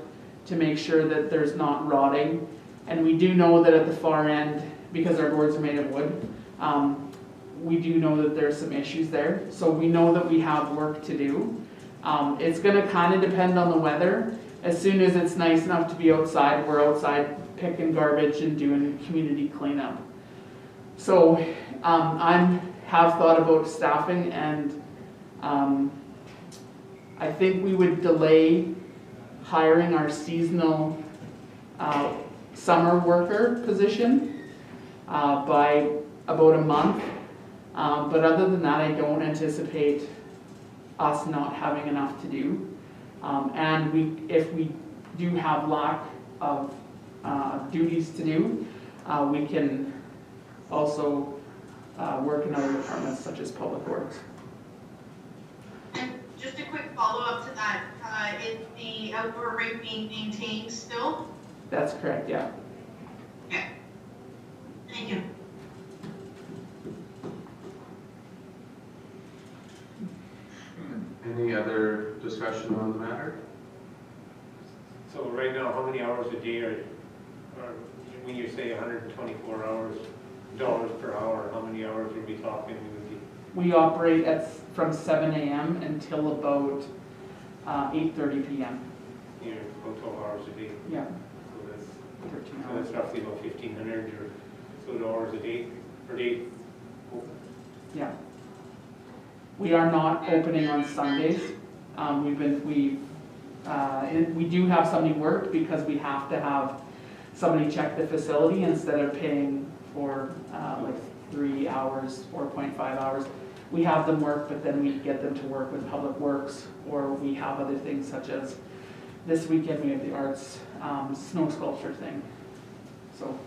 to make sure that there's not rotting. And we do know that at the far end, because our boards are made of wood, we do know that there's some issues there. So we know that we have work to do. It's gonna kind of depend on the weather. As soon as it's nice enough to be outside, we're outside picking garbage and doing community cleanup. So I have thought about staffing, and I think we would delay hiring our seasonal summer worker position by about a month. But other than that, I don't anticipate us not having enough to do. And if we do have lack of duties to do, we can also work in other departments such as Public Works. And just a quick follow-up to that, is the outdoor rink being maintained still? That's correct, yeah. Okay. Thank you. Any other discussion on the matter? So right now, how many hours a day are when you say 124 hours, dollars per hour, how many hours are we talking? We operate from 7 a.m. until about 8:30 p.m. You know, about 12 hours a day. Yeah, So that's, 13 so hours. that's roughly about 1,500 or so dollars a day, per day. Yeah. We are not opening on Sundays. We do have somebody work because we have to have somebody check the facility instead of paying for like 3 hours, 4.5 hours. We have them work, but then we get them to work with Public Works, or we have other things such as this weekend we have the arts snow sculpture thing. So,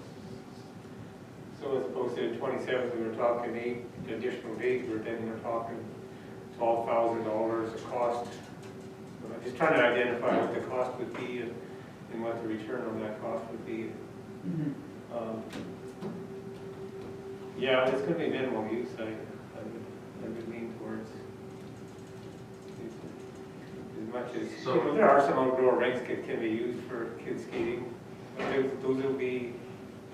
So as opposed to the 27th, we were talking 8 additional days, but then we're talking $12,000 of cost. I'm just trying to identify what the cost would be and what the return on that cost would be. mhm. Yeah, it's gonna be minimal use, I would lean towards. As much as, So- you know, there are some outdoor rinks that can be used for kids skating. But those will be.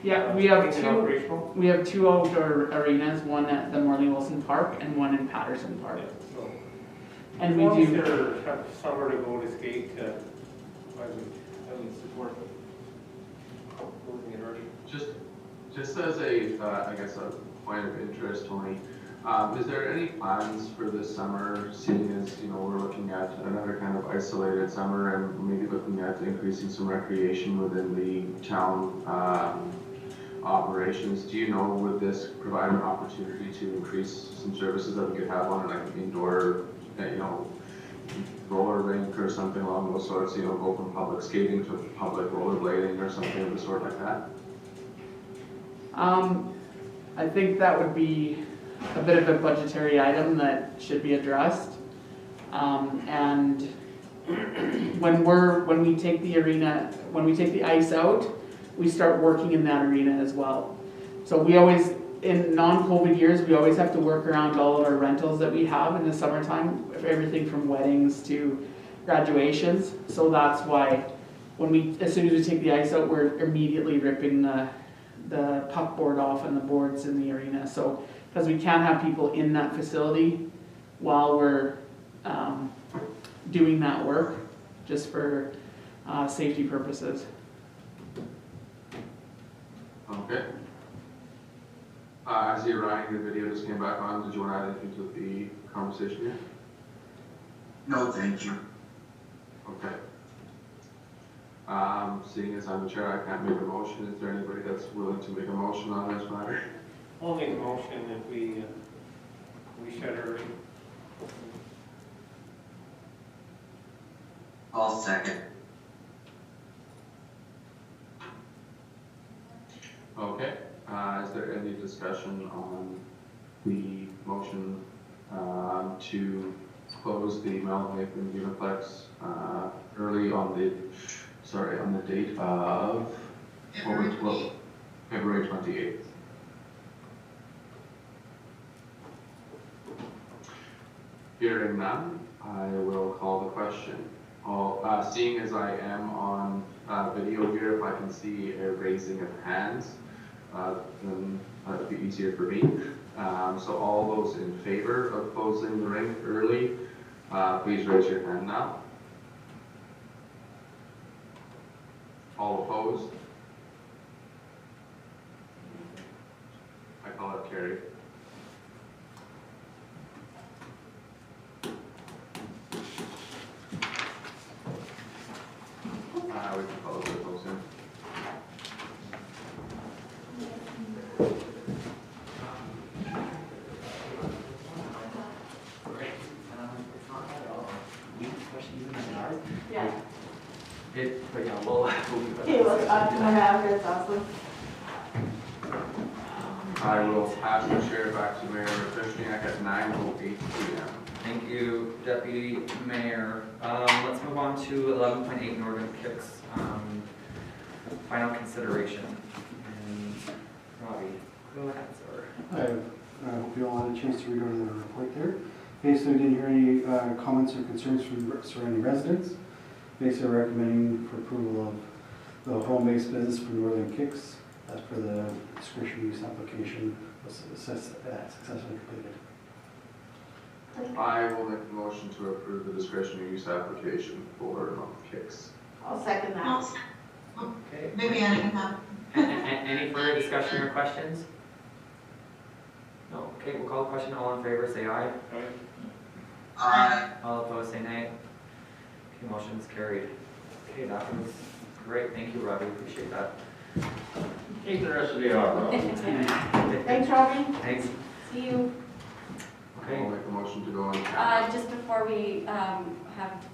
Yeah, we have clean and two, operational. we have two outdoor arenas, one at the Morley Wilson Park and one in Patterson Park. Yeah, so. And we As long as do, they have somewhere to go to skate, I would support closing it early. Just as I guess a point of interest, Tony, is there any plans for this summer, seeing as, you know, we're looking at another kind of isolated summer and maybe looking at increasing some recreation within the town operations? Do you know, would this provide an opportunity to increase some services that we could have on like an indoor, you know, roller rink or something along those sorts, you know, go from public skating to public rollerblading or something of the sort like that? I think that would be a bit of a budgetary item that should be addressed. And when we take the ice out, we start working in that arena as well. So we always, in non-COVID years, we always have to work around all of our rentals that we have in the summertime, everything from weddings to graduations. So that's why as soon as we take the ice out, we're immediately ripping the puck board off and the boards in the arena. So, because we can't have people in that facility while we're doing that work, just for safety purposes. Okay. I see Ryan, your video just came back on. Did you want to add anything to the conversation here? No, thank you. Okay. Seeing as I'm the chair, I can't make a motion. Is there anybody that's willing to make a motion on this matter? I'll make a motion that we shut early. I'll second. Okay. Is there any discussion on the motion to close the Mount Nathan Uniplex early on the date of February 28th? Hearing none, I will call the question. Seeing as I am on video here, if I can see a raising of hands, then that would be easier for me. So all those in favor of closing the rink early, please raise your hand now. All opposed? I call it carried. We can call it close in. Yeah. But yeah, we'll Okay, let's talk to my manager, it's awesome. I will pass the chair back to Mayor Krishniak at 9:08 p.m. Thank you, Deputy Mayor. Let's move on to 11.8 Northern Kicks, final consideration. And Robbie, go ahead, sir. I hope you all had a chance to read over the report there. Basically, we didn't hear any comments or concerns from surrounding residents. Basically, recommending for approval of the home-based business for Northern Kicks as per the discretionary use application was successfully completed. I will make a motion to approve the discretionary use application for Northern Kicks. I'll second that. Okay. Maybe I can have. Any further discussion or questions? No? Okay, we'll call the question. All in favor, say aye. Aye. All opposed, say nay. Okay, motion is carried. Okay, that was great. Thank you, Robbie. Appreciate that. Take the rest of the hour. Thanks, Robin. Thanks. See you. Okay. I'll make a motion to go on. Just before we have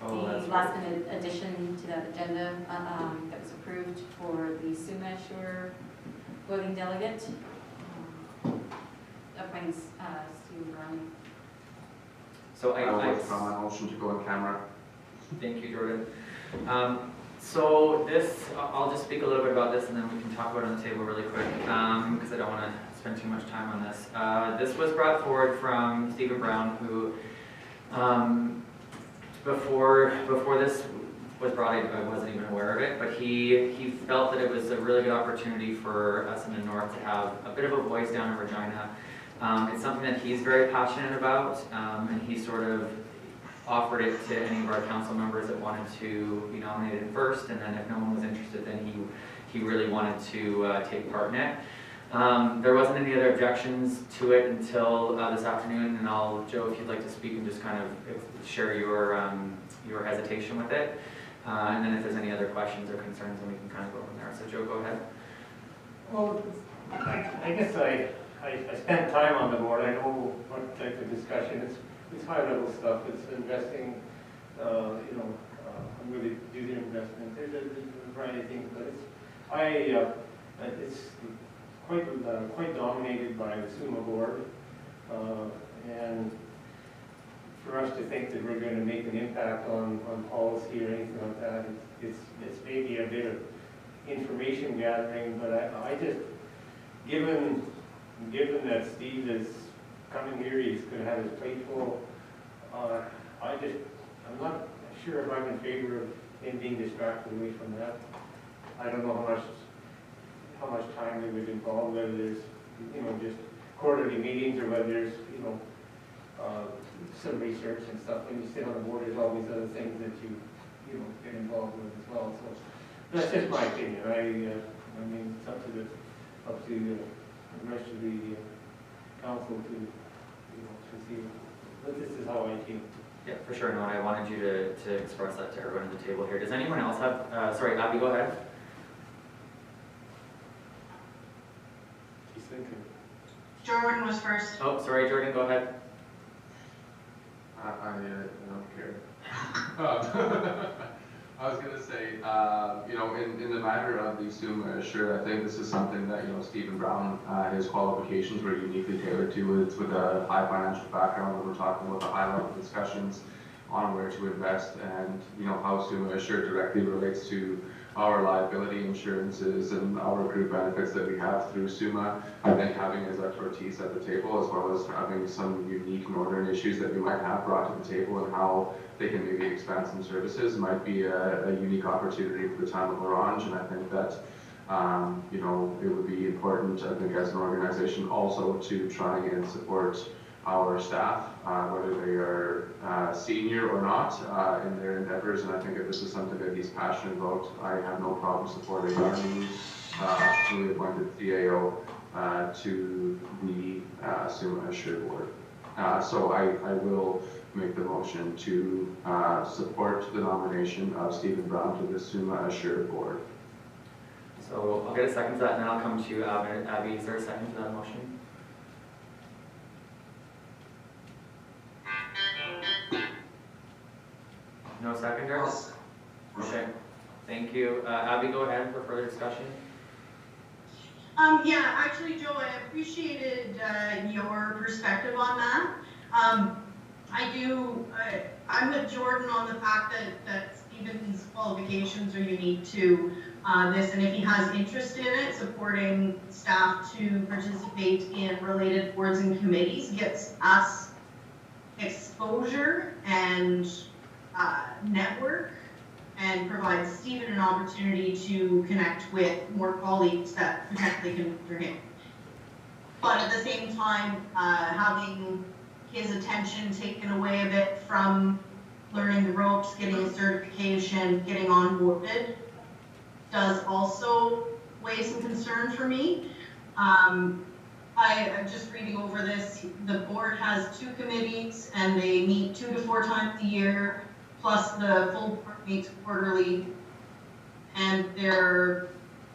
Oh, that's the last minute addition to that agenda that was approved for the Suma Shore Voting delegate, appointing Stephen Brown. So I will I withdraw my motion to go in camera. thank you, Jordan. So this, I'll just speak a little bit about this and then we can talk about it on the table really quick, because I don't want to spend too much time on this. This was brought forward from Stephen Brown, who, before this was brought in, I wasn't even aware of it, but he felt that it was a really good opportunity for us in the north to have a bit of a voice down in Regina. It's something that he's very passionate about, and he sort of offered it to any of our council members that wanted to be nominated first, and then if no one was interested, then he really wanted to take part in it. There wasn't any other objections to it until this afternoon, and Joe, if you'd like to speak and just kind of share your hesitation with it, and then if there's any other questions or concerns, then we can kind of go from there. So Joe, go ahead. Well, I guess I spent time on the board. I know what type of discussion. It's high level stuff. It's investing, really do their investment. There's a variety of things, but it's quite dominated by the SUMA board, and for us to think that we're going to make an impact on policy or anything like that, it's maybe a bit of information gathering. But I just, given that Steve is coming here, he's going to have his plate full. I'm not sure if I'm in favor of him being distracted away from that. I don't know how much time it would involve, whether there's, just quarterly meetings or whether there's, some research and stuff. When you sit on the board, there's always other things that you get involved with as well. So that's just my opinion. I mean, it's up to the rest of the council to see. But this is how I feel. Yeah, for sure. No, I wanted you to express that to everyone at the table here. Does anyone else have, sorry, Abby, go ahead. He's thinking. Jordan was first. Oh, sorry, Jordan, go ahead. I don't care. I was gonna say, in the matter of the SUMA Assure, I think this is something that, Stephen Brown, his qualifications were uniquely tailored to. It's with a high financial background when we're talking about the high level discussions on where to invest and, how SUMA Assure directly relates to our liability insurances and our group benefits that we have through SUMA. I think having his expertise at the table, as well as having some unique northern issues that we might have brought to the table and how they can maybe expand some services, might be a unique opportunity for the town of Orange. And I think that, it would be important, I think, as an organization also to try and support our staff, whether they are senior or not, in their endeavors. And I think if this is something that he's passionate about, I have no problem supporting our new newly appointed CAO to the SUMA Assure board. So I will make the motion to support the nomination of Stephen Brown to the SUMA Assure board. So I'll get a second to that, and then I'll come to you, Abby. Is there a second to that motion? No seconder? Okay, thank you. Abby, go ahead for further discussion. Yeah, actually, Joe, I appreciated your perspective on that. I'm with Jordan on the fact that Stephen's qualifications are unique to this, and if he has interest in it, supporting staff to participate in related boards and committees gets us exposure and network, and provides Stephen an opportunity to connect with more colleagues that potentially can for him. But at the same time, having his attention taken away a bit from learning the ropes, getting a certification, getting onboarded, does also weigh some concern for me. I'm just reading over this. The board has 2 committees and they meet 2 to 4 times a year, plus the full board meets quarterly, and they're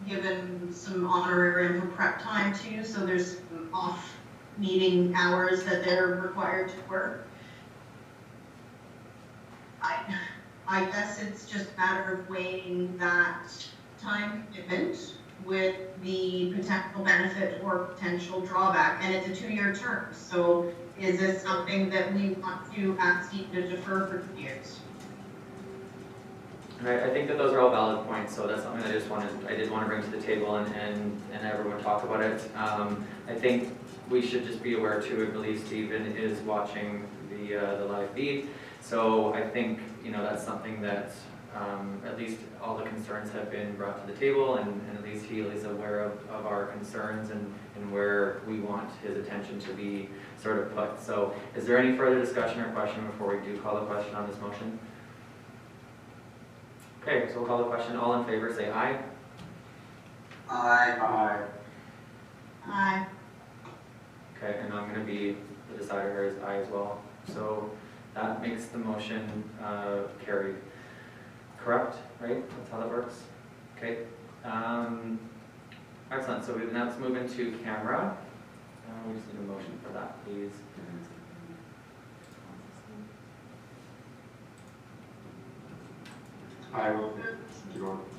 given some honorarium for prep time too, so there's off meeting hours that they're required to work. I guess it's just a matter of weighing that time commitment with the potential benefit or potential drawback, and it's a 2-year term. So is this something that we want to ask Steve to defer for 2 years? And I think that those are all valid points, so that's something I did want to bring to the table and everyone talk about it. I think we should just be aware too, I believe Stephen is watching the live feed. So I think, that's something that at least all the concerns have been brought to the table, and at least he is aware of our concerns and where we want his attention to be sort of put. So is there any further discussion or question before we do call the question on this motion? Okay, so we'll call the question. All in favor, say aye. Aye. Aye. Okay, and I'm going to be the decider here is aye as well. So that makes the motion carried. Correct, right? That's how that works? Okay. Excellent. So now let's move into camera. We just need a motion for that, please. I will. Do you want to